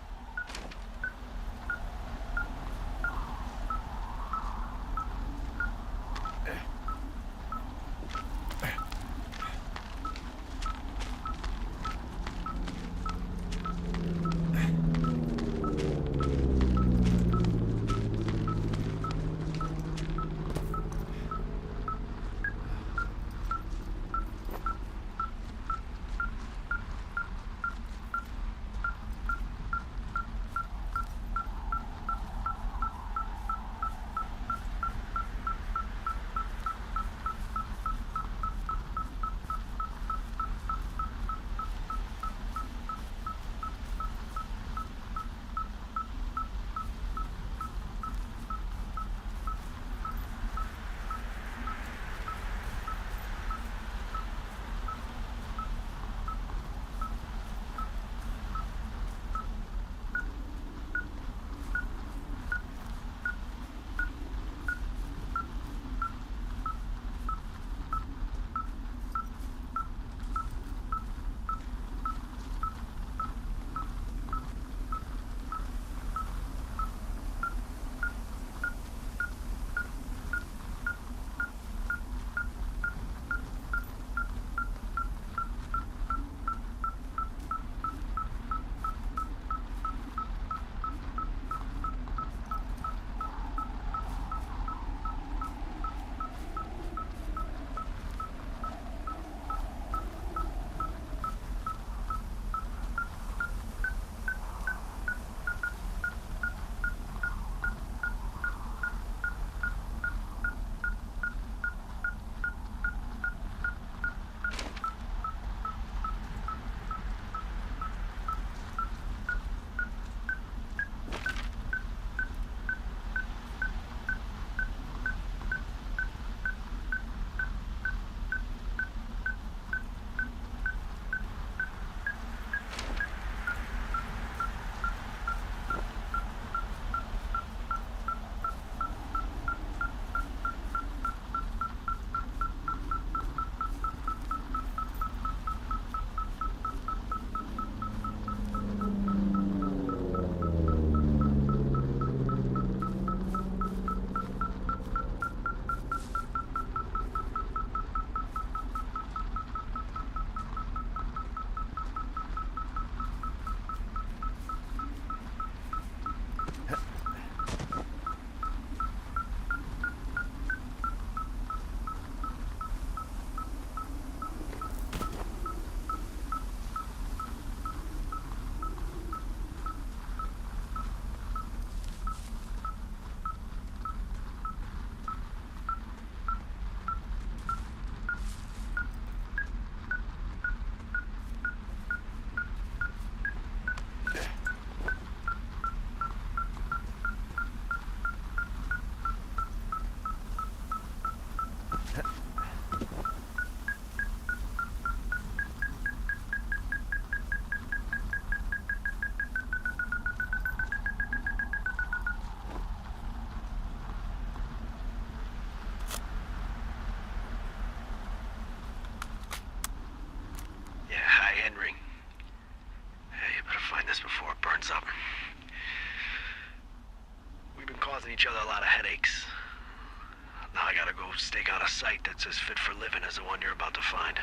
stake out a site that's as fit for living as the one you're about to find.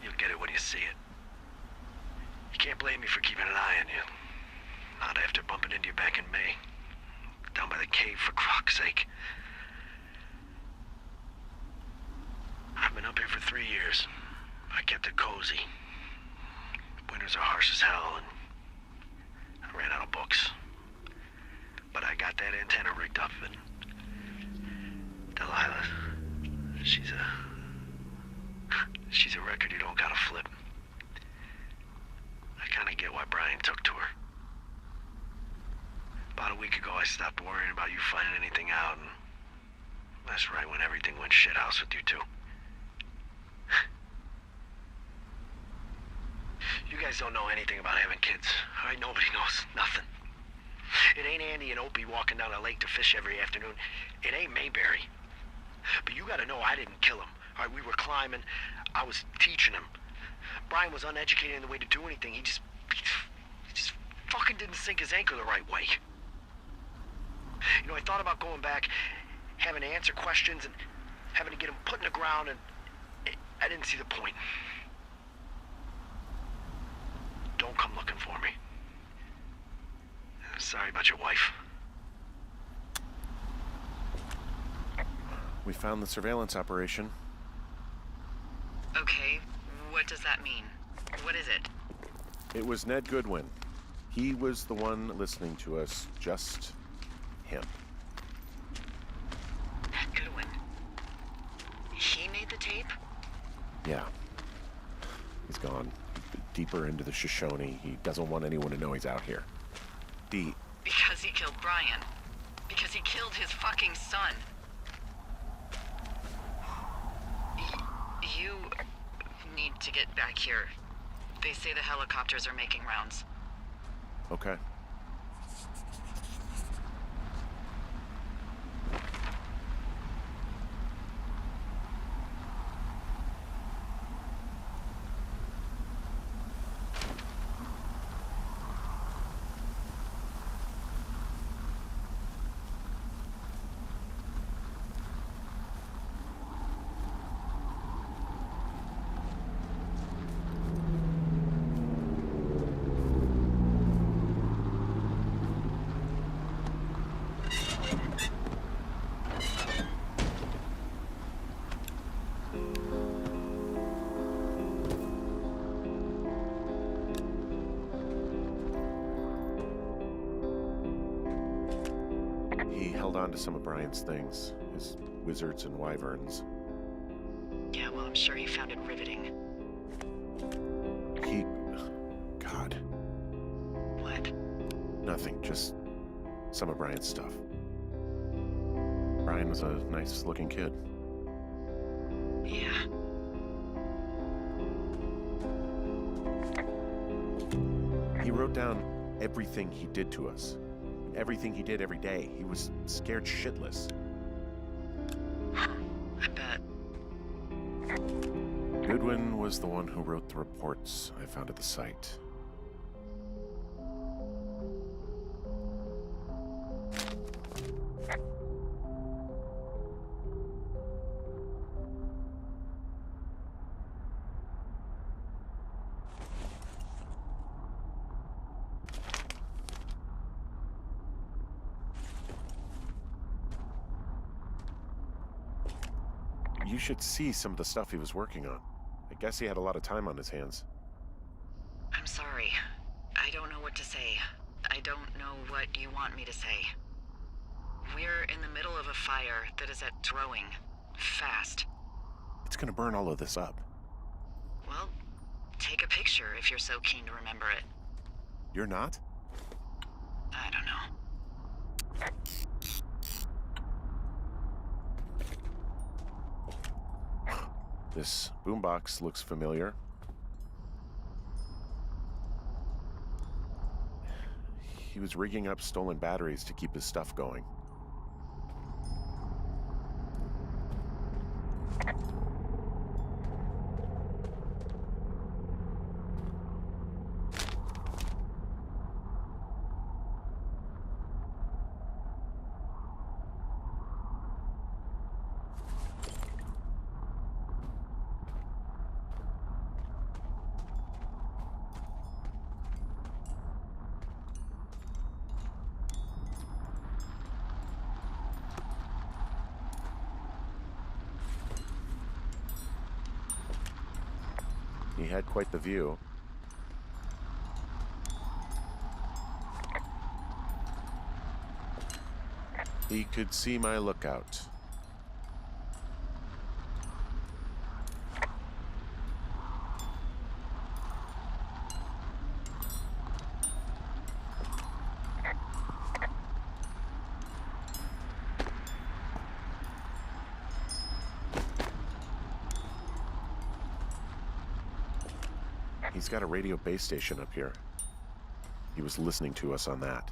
You'll get it when you see it. You can't blame me for keeping an eye on you. Not after bumping into you back in May. Down by the cave, for Croc's sake. I've been up here for 3 years. I kept it cozy. Winters are harsh as hell, and I ran out of books. But I got that antenna rigged up, and Delilah, she's a record you don't gotta flip. I kinda get why Brian took to her. About a week ago, I stopped worrying about you finding anything out, and that's right when everything went shithouse with you two. You guys don't know anything about having kids. All right, nobody knows nothing. It ain't Andy and Opie walking down a lake to fish every afternoon. It ain't Mayberry. But you gotta know I didn't kill him. All right, we were climbing. I was teaching him. Brian was uneducated in the way to do anything. He just fucking didn't sink his anchor the right way. You know, I thought about going back, having to answer questions, and having to get him put in the ground, and I didn't see the point. Don't come looking for me. Sorry about your wife. We found the surveillance operation. Okay, what does that mean? What is it? It was Ned Goodwin. He was the one listening to us, just him. Ned Goodwin. He made the tape? Yeah. He's gone deeper into the Shoshone. He doesn't want anyone to know he's out here. Because he killed Brian. Because he killed his fucking son. You need to get back here. They say the helicopters are making rounds. Okay. On to some of Brian's things, his wizards and wyverns. Yeah, well, I'm sure he found it riveting. God. What? Nothing, just some of Brian's stuff. Brian was a nice-looking kid. Yeah. He wrote down everything he did to us. Everything he did every day. He was scared shitless. I bet. Goodwin was the one who wrote the reports I found at the site. You should see some of the stuff he was working on. I guess he had a lot of time on his hands. I'm sorry. I don't know what to say. I don't know what you want me to say. We're in the middle of a fire that is at throwing. Fast. It's gonna burn all of this up. Well, take a picture if you're so keen to remember it. You're not? I don't know. This boombox looks familiar. He was rigging up stolen batteries to keep his stuff going. He had quite the view. He could see my lookout. He's got a radio base station up here. He was listening to us on that.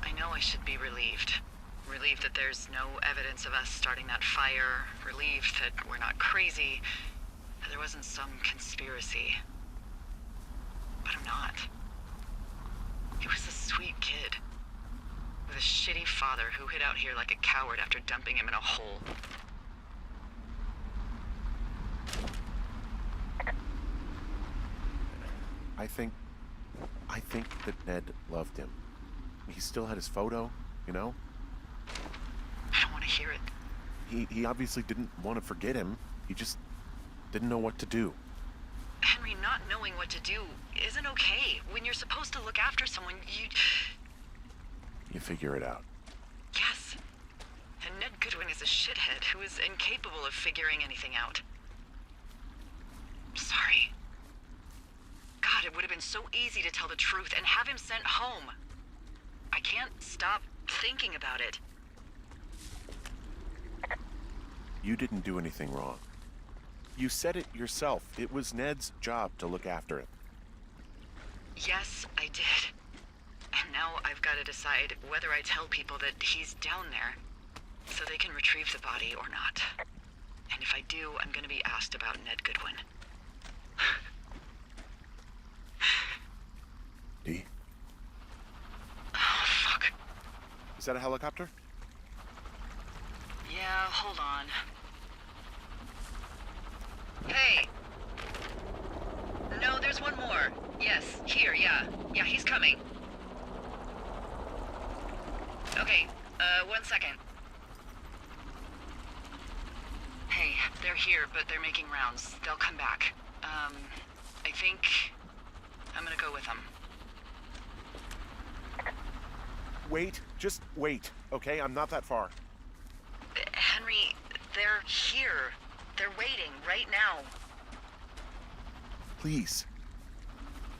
I know I should be relieved. Relieved that there's no evidence of us starting that fire. Relieved that we're not crazy. That there wasn't some conspiracy. But I'm not. He was a sweet kid. With a shitty father who hid out here like a coward after dumping him in a hole. I think that Ned loved him. He still had his photo, you know? I don't want to hear it. He obviously didn't want to forget him. He just didn't know what to do. Henry, not knowing what to do isn't okay. When you're supposed to look after someone, You figure it out. Yes. And Ned Goodwin is a shithead who is incapable of figuring anything out. I'm sorry. God, it would have been so easy to tell the truth and have him sent home. I can't stop thinking about it. You didn't do anything wrong. You said it yourself. It was Ned's job to look after it. Yes, I did. And now I've got to decide whether I tell people that he's down there so they can retrieve the body or not. And if I do, I'm going to be asked about Ned Goodwin. Dee? Oh, fuck. Is that a helicopter? Yeah, hold on. Hey! No, there's one more. Yes, here, yeah. Yeah, he's coming. Okay, 1 second. Hey, they're here, but they're making rounds. They'll come back. I think I'm gonna go with them. Wait, just wait, okay? I'm not that far. Henry, they're here. They're waiting right now. Please.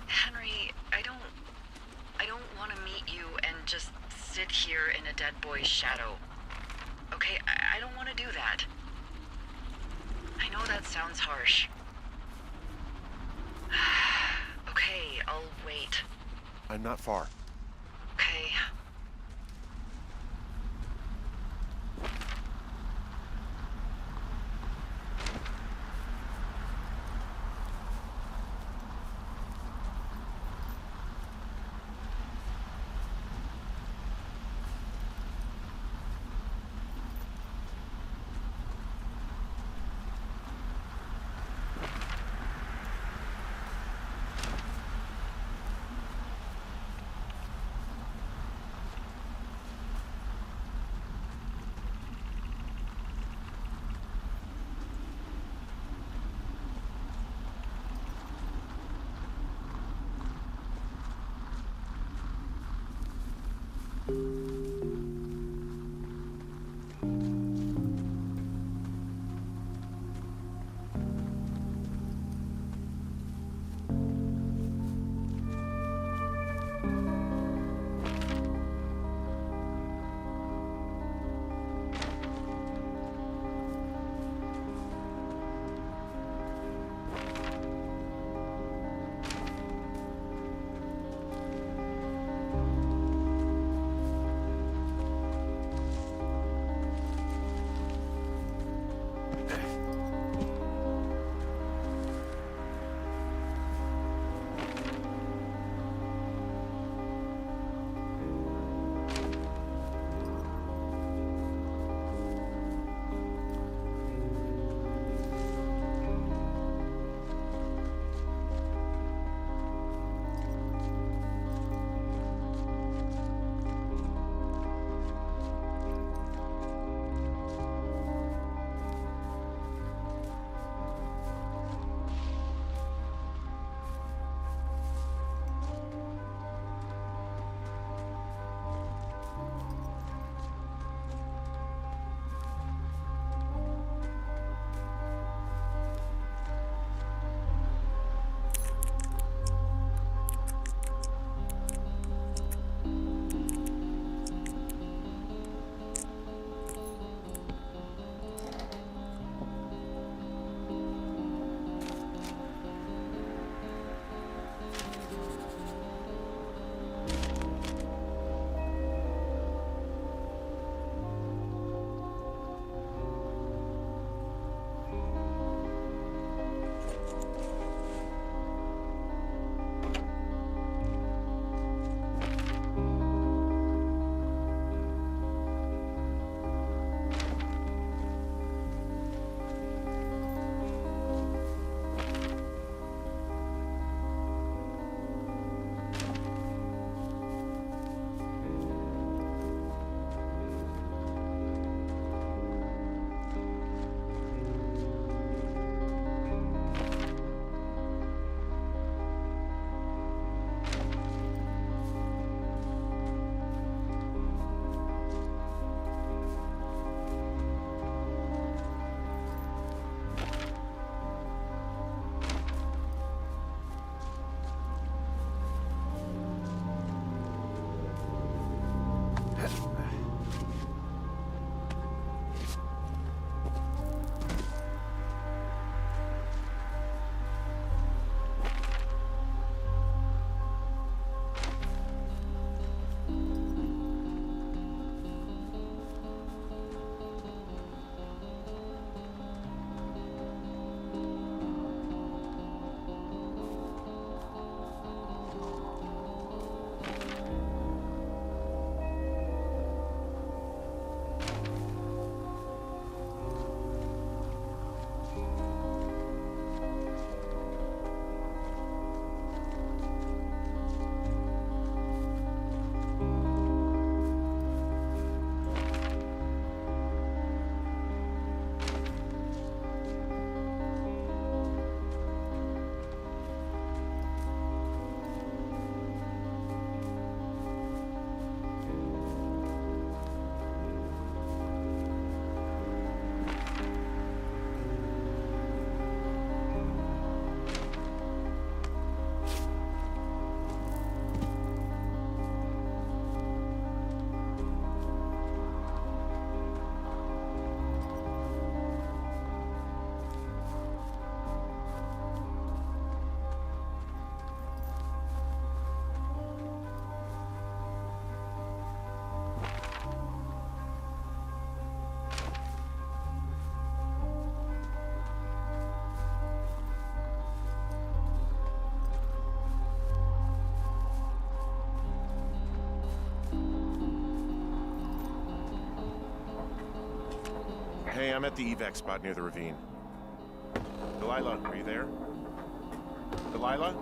Henry, I don't want to meet you and just sit here in a dead boy's shadow. Okay, I don't want to do that. I know that sounds harsh. Okay, I'll wait. I'm not far. Okay. Hey, I'm at the evac spot near the ravine. Delilah, are you there? Delilah?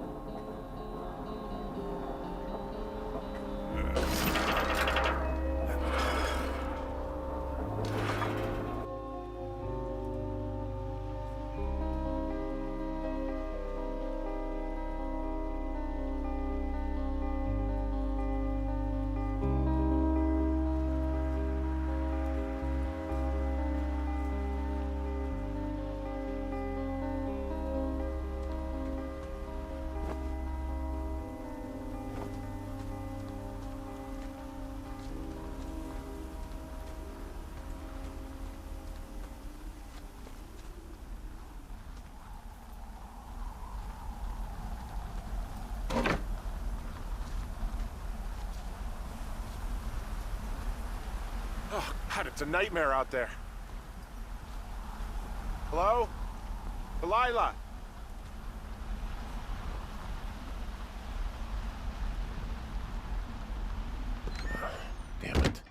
Oh, God, it's a nightmare out there. Hello? Delilah? Damn it.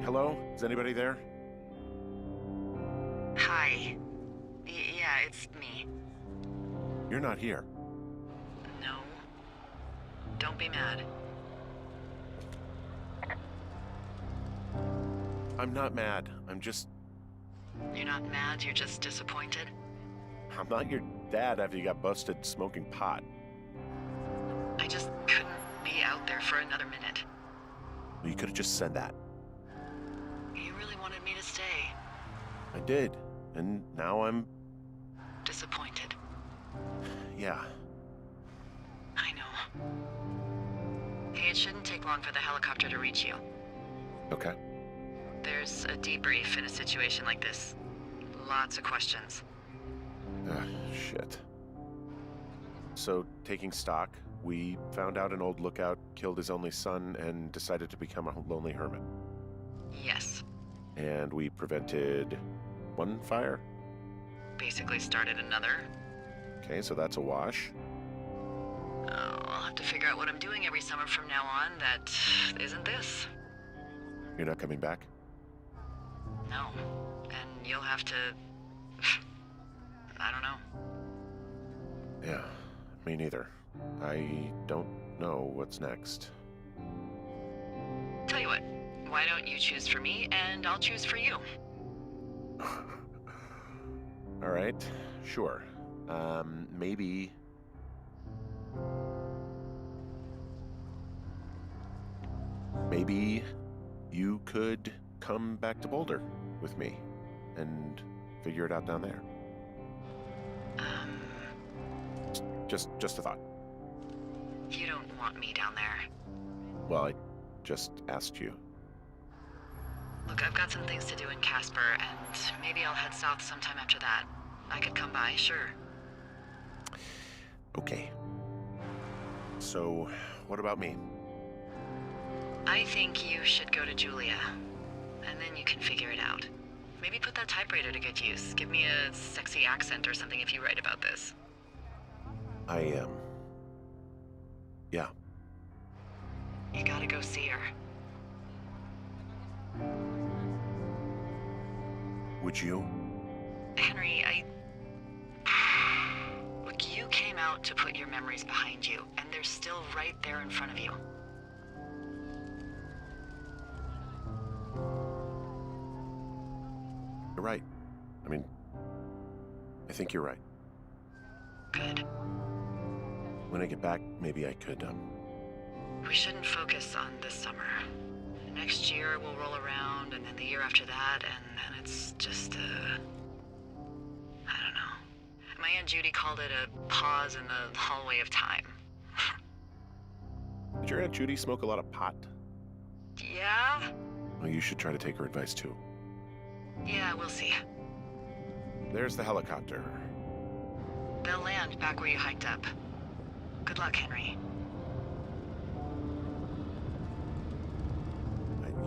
Hello? Is anybody there? Hi. Yeah, it's me. You're not here. No. Don't be mad. I'm not mad. I'm You're not mad, you're just disappointed? I'm not your dad after you got busted smoking pot. I just couldn't be out there for another minute. You could have just said that. You really wanted me to stay. I did. And now I'm... Disappointed. Yeah. I know. Hey, it shouldn't take long for the helicopter to reach you. Okay. There's a debrief in a situation like this. Lots of questions. Shit. So, taking stock, we found out an old lookout killed his only son and decided to become a lonely hermit. Yes. And we prevented one fire? Basically started another. Okay, so that's a wash. Oh, I'll have to figure out what I'm doing every summer from now on that isn't this. You're not coming back? No. And you'll have to... I don't know. Yeah, me neither. I don't know what's next. Tell you what, why don't you choose for me and I'll choose for you? All right, sure. Maybe... Maybe you could come back to Boulder with me and figure it out down there. Just a thought. You don't want me down there. Well, I just asked you. Look, I've got some things to do in Casper, and maybe I'll head south sometime after that. I could come by, sure. Okay. So, what about me? I think you should go to Julia, and then you can figure it out. Maybe put that typewriter to good use. Give me a sexy accent or something if you write about this. Yeah. You gotta go see her. Would you? Henry, Look, you came out to put your memories behind you, and they're still right there in front of you. You're right. I think you're right. Good. When I get back, maybe I could, We shouldn't focus on this summer. Next year we'll roll around, and then the year after that, and it's just, I don't know. My Aunt Judy called it a pause in the hallway of time. Did your Aunt Judy smoke a lot of pot? Yeah? Well, you should try to take her advice, too. Yeah, we'll see. There's the helicopter. They'll land back where you hiked up. Good luck, Henry.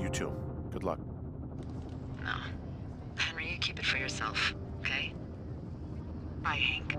You too. Good luck. No. Henry, you keep it for yourself, okay? Bye, Hank.